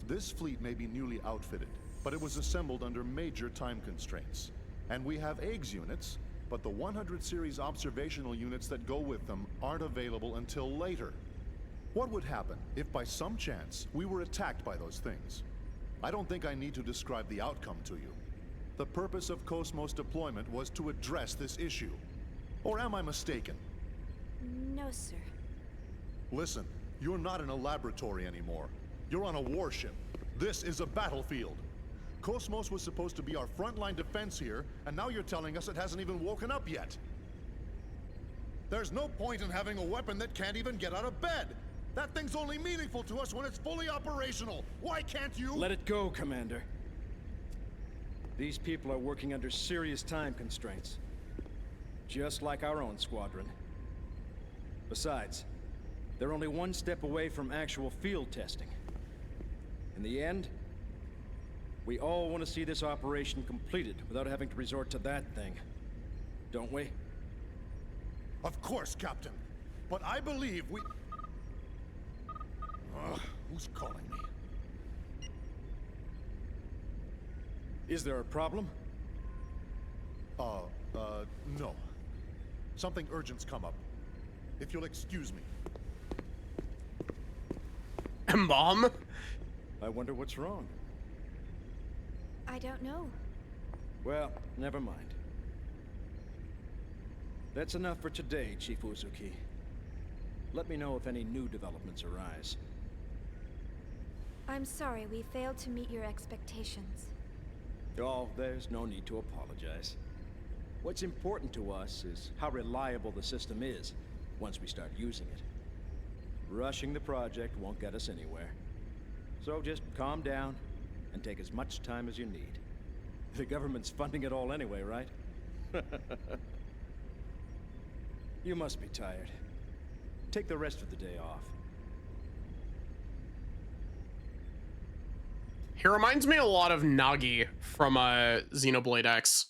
This fleet may be newly outfitted, but it was assembled under major time constraints. And we have eggs units, but the 100 series observational units that go with them aren't available until later. What would happen if by some chance we were attacked by those things? I don't think I need to describe the outcome to you. The purpose of Cosmos deployment was to address this issue. Or am I mistaken? No, sir. Listen, you're not in a laboratory anymore. You're on a warship. This is a battlefield. Cosmos was supposed to be our frontline defense here, and now you're telling us it hasn't even woken up yet. There's no point in having a weapon that can't even get out of bed. That thing's only meaningful to us when it's fully operational. Why can't you— Let it go, Commander. These people are working under serious time constraints. Just like our own squadron. Besides, they're only one step away from actual field testing. In the end, we all want to see this operation completed without having to resort to that thing. Don't we? Of course, Captain. But I believe we— who's calling me? Is there a problem? No. Something urgent's come up. If you'll excuse me. Mom? I wonder what's wrong. I don't know. Well, never mind. That's enough for today, Chief Uzuki. Let me know if any new developments arise. I'm sorry we failed to meet your expectations. Oh, there's no need to apologize. What's important to us is how reliable the system is once we start using it. Rushing the project won't get us anywhere. So just calm down and take as much time as you need. The government's funding it all anyway, right? You must be tired. Take the rest of the day off. He reminds me a lot of Nagi from Xenoblade X.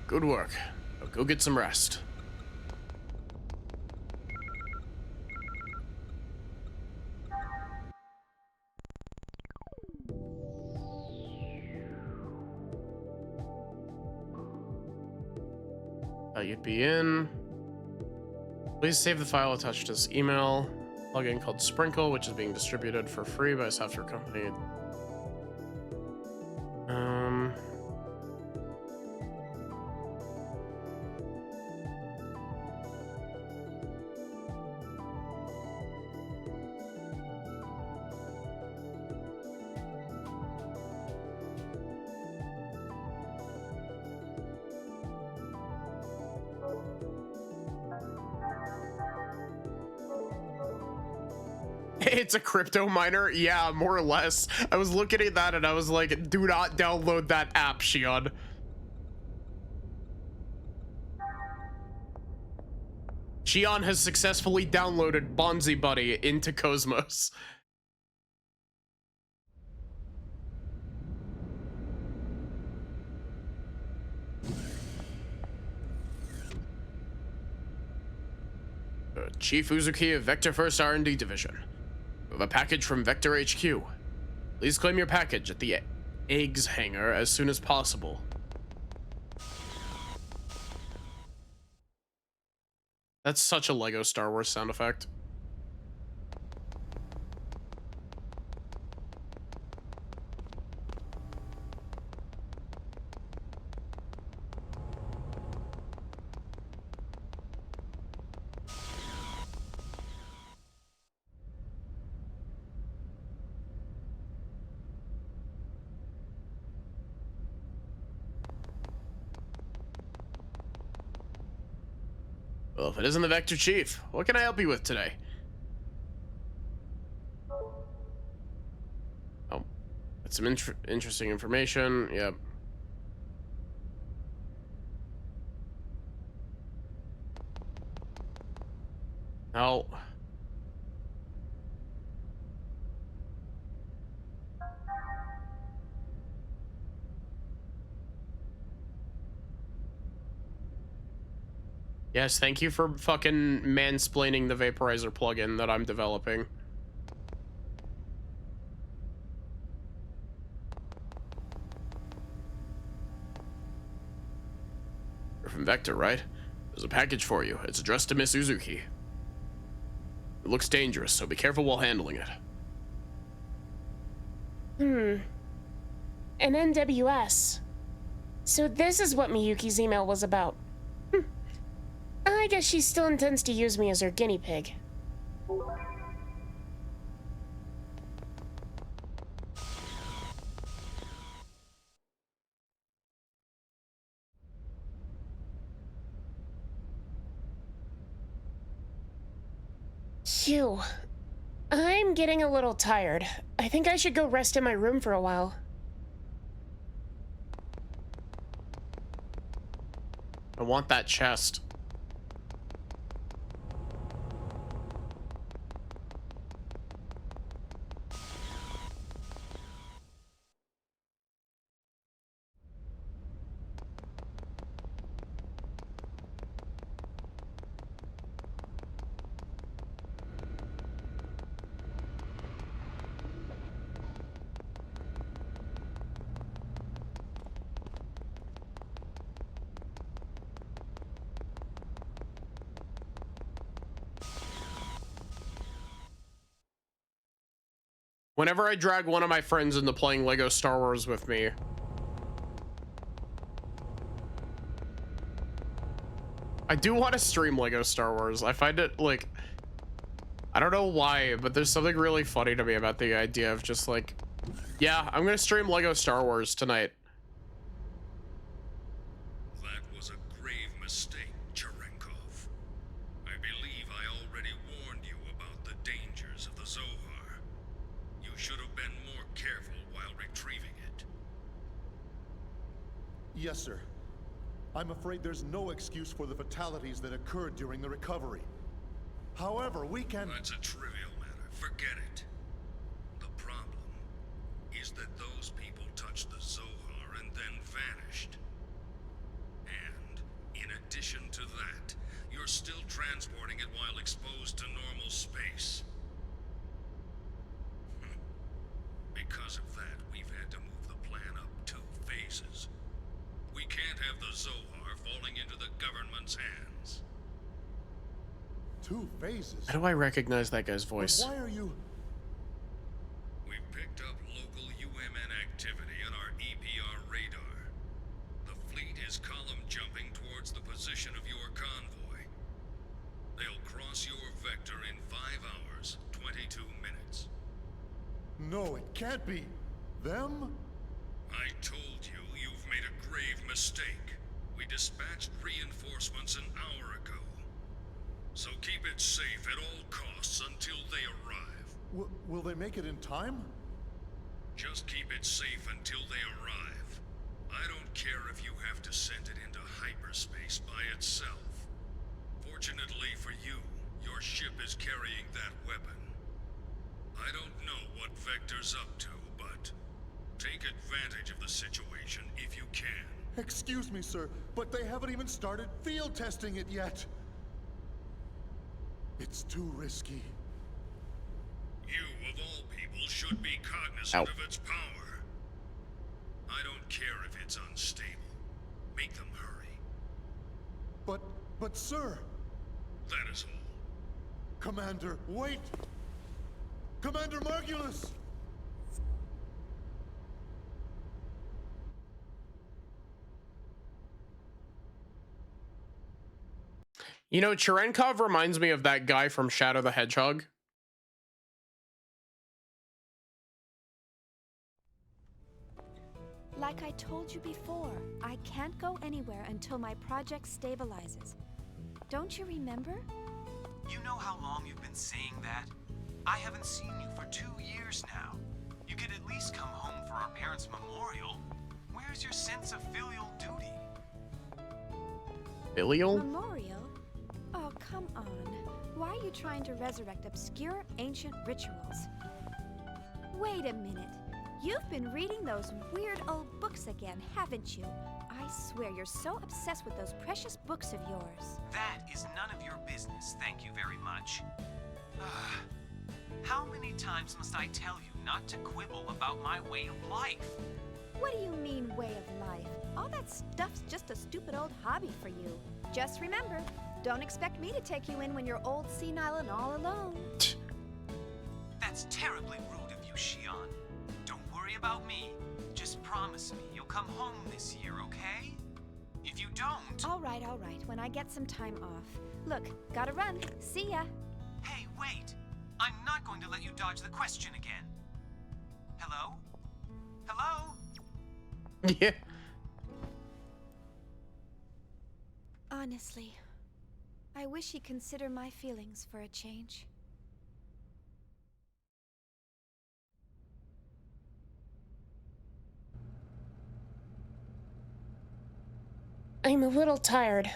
Good work. Now go get some rest. You'd be in. Please save the file attached to this email. Plugin called Sprinkle, which is being distributed for free by a software company. It's a crypto miner? Yeah, more or less. I was looking at that and I was like, do not download that app, Shion. Shion has successfully downloaded Bonzi Buddy into Cosmos. Chief Uzuki of Vector First R&D Division. We have a package from Vector HQ. Please claim your package at the eggs hangar as soon as possible. That's such a Lego Star Wars sound effect. Well, if it isn't the Vector Chief, what can I help you with today? Oh, that's some interesting information. Yep. Oh. Yes, thank you for fucking mansplaining the vaporizer plugin that I'm developing. You're from Vector, right? There's a package for you. It's addressed to Miss Uzuki. It looks dangerous, so be careful while handling it. An NWS. So this is what Miyuki's email was about. I guess she still intends to use me as her guinea pig. Phew. I'm getting a little tired. I think I should go rest in my room for a while. I want that chest. Whenever I drag one of my friends into playing Lego Star Wars with me, I do want to stream Lego Star Wars. I find it, like, I don't know why, but there's something really funny to me about the idea of just like, yeah, I'm gonna stream Lego Star Wars tonight. That was a grave mistake, Cherenkov. I believe I already warned you about the dangers of the Zohar. You should have been more careful while retrieving it. Yes, sir. I'm afraid there's no excuse for the fatalities that occurred during the recovery. However, we can... That's a trivial matter. Forget it. The problem is that those people touched the Zohar and then vanished. And, in addition to that, you're still transporting it while exposed to normal space. Because of that, we've had to move the plan up 2 phases. We can't have the Zohar falling into the government's hands. 2 phases? How do I recognize that guy's voice? But why are you... We've picked up local UMN activity on our EPR radar. The fleet is column jumping towards the position of your convoy. They'll cross your vector in 5 hours, 22 minutes. No, it can't be. Them? I told you you've made a grave mistake. We dispatched reinforcements an hour ago. So keep it safe at all costs until they arrive. Will they make it in time? Just keep it safe until they arrive. I don't care if you have to send it into hyperspace by itself. Fortunately for you, your ship is carrying that weapon. I don't know what Vector's up to, but take advantage of the situation if you can. Excuse me, sir, but they haven't even started field testing it yet. It's too risky. You, of all people, should be cognizant of its power. I don't care if it's unstable. Make them hurry. But sir... That is all. Commander, wait! Commander Margulis! You know, Cherenkov reminds me of that guy from Shadow the Hedgehog. Like I told you before, I can't go anywhere until my project stabilizes. Don't you remember? You know how long you've been saying that? I haven't seen you for 2 years now. You could at least come home for our parents' memorial. Where's your sense of filial duty? Filial? Memorial? Oh, come on. Why are you trying to resurrect obscure ancient rituals? Wait a minute. You've been reading those weird old books again, haven't you? I swear you're so obsessed with those precious books of yours. That is none of your business, thank you very much. How many times must I tell you not to quibble about my way of life? What do you mean, way of life? All that stuff's just a stupid old hobby for you. Just remember, don't expect me to take you in when you're old, senile, and all alone. That's terribly rude of you, Xion. Don't worry about me. Just promise me you'll come home this year, okay? If you don't... All right, when I get some time off. Look, gotta run. See ya. Hey, wait! I'm not going to let you dodge the question again. Hello? Hello? Yeah. Honestly, I wish he'd consider my feelings for a change. I'm a little tired.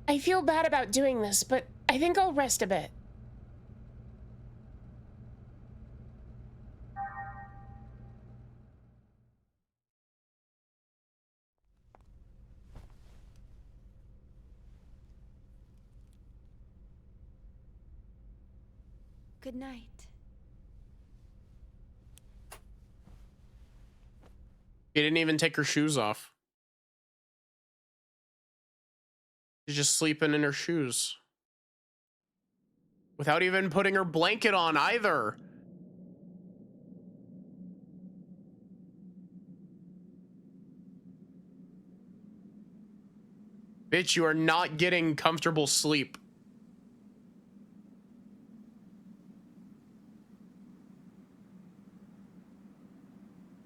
I feel bad about doing this, but I think I'll rest a bit. Good night. She didn't even take her shoes off. She's just sleeping in her shoes. Without even putting her blanket on either. Bitch, you are not getting comfortable sleep.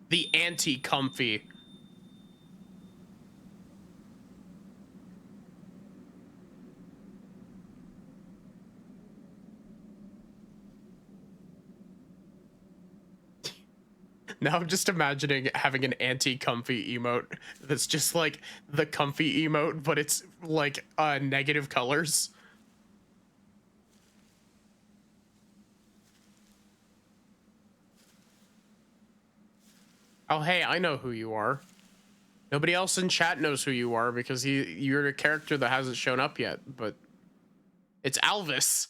The anti-comfy. Now I'm just imagining having an anti-comfy emote that's just like the comfy emote, but it's like negative colors. Oh, hey, I know who you are. Nobody else in chat knows who you are because you're a character that hasn't shown up yet, but it's Alvis.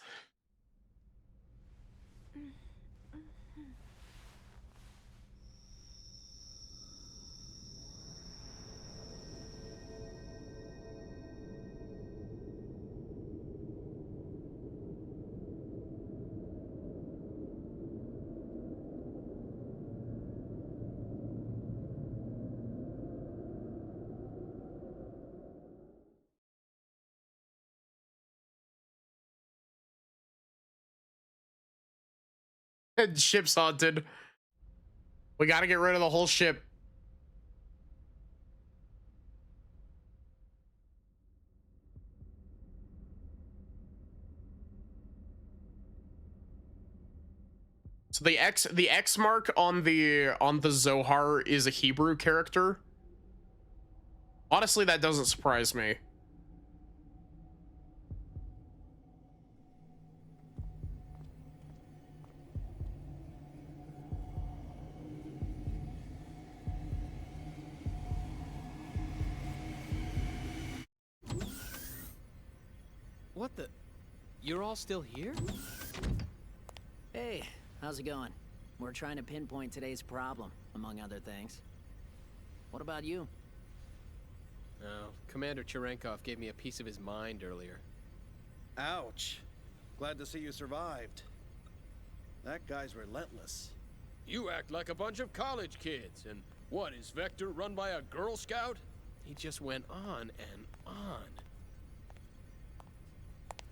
Ship's haunted. We gotta get rid of the whole ship. So the X mark on the Zohar is a Hebrew character. Honestly, that doesn't surprise me. What the? You're all still here? Hey, how's it going? We're trying to pinpoint today's problem, among other things. What about you? Oh, Commander Cherenkov gave me a piece of his mind earlier. Ouch. Glad to see you survived. That guy's relentless. You act like a bunch of college kids, and what, is Vector run by a Girl Scout? He just went on and on.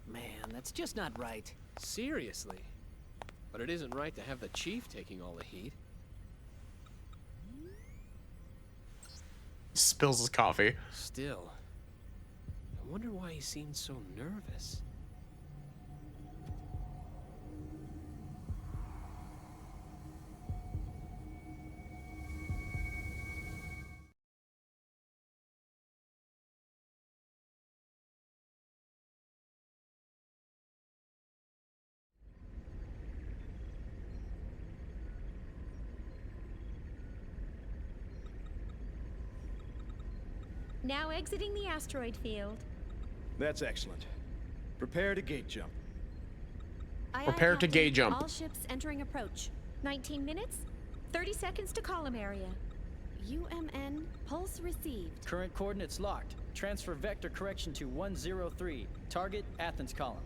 Man, that's just not right. Seriously. But it isn't right to have the Chief taking all the heat. Spills his coffee. Still, I wonder why he seemed so nervous. Now exiting the asteroid field. That's excellent. Prepare to gate jump. Prepare to gate jump. All ships entering approach. 19 minutes, 30 seconds to column area. UMN, pulse received. Current coordinates locked. Transfer vector correction to 103. Target, Athens column.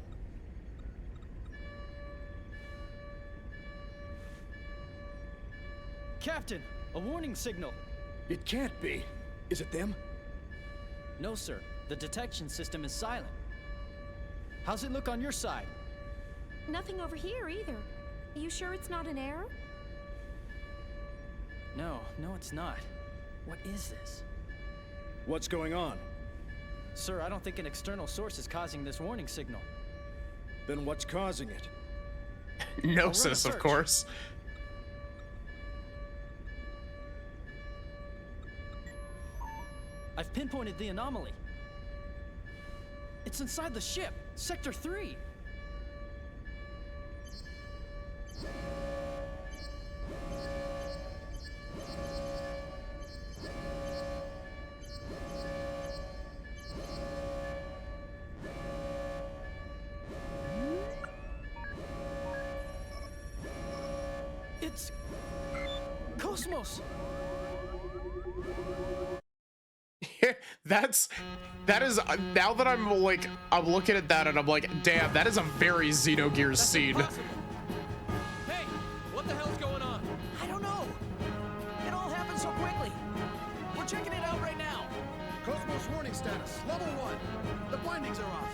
Captain, a warning signal. It can't be. Is it them? No, sir. The detection system is silent. How's it look on your side? Nothing over here either. Are you sure it's not an error? No, it's not. What is this? What's going on? Sir, I don't think an external source is causing this warning signal. Then what's causing it? Gnosis, of course. I've pinpointed the anomaly. It's inside the ship, Sector 3. It's Cosmos. that is now that I'm looking at that and I'm like, damn, that is a very Xenogears scene. Hey, what the hell's going on? I don't know. It all happened so quickly. We're checking it out right now. Cosmos warning status, level 1. The blindings are off.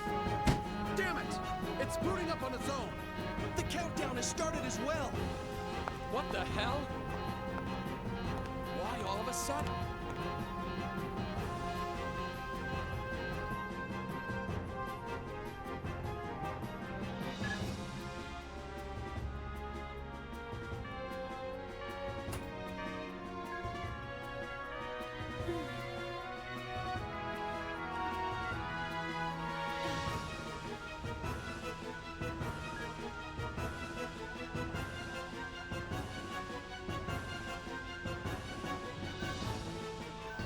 Damn it! It's booting up on its own. The countdown has started as well. What the hell? Why all of a sudden?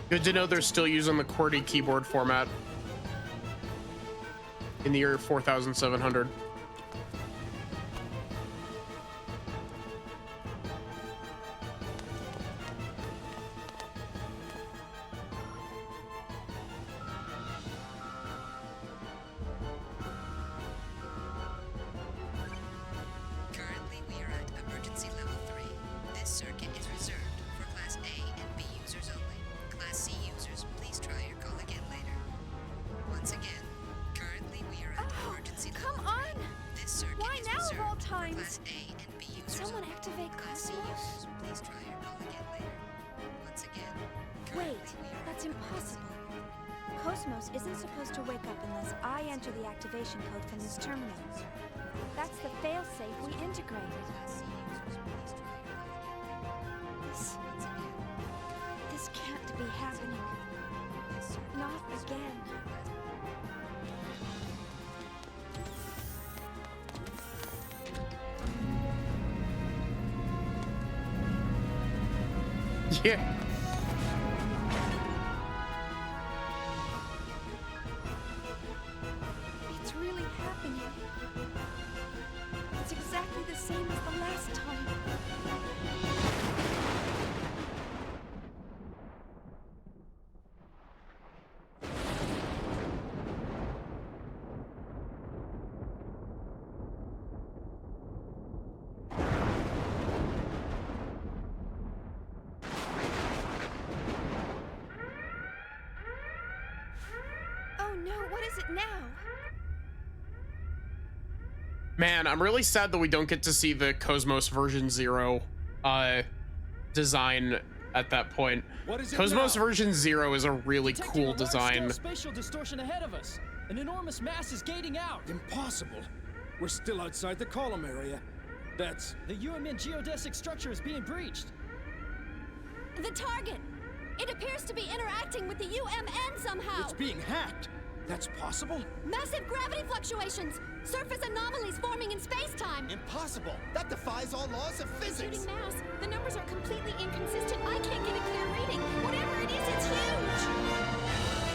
Good to know they're still using the QWERTY keyboard format in the year 4700. Currently, we are at emergency level 3. This circuit is reserved for Class A and B users only. Class C users, please try your call again later. Once again, currently we are at emergency level 3. Come on! This circuit Why is now of reserved all for times? Class A and B users Someone only. activate Class C Cosmos? users, please try your call again later. Once again, Wait, that's impossible. Cosmos isn't supposed to wake up unless I enter the activation code from this terminal. That's the failsafe we integrated. This can't be happening. Not again. Yeah. It's really happening. It's exactly the same as the last time. Oh no, what is it now? Man, I'm really sad that we don't get to see the Cosmos version 0 design at that point. What is it Cosmos now? version 0 is a really Detecting cool a large-scale design. spatial distortion ahead of us. An enormous mass is gating out. Impossible. We're still outside the column area. That's... The UMN geodesic structure is being breached. The target! It appears to be interacting with the UMN somehow! It's being hacked. That's possible? Massive gravity fluctuations! Surface anomalies forming in space-time! Impossible! That defies all laws of physics! Shooting mass. The numbers are completely inconsistent. I can't get a clear reading. Whatever it is, it's huge!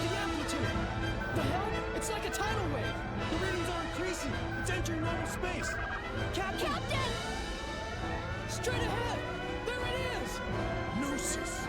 The amplitude! The hell? It's like a tidal wave! The readings are increasing! It's entering normal space! Captain! Straight ahead! There it is! Gnosis!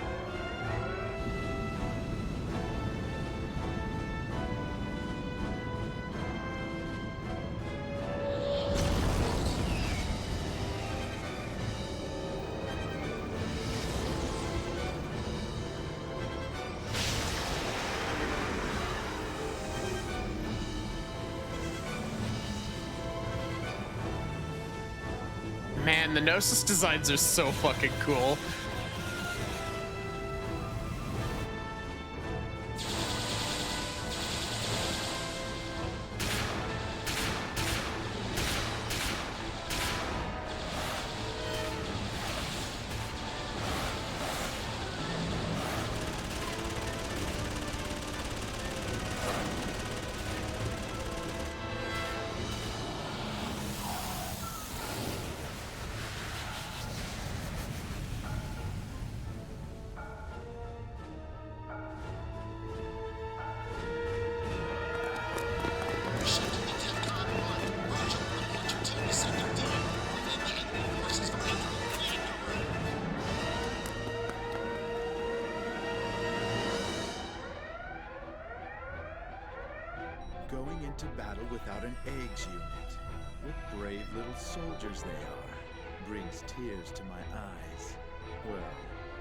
Man, the Gnosis designs are so fucking cool. Going into battle without an eggs unit. What brave little soldiers they are. Brings tears to my eyes. Well,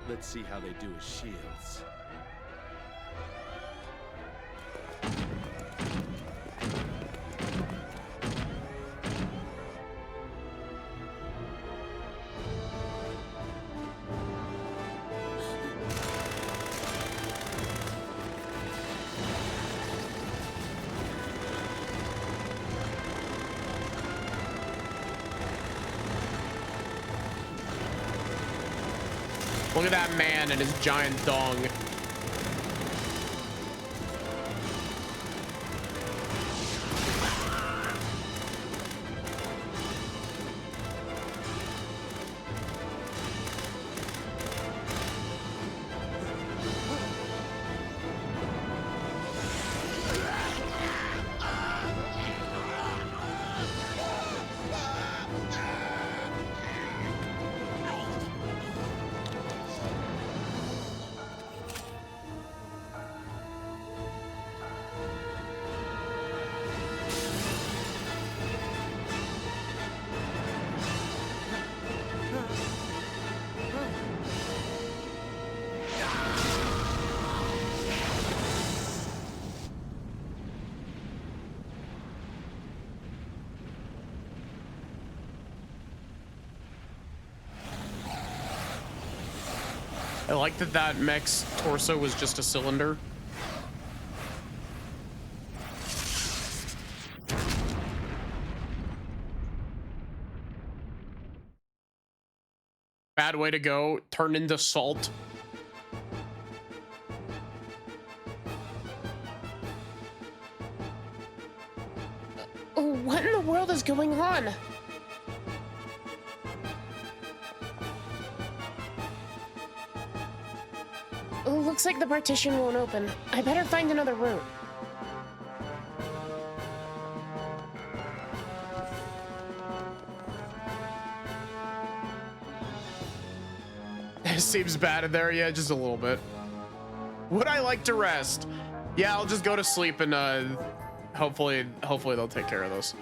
let's see how they do as shields. Look at that man and his giant dong. I like that mech's torso was just a cylinder. Bad way to go. Turn into salt. What in the world is going on? Looks like the partition won't open. I better find another route. It seems bad in there, yeah, just a little bit. Would I like to rest? Yeah, I'll just go to sleep and hopefully they'll take care of this.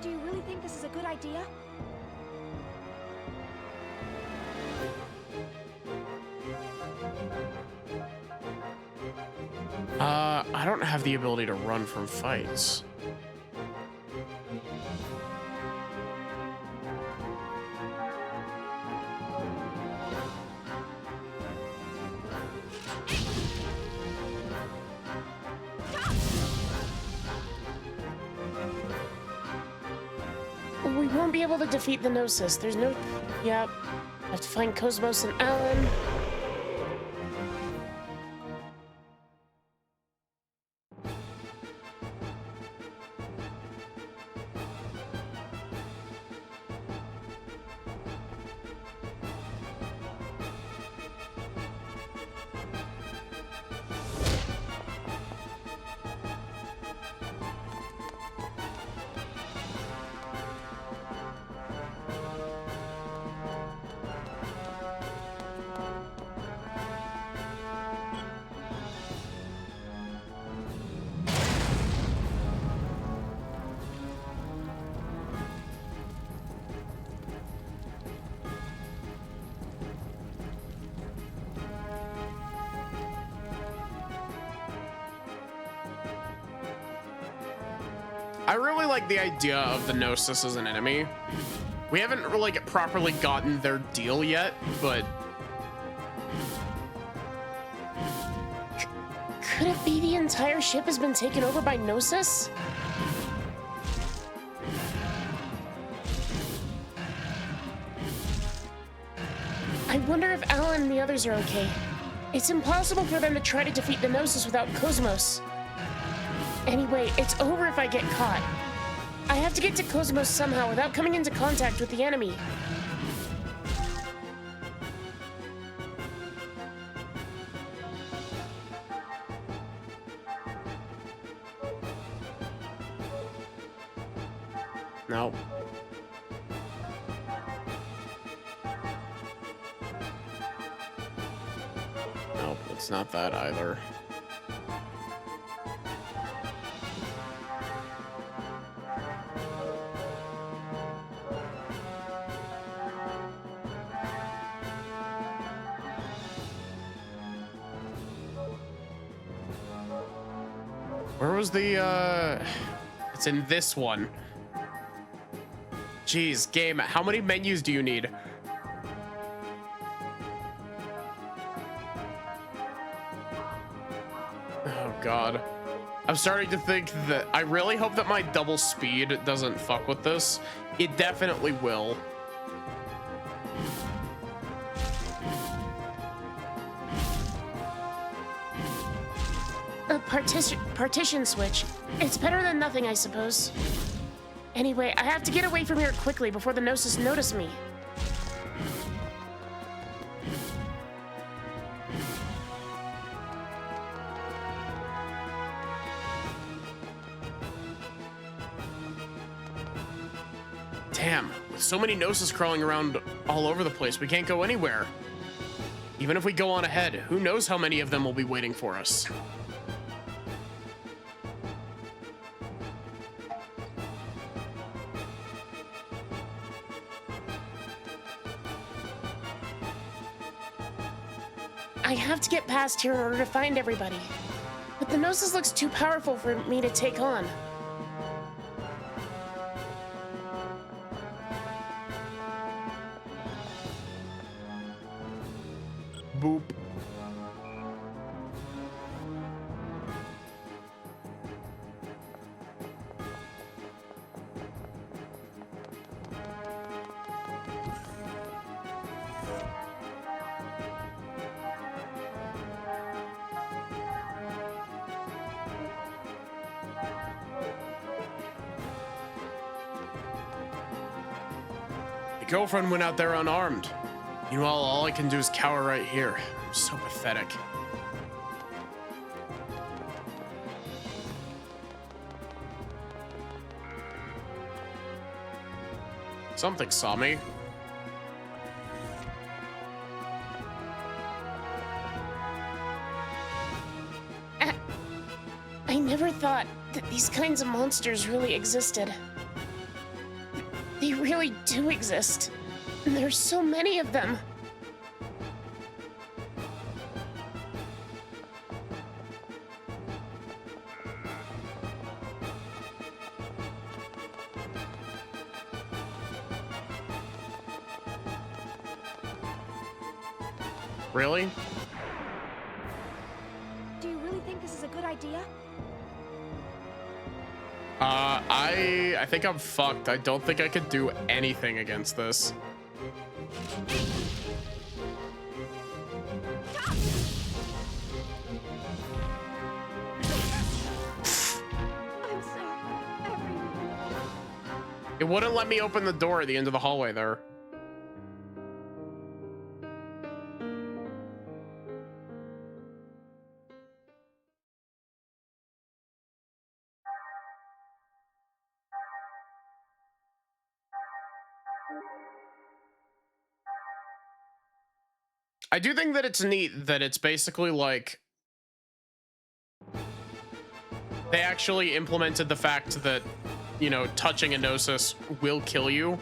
Do you really think this is a good idea? I don't have the ability to run from fights. We won't be able to defeat the Gnosis. There's no... Yep. I have to find Cosmos and Alan. I really like the idea of the Gnosis as an enemy. We haven't really properly gotten their deal yet, but... Could it be the entire ship has been taken over by Gnosis? I wonder if Alan and the others are okay. It's impossible for them to try to defeat the Gnosis without Cosmos. Anyway, it's over if I get caught. I have to get to Cosmos somehow without coming into contact with the enemy. No. Nope, it's not that either. Where was the, It's in this one. Jeez, game, how many menus do you need? Oh, God. I'm starting to think that... I really hope that my double speed doesn't fuck with this. It definitely will. A partition switch. It's better than nothing, I suppose. Anyway, I have to get away from here quickly before the Gnosis notice me. Damn, with so many Gnosis crawling around all over the place, we can't go anywhere. Even if we go on ahead, who knows how many of them will be waiting for us. I have to get past here in order to find everybody. But the Gnosis looks too powerful for me to take on. Boop. My girlfriend went out there unarmed. Meanwhile, all I can do is cower right here. I'm so pathetic. Something saw me. I never thought that these kinds of monsters really existed. They really do exist. And there's so many of them. Really? Do you really think this is a good idea? I think I'm fucked. I don't think I could do anything against this. It wouldn't let me open the door at the end of the hallway there. I do think that it's neat that it's basically like they actually implemented the fact that, you know, touching a Gnosis will kill you.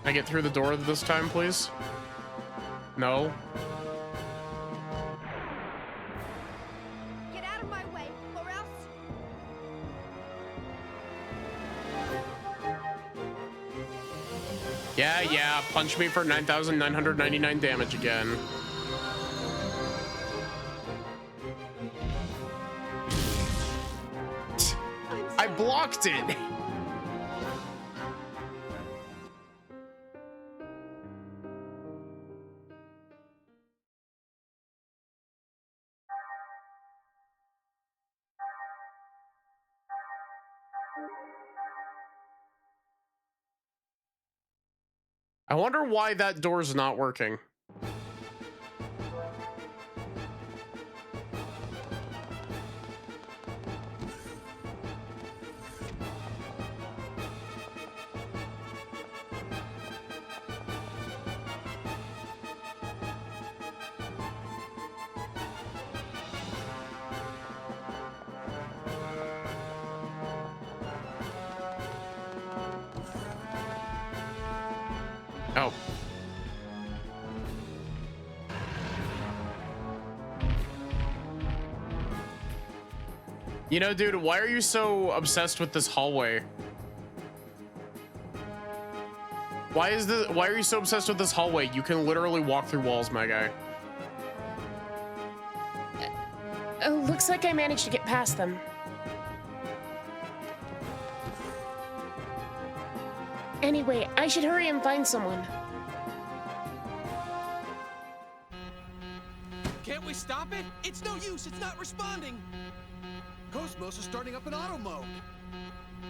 Can I get through the door this time, please? No. Get out of my way, or else. Yeah, punch me for 9,999 damage again. I blocked it. I wonder why that door's not working. Oh. You know, dude, why are you so obsessed with this hallway? Why are you so obsessed with this hallway? You can literally walk through walls, my guy. Looks like I managed to get past them. Anyway, I should hurry and find someone. Can't we stop it? It's no use. It's not responding. Cosmos is starting up in auto mode.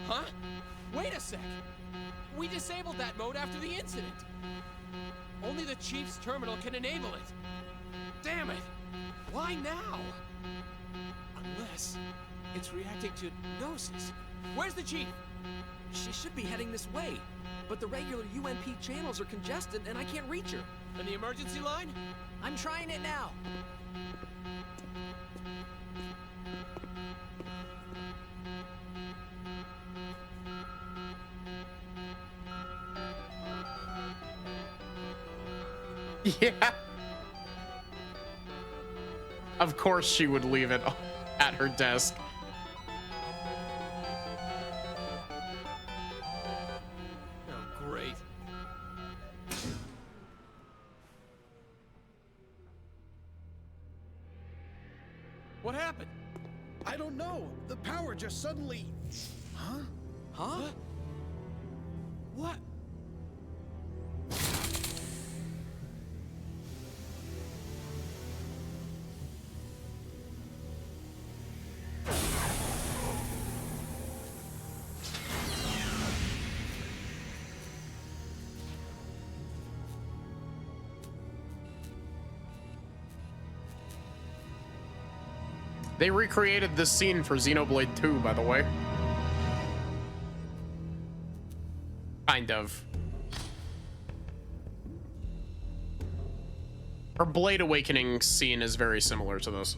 Huh? Wait a sec. We disabled that mode after the incident. Only the Chief's terminal can enable it. Damn it. Why now? Unless it's reacting to Gnosis. Where's the Chief? She should be heading this way, but the regular UMP channels are congested and I can't reach her. And the emergency line? I'm trying it now. Yeah. Of course she would leave it at her desk. Oh, great. What happened? I don't know. The power just suddenly... Huh? Huh? What? They recreated this scene for Xenoblade 2, by the way. Kind of. Her Blade Awakening scene is very similar to this.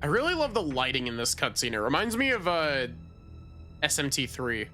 I really love the lighting in this cutscene. It reminds me of SMT3.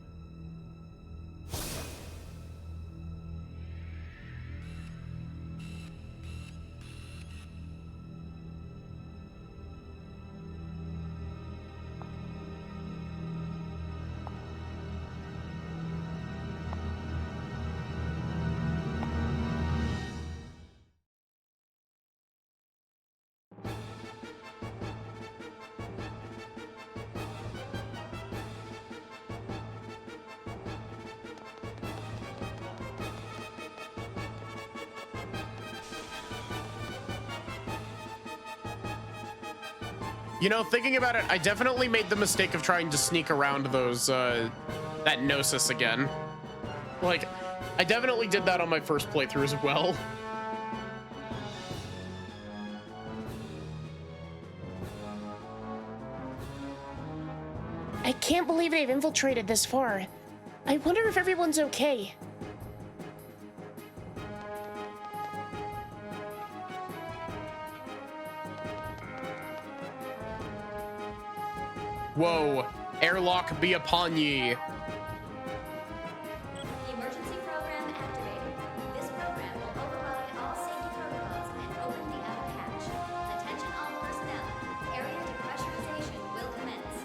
You know, thinking about it, I definitely made the mistake of trying to sneak around those, that Gnosis again. Like, I definitely did that on my first playthrough as well. I can't believe they've infiltrated this far. I wonder if everyone's okay. Whoa, airlock be upon ye. Emergency program activated. This program will override all safety protocols and open the outer hatch. Attention all personnel. Area depressurization will commence.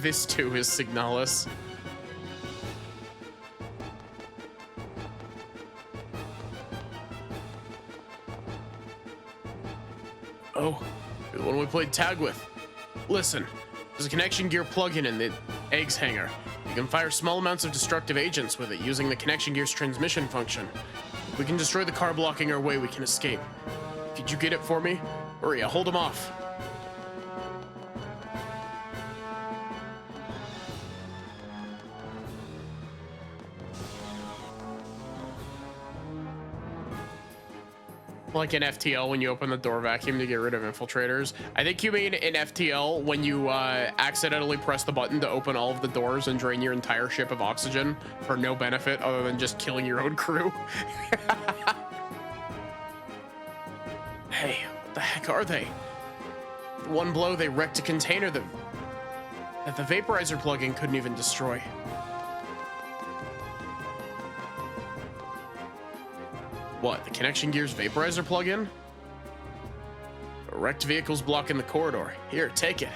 This too is Signalis. Oh, the one we played tag with. Listen, there's a connection gear plug-in in the eggs hangar. You can fire small amounts of destructive agents with it using the connection gear's transmission function. If we can destroy the car blocking our way, we can escape. Could you get it for me? Hurry, I'll hold him off. Like in FTL when you open the door vacuum to get rid of infiltrators. I think you mean in FTL when you accidentally press the button to open all of the doors and drain your entire ship of oxygen for no benefit other than just killing your own crew. Hey, what the heck are they? In one blow they wrecked a container that the vaporizer plug-in couldn't even destroy. What, the connection gear's vaporizer plug-in? A wrecked vehicle's blocking the corridor. Here, take it.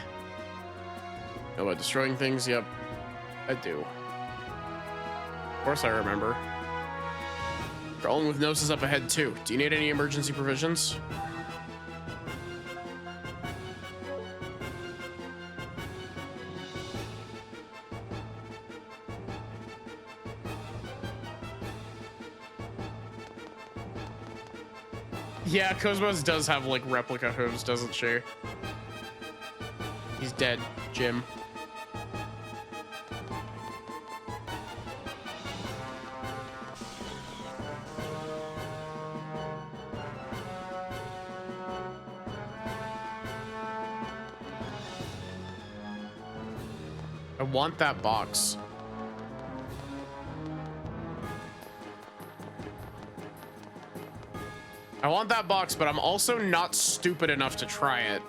Know about destroying things? Yep, I do. Of course I remember. Crawling with Gnosis up ahead too. Do you need any emergency provisions? Yeah, Cosmos does have like replica hooves, doesn't she? He's dead, Jim. I want that box. I want that box, but I'm also not stupid enough to try it.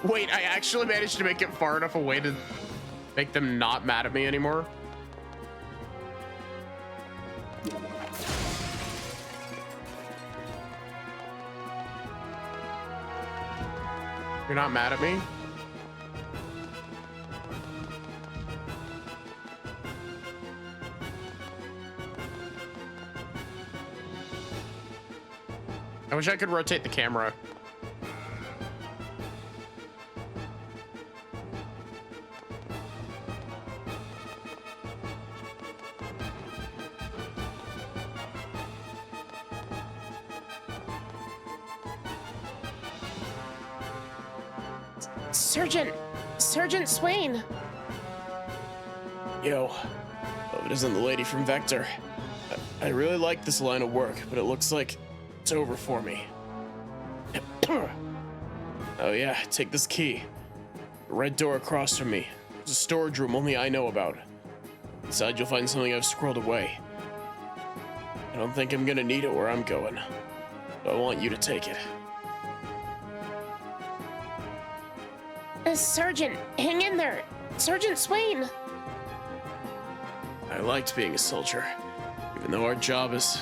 Wait, I actually managed to make it far enough away to make them not mad at me anymore. You're not mad at me? I wish I could rotate the camera. Sergeant Swain. Yo, hope it isn't the lady from Vector. I really like this line of work, but it looks like it's over for me. Oh yeah, take this key. The red door across from me. There's a storage room only I know about. Inside you'll find something I've squirreled away. I don't think I'm gonna need it where I'm going. But I want you to take it. Sergeant, hang in there. Sergeant Swain. I liked being a soldier, even though our job is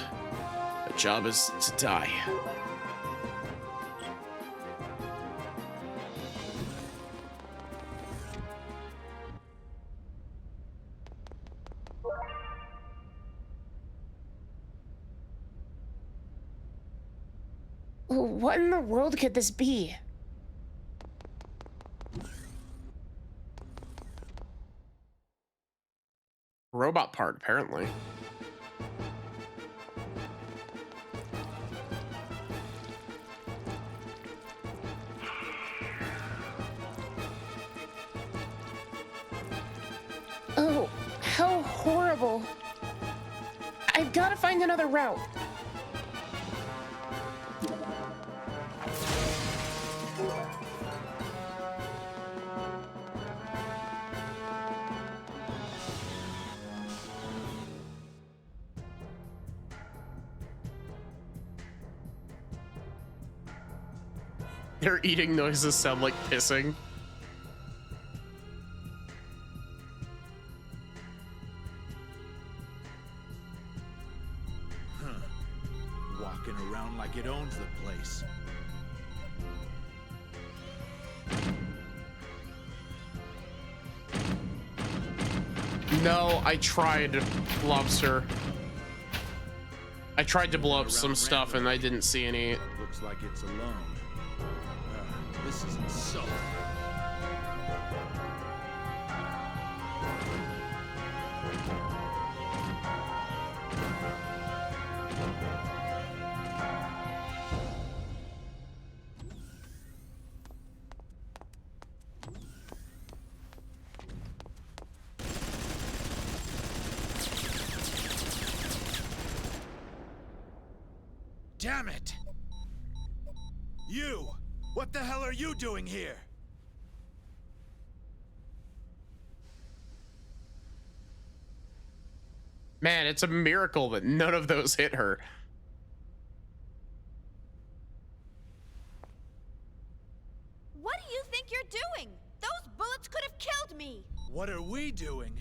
to die. What in the world could this be? Robot part, apparently. Oh, how horrible. I've got to find another route. Their eating noises sound like pissing. Walking around like it owns the place. No, I tried, Lobster. I tried to blow up some stuff and I didn't see any. Looks like it's alone. This is insulting. Damn it! You! What the hell are you doing here? Man, it's a miracle that none of those hit her. What do you think you're doing? Those bullets could have killed me. What are we doing?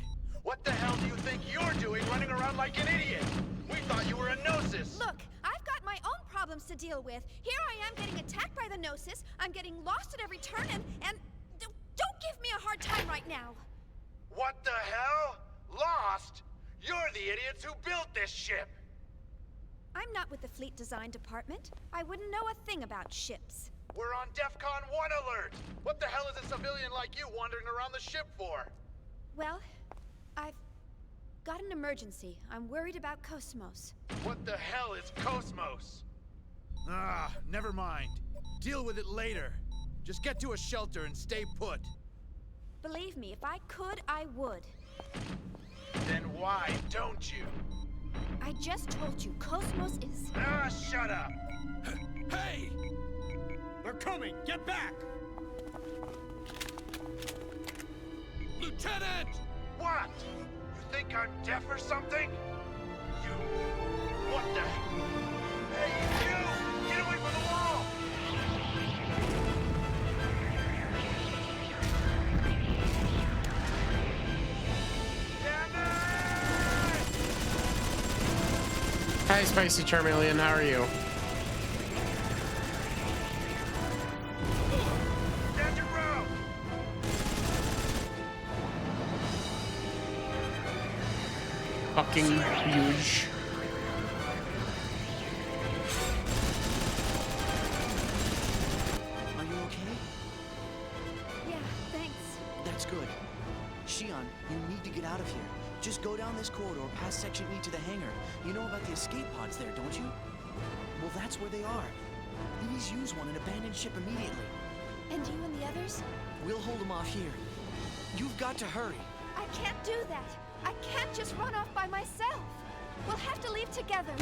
What the hell do you think you're doing running around like an idiot? We thought you were a Gnosis. Look, I've got my own problems to deal with. Here I am getting attacked by the Gnosis. I'm getting lost at every turn and don't give me a hard time right now. What the hell? Lost? You're the idiots who built this ship. I'm not with the fleet design department. I wouldn't know a thing about ships. We're on DEFCON 1 alert. What the hell is a civilian like you wandering around the ship for? Well, I've got an emergency. I'm worried about Cosmos. What the hell is Cosmos? Ah, never mind. Deal with it later. Just get to a shelter and stay put. Believe me, if I could, I would. Then why don't you? I just told you, Cosmos is... Ah, shut up! Hey! They're coming! Get back! Lieutenant! What? You think I'm deaf or something? You... What the... Hey, you! Get away from the wall! Hi, Spicy Charmeleon, how are you? Fucking huge. Are you okay? Yeah, thanks. That's good. Shion, you need to get out of here. Just go down this corridor past Section E to the hangar. You know about the escape pods there, don't you? Well, that's where they are. Please use one and abandon ship immediately. And you and the others? We'll hold them off here. You've got to hurry. I can't do that. I can't just run off by myself. We'll have to leave together.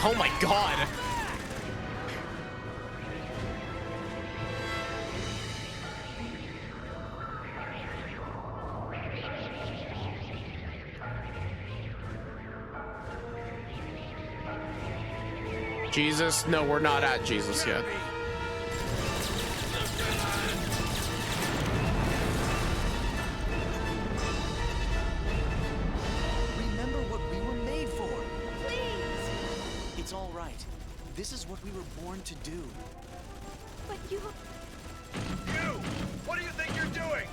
Oh my god. Jesus? No, we're not at Jesus yet. Remember what we were made for. Please. It's all right. This is what we were born to do. But you... You! What do you think you're doing?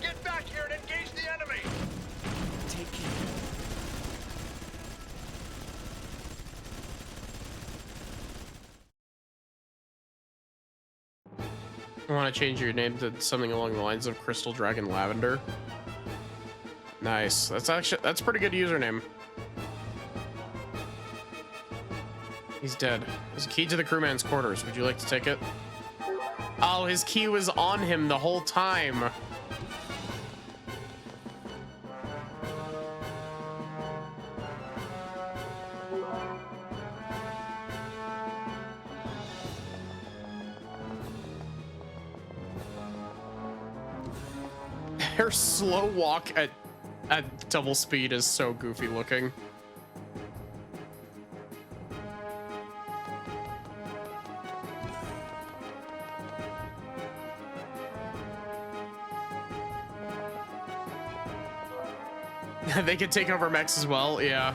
Get back here and engage the enemy! Take care. I want to change your name to something along the lines of Crystal Dragon Lavender. Nice. That's a pretty good username. He's dead. There's a key to the crewman's quarters. Would you like to take it? Oh, his key was on him the whole time. Her slow walk at double speed is so goofy looking. They can take over mechs as well, yeah.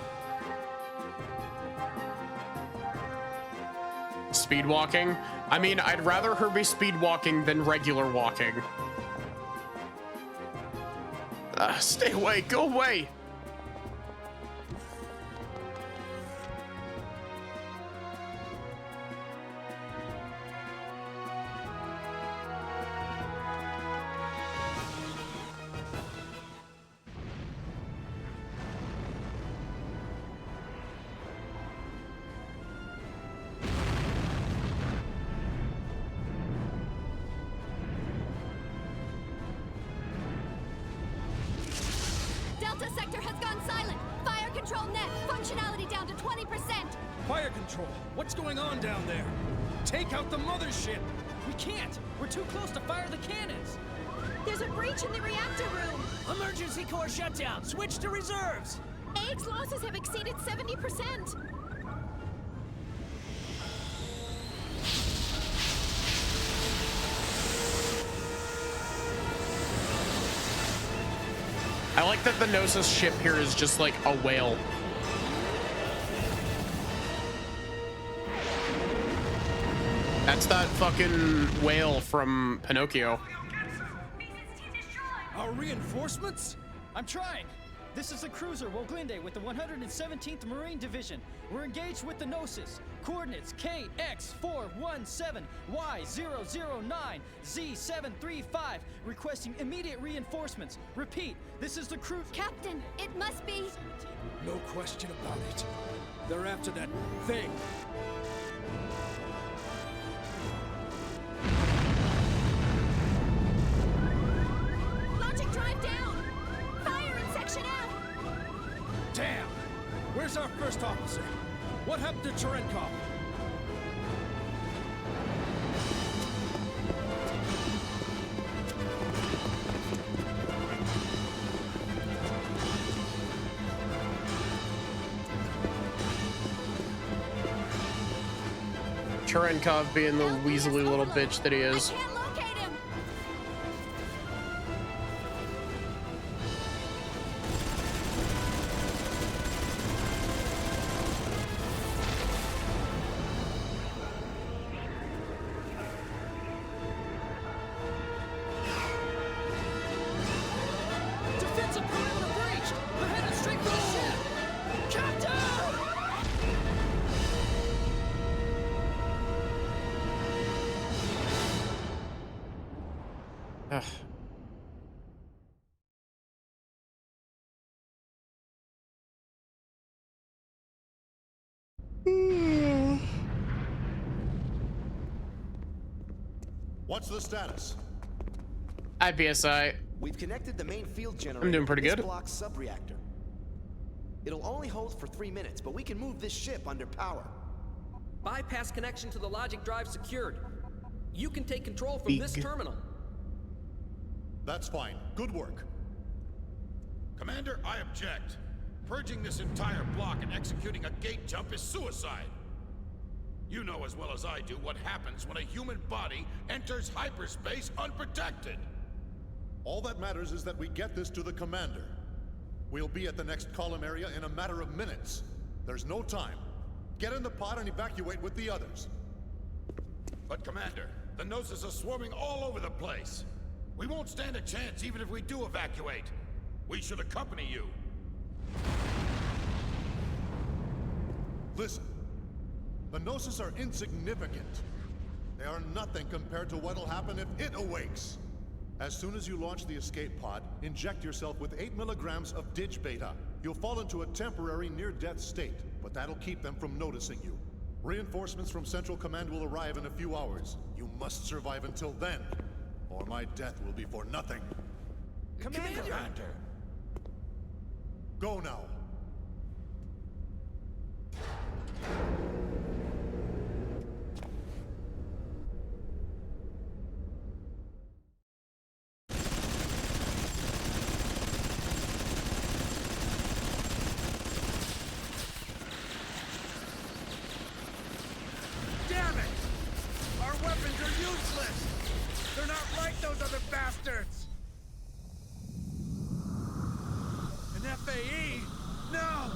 Speed walking? I mean, I'd rather her be speed walking than regular walking. Stay away, go away! Delta sector has gone silent. Fire control net. Functionality down to 20%. Fire control! What's going on down there? Take out the mothership! We can't! We're too close to fire the cannons! There's a breach in the reactor room. Emergency core shutdown. Switch to reserves. AX losses have exceeded 70%. I like that the Gnosis ship here is just like a whale. That's that fucking whale from Pinocchio. Our reinforcements? I'm trying! This is the cruiser Woglinde with the 117th Marine Division. We're engaged with the Gnosis. Coordinates KX4117Y009Z735. Requesting immediate reinforcements. Repeat, this is the crew... Captain, it must be... No question about it. They're after that thing. Launching drive down. Fire in section F. Damn! Where's our first officer? What happened to Cherenkov? Cherenkov being the weaselly little bitch that he is. Can't locate him. Defensive perimeter breached! They're headed straight for the ship! Captain! What's the status? IPSI. We've connected the main field generator I'm doing pretty to this good. block's sub-reactor. It'll only hold for 3 minutes, but we can move this ship under power. Bypass connection to the logic drive secured. You can take control from this terminal. That's fine. Good work. Commander, I object. Purging this entire block and executing a gate jump is suicide. You know as well as I do what happens when a human body enters hyperspace unprotected. All that matters is that we get this to the commander. We'll be at the next column area in a matter of minutes. There's no time. Get in the pod and evacuate with the others. But Commander, the Gnosis are swarming all over the place. We won't stand a chance even if we do evacuate. We should accompany you. Listen. The Gnosis are insignificant. They are nothing compared to what'll happen if it awakes. As soon as you launch the escape pod, inject yourself with 8 milligrams of Dig-Beta. You'll fall into a temporary near-death state, but that'll keep them from noticing you. Reinforcements from Central Command will arrive in a few hours. You must survive until then, or my death will be for nothing. Commander! Go now. Damn it! Our weapons are useless! They're not like those other bastards! An FAE? No!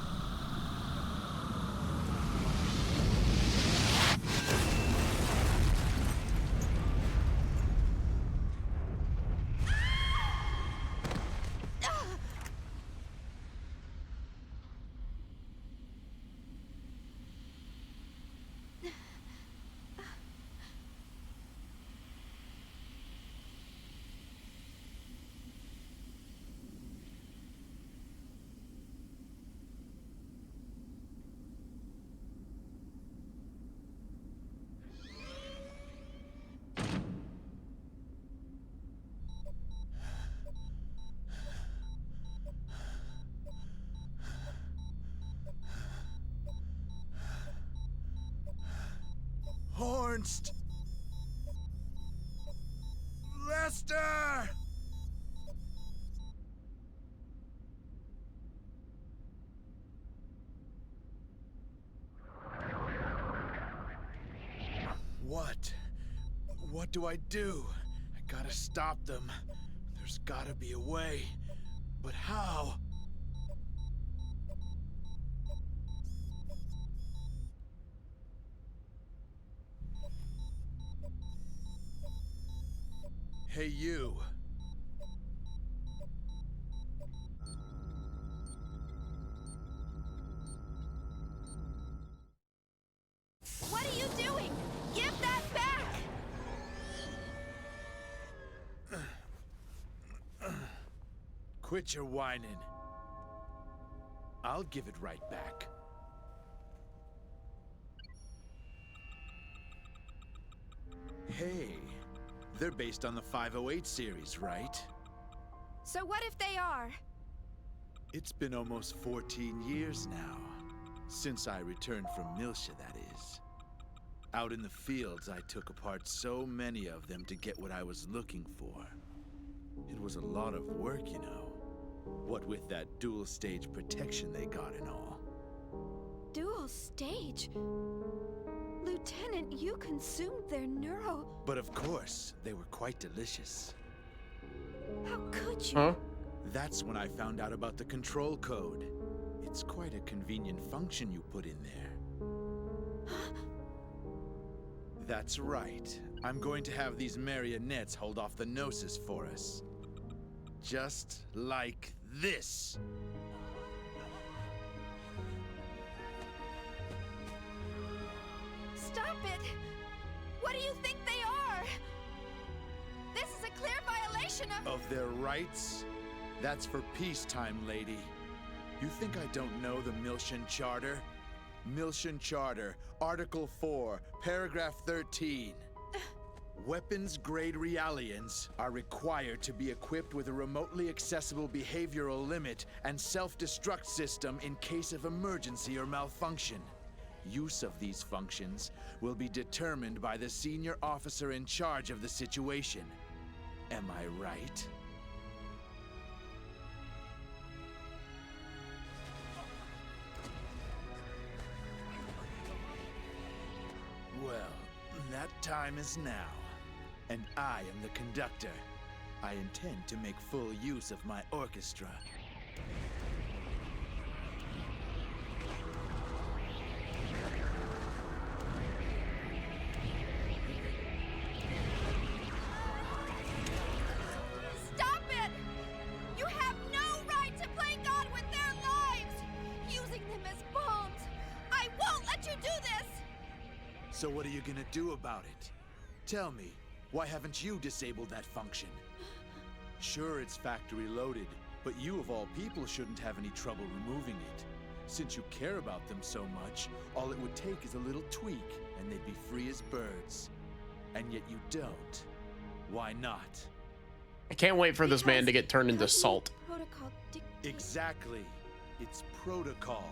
Hornst! Lester! What? What do I do? I gotta stop them. There's gotta be a way. But how? Hey, you. What are you doing? Give that back! Quit your whining. I'll give it right back. Hey, they're based on the 508 series, right? So what if they are? It's been almost 14 years now. Since I returned from Milsha, that is. Out in the fields, I took apart so many of them to get what I was looking for. It was a lot of work, you know. What with that dual-stage protection they got and all. Dual stage? Lieutenant, you consumed their neuro... But of course, they were quite delicious. How could you? Huh? That's when I found out about the control code. It's quite a convenient function you put in there. That's right. I'm going to have these marionettes hold off the Gnosis for us. Just like this. Stop it! What do you think they are? This is a clear violation of... Of their rights? That's for peacetime, lady. You think I don't know the Milshan Charter? Milshan Charter, Article 4, Paragraph 13. Weapons-grade Realians are required to be equipped with a remotely accessible behavioral limit and self-destruct system in case of emergency or malfunction. Use of these functions will be determined by the senior officer in charge of the situation. Am I right? Well, that time is now. And I am the conductor. I intend to make full use of my orchestra. Stop it! You have no right to play God with their lives! Using them as bombs! I won't let you do this! So what are you gonna do about it? Tell me, why haven't you disabled that function? Sure, it's factory loaded, but you of all people shouldn't have any trouble removing it. Since you care about them so much, all it would take is a little tweak, and they'd be free as birds. And yet you don't. Why not? I can't wait for this man to get turned into salt. Protocol Exactly. It's protocol.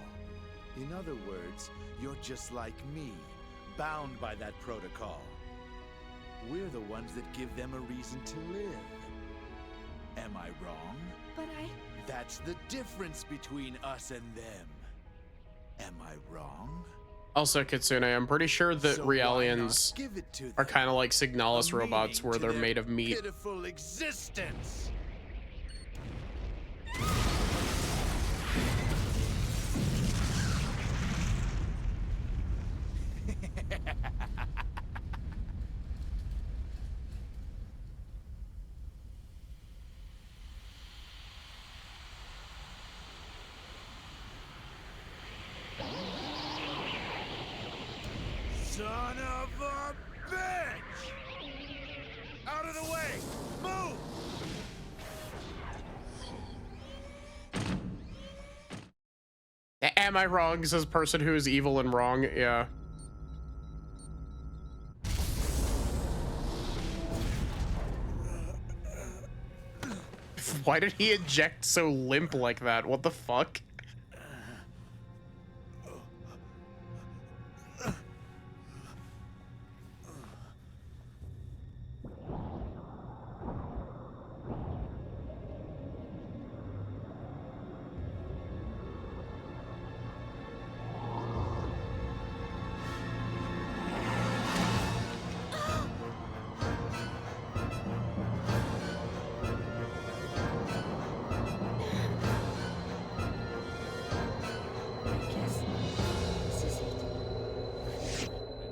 In other words, you're just like me, bound by that protocol. We're the ones that give them a reason to live. Am I wrong? But That's the difference between us and them. Am I wrong? Also, Kitsune, I'm pretty sure that So why not Realians give it to are them? kind of like Signalis A robots meaning where to they're their made of meat. Pitiful existence. Son of a bitch! Out of the way! Move! Am I wrong? Says person who is evil and wrong. Yeah. Why did he eject so limp like that? What the fuck?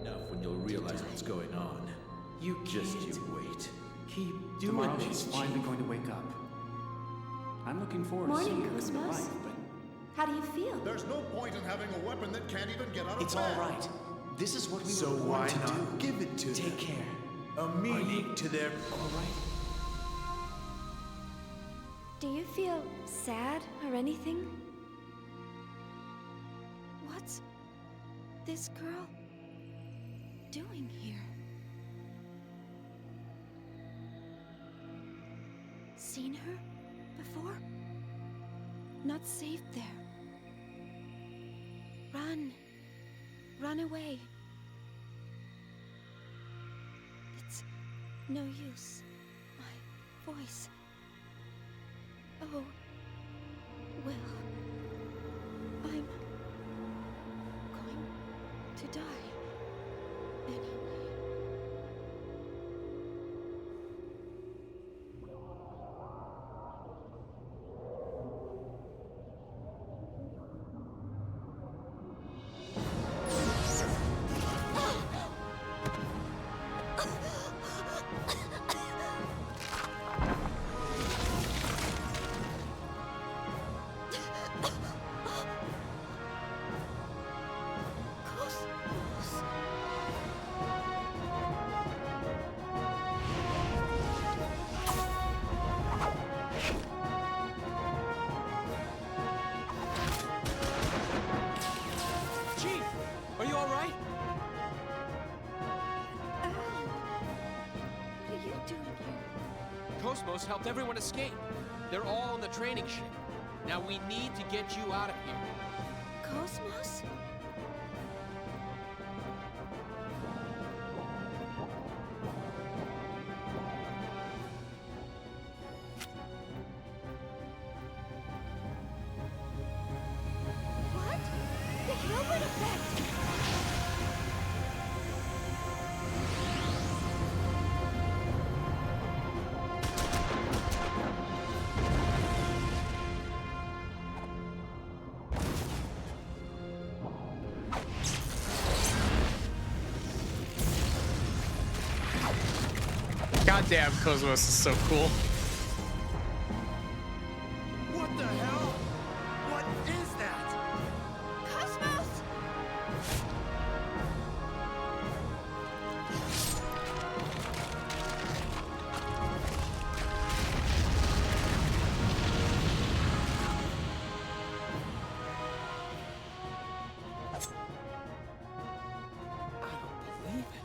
Enough when you'll realize what's going on. You wait. Tomorrow she's finally going to wake up. I'm looking forward to seeing Morning, her come to Cosmos. life, but How do you feel? There's no point in having a weapon that can't even get out of It's bed. all right. This is what we So were born why to not do. give it to them? Take care. A meaning to their... All right. Do you feel sad or anything? What's this girl doing here? Seen her before? Not safe there. Run. Run away. It's no use. My voice. Oh, well, I'm going to die anyway. Cosmos helped everyone escape. They're all on the training ship. Now we need to get you out of here. Cosmos? What? The Hilbert effect! Goddamn, Cosmos is so cool. What the hell? What is that? Cosmos! Believe it.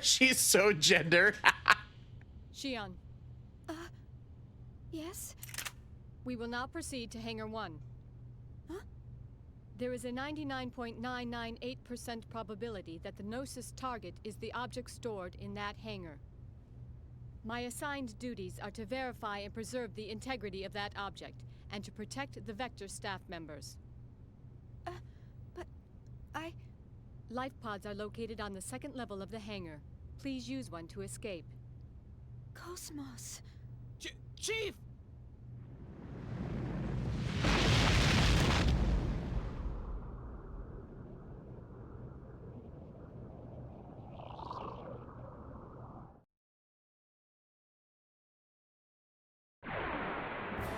She's so gender. Xion, Yes? we will now proceed to Hangar 1. Huh? There is a 99.998% probability that the Gnosis target is the object stored in that hangar. My assigned duties are to verify and preserve the integrity of that object, and to protect the Vector staff members. But I... Life pods are located on the second level of the hangar. Please use one to escape. Cosmos... Chief!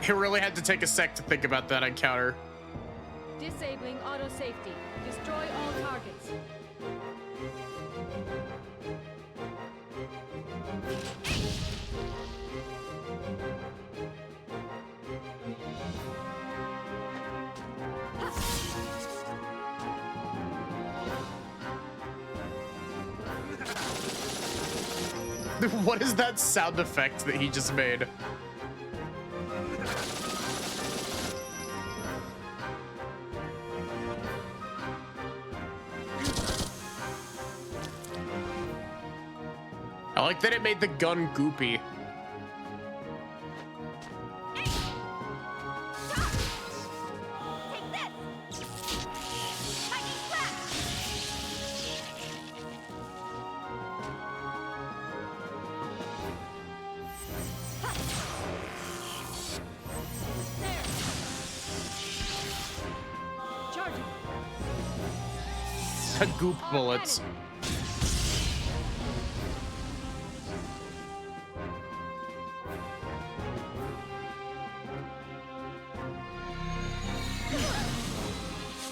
It really had to take a sec to think about that encounter. Disabling auto safety. Destroy all targets. What is that sound effect that he just made? I like that it made the gun goopy. Goop bullets.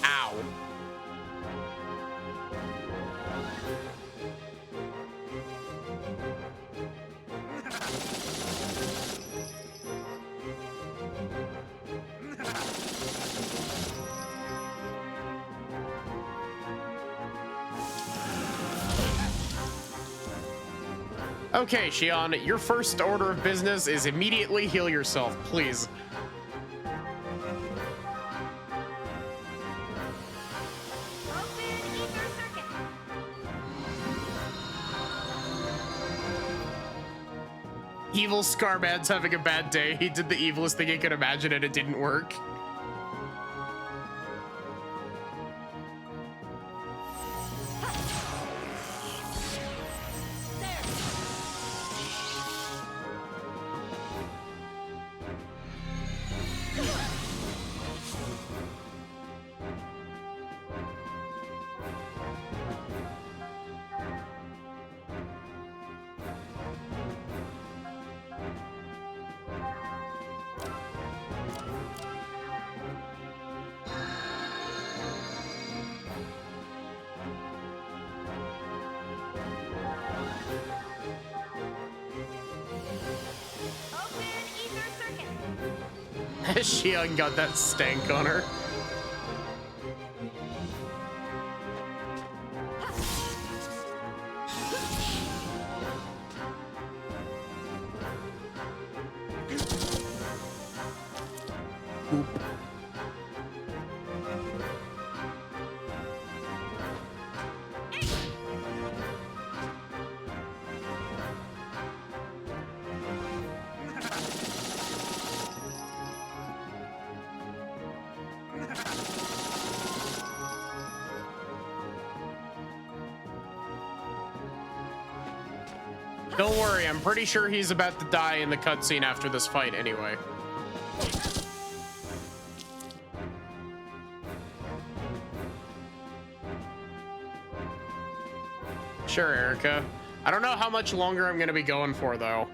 Ow. Okay, Xion, your first order of business is immediately heal yourself, please. Evil Scarman's having a bad day. He did the evilest thing he could imagine and it didn't work. Xion got that stank on her. Don't worry, I'm pretty sure he's about to die in the cutscene after this fight anyway. Sure, Erica. I don't know how much longer I'm gonna be going for, though.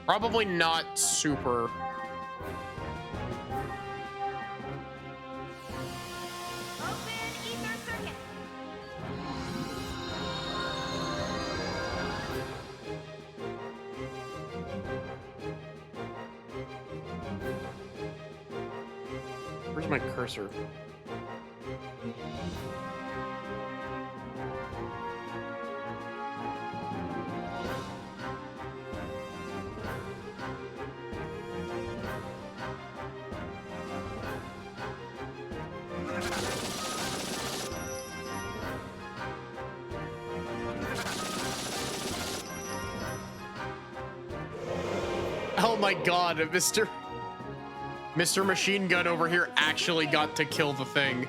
Probably not super. Where's my cursor? Oh my god, Mr. Machine Gun over here actually got to kill the thing.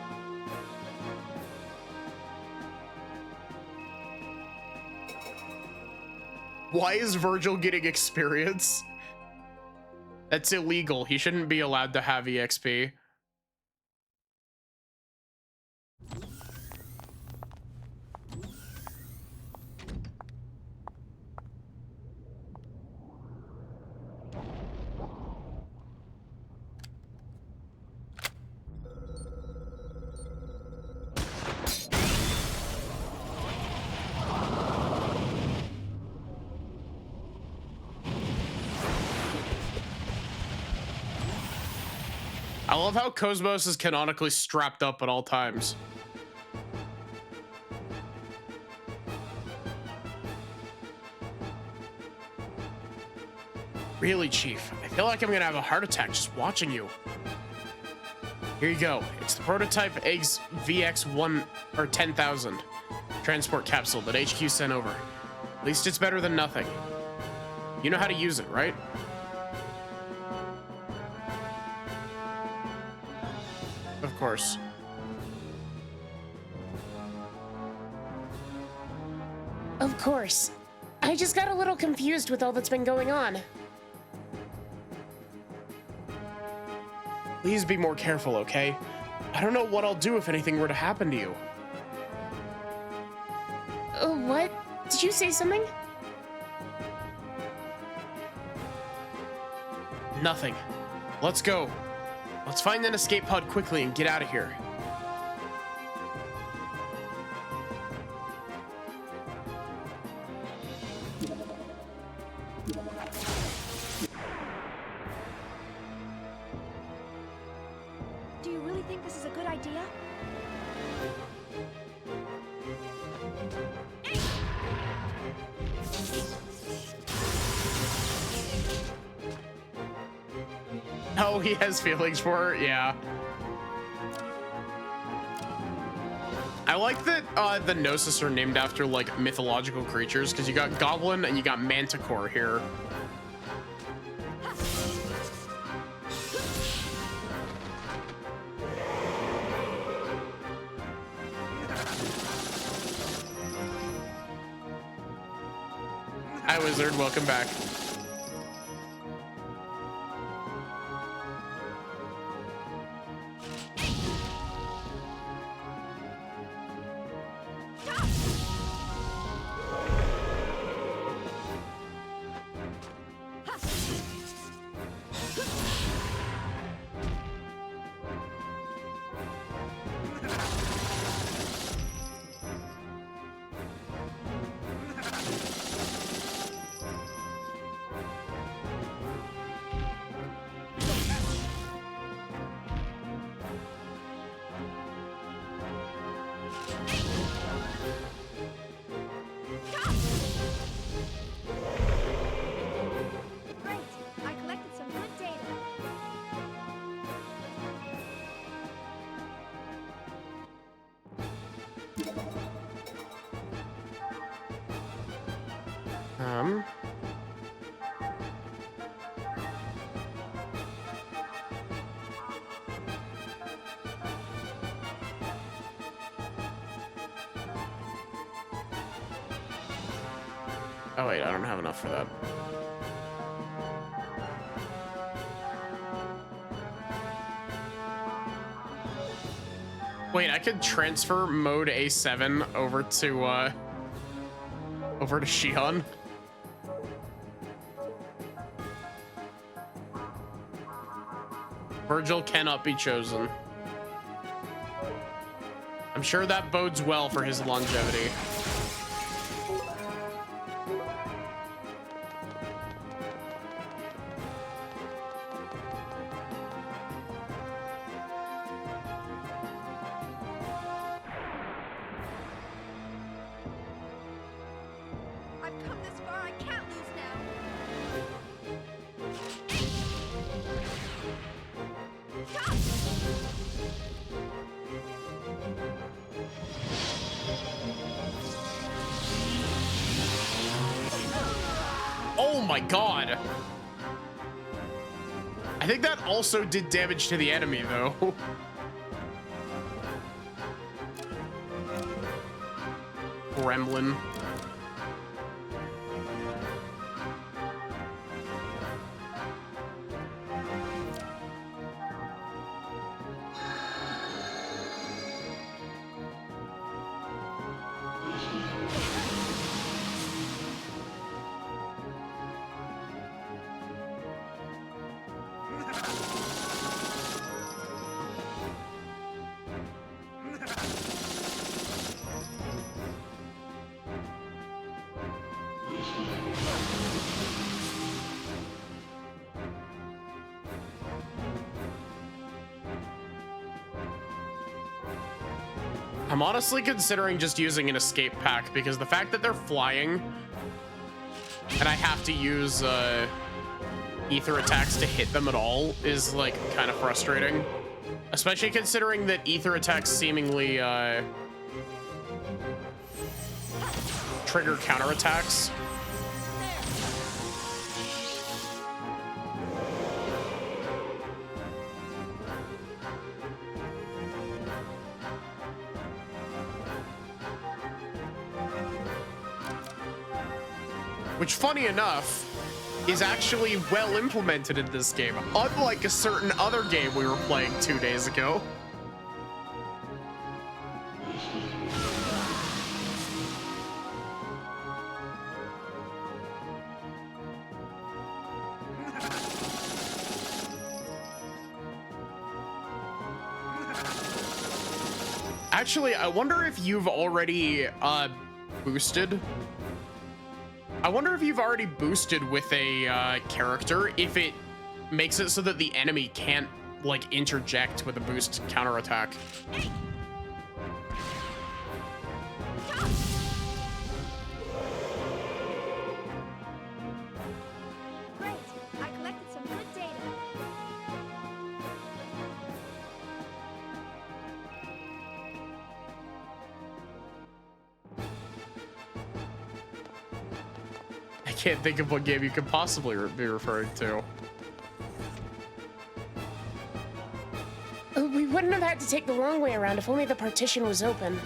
Why is Virgil getting experience? That's illegal. He shouldn't be allowed to have EXP. I love how Cosmos is canonically strapped up at all times. Really, Chief, I feel like I'm gonna have a heart attack just watching you. Here you go. It's the prototype eggs VX1 or 10,000 transport capsule that HQ sent over. At least it's better than nothing. You know how to use it, right? Of course. Of course. I just got a little confused with all that's been going on. Please be more careful, okay? I don't know what I'll do if anything were to happen to you. What? Did you say something? Nothing. Let's go. Let's find an escape pod quickly and get out of here. Do you really think this is a good idea? Oh, he has feelings for her? Yeah. I like that the Gnosis are named after, like, mythological creatures, because you got Goblin and you got Manticore here. Hi, Wizard. Welcome back. then. Oh wait, I don't have enough for that. Wait, I could transfer mode A7 over to Shion. Virgil cannot be chosen. I'm sure that bodes well for his longevity. I've come this far, I can't lose now. Oh my god. I think that also did damage to the enemy though. Gremlin. I'm honestly considering just using an escape pack because the fact that they're flying and I have to use ether attacks to hit them at all is like kind of frustrating, especially considering that ether attacks seemingly trigger counterattacks. Which, funny enough, is actually well implemented in this game, unlike a certain other game we were playing 2 days ago. Actually, I wonder if you've already boosted. I wonder if you've already boosted with a character, if it makes it so that the enemy can't like interject with a boost counterattack. Great, I collected some good data. I can't think of what game you could possibly be referring to. We wouldn't have had to take the long way around if only the partition was open.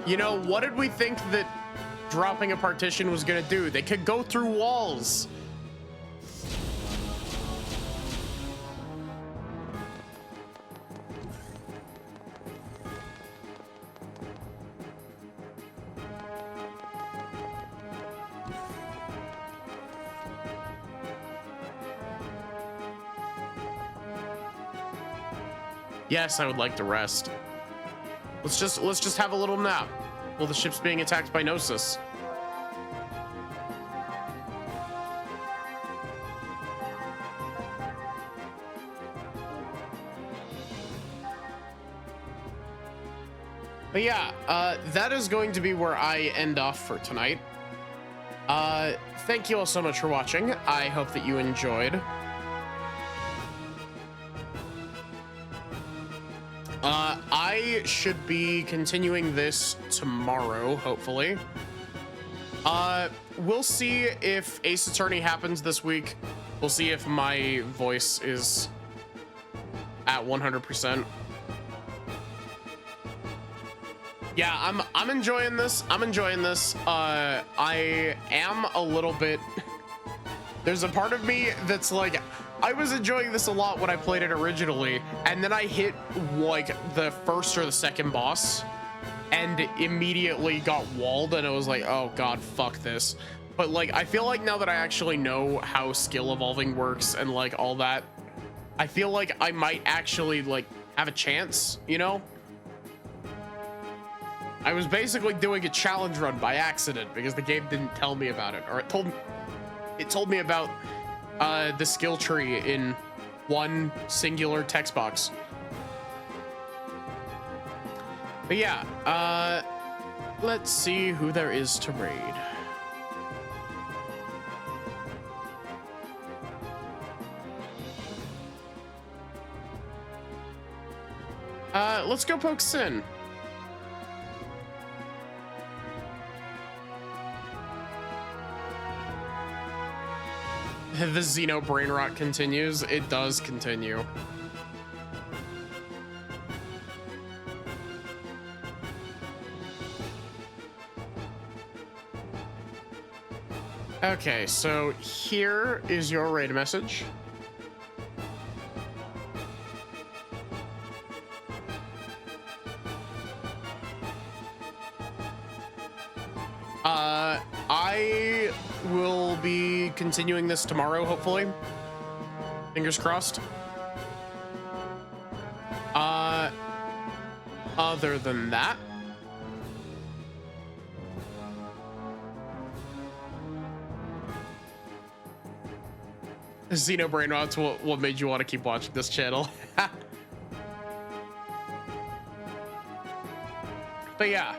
You know, what did we think that dropping a partition was gonna do? They could go through walls. Yes, I would like to rest. Let's just have a little nap while the ship's being attacked by Gnosis. But yeah, that is going to be where I end off for tonight. Thank you all so much for watching. I hope that you enjoyed. I should be continuing this tomorrow, hopefully. We'll see if Ace Attorney happens this week. We'll see if my voice is at 100%. Yeah, I'm enjoying this. I'm enjoying this. I am a little bit... There's a part of me that's like, I was enjoying this a lot when I played it originally, and then I hit like the first or the second boss and immediately got walled, and it was like, oh god, fuck this. But like, I feel like now that I actually know how skill evolving works and like all that, I feel like I might actually like have a chance, you know? I was basically doing a challenge run by accident because the game didn't tell me about it, or it told me about the skill tree in one singular text box. But yeah, let's see who there is to raid. Let's go poke Sin. The Xeno Brainrot continues. It does continue. Okay, so here is your raid message. I will be continuing this tomorrow, hopefully. Fingers crossed. Other than that, Xeno Brainrot's what made you want to keep watching this channel. But yeah,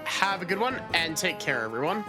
have a good one and take care, everyone.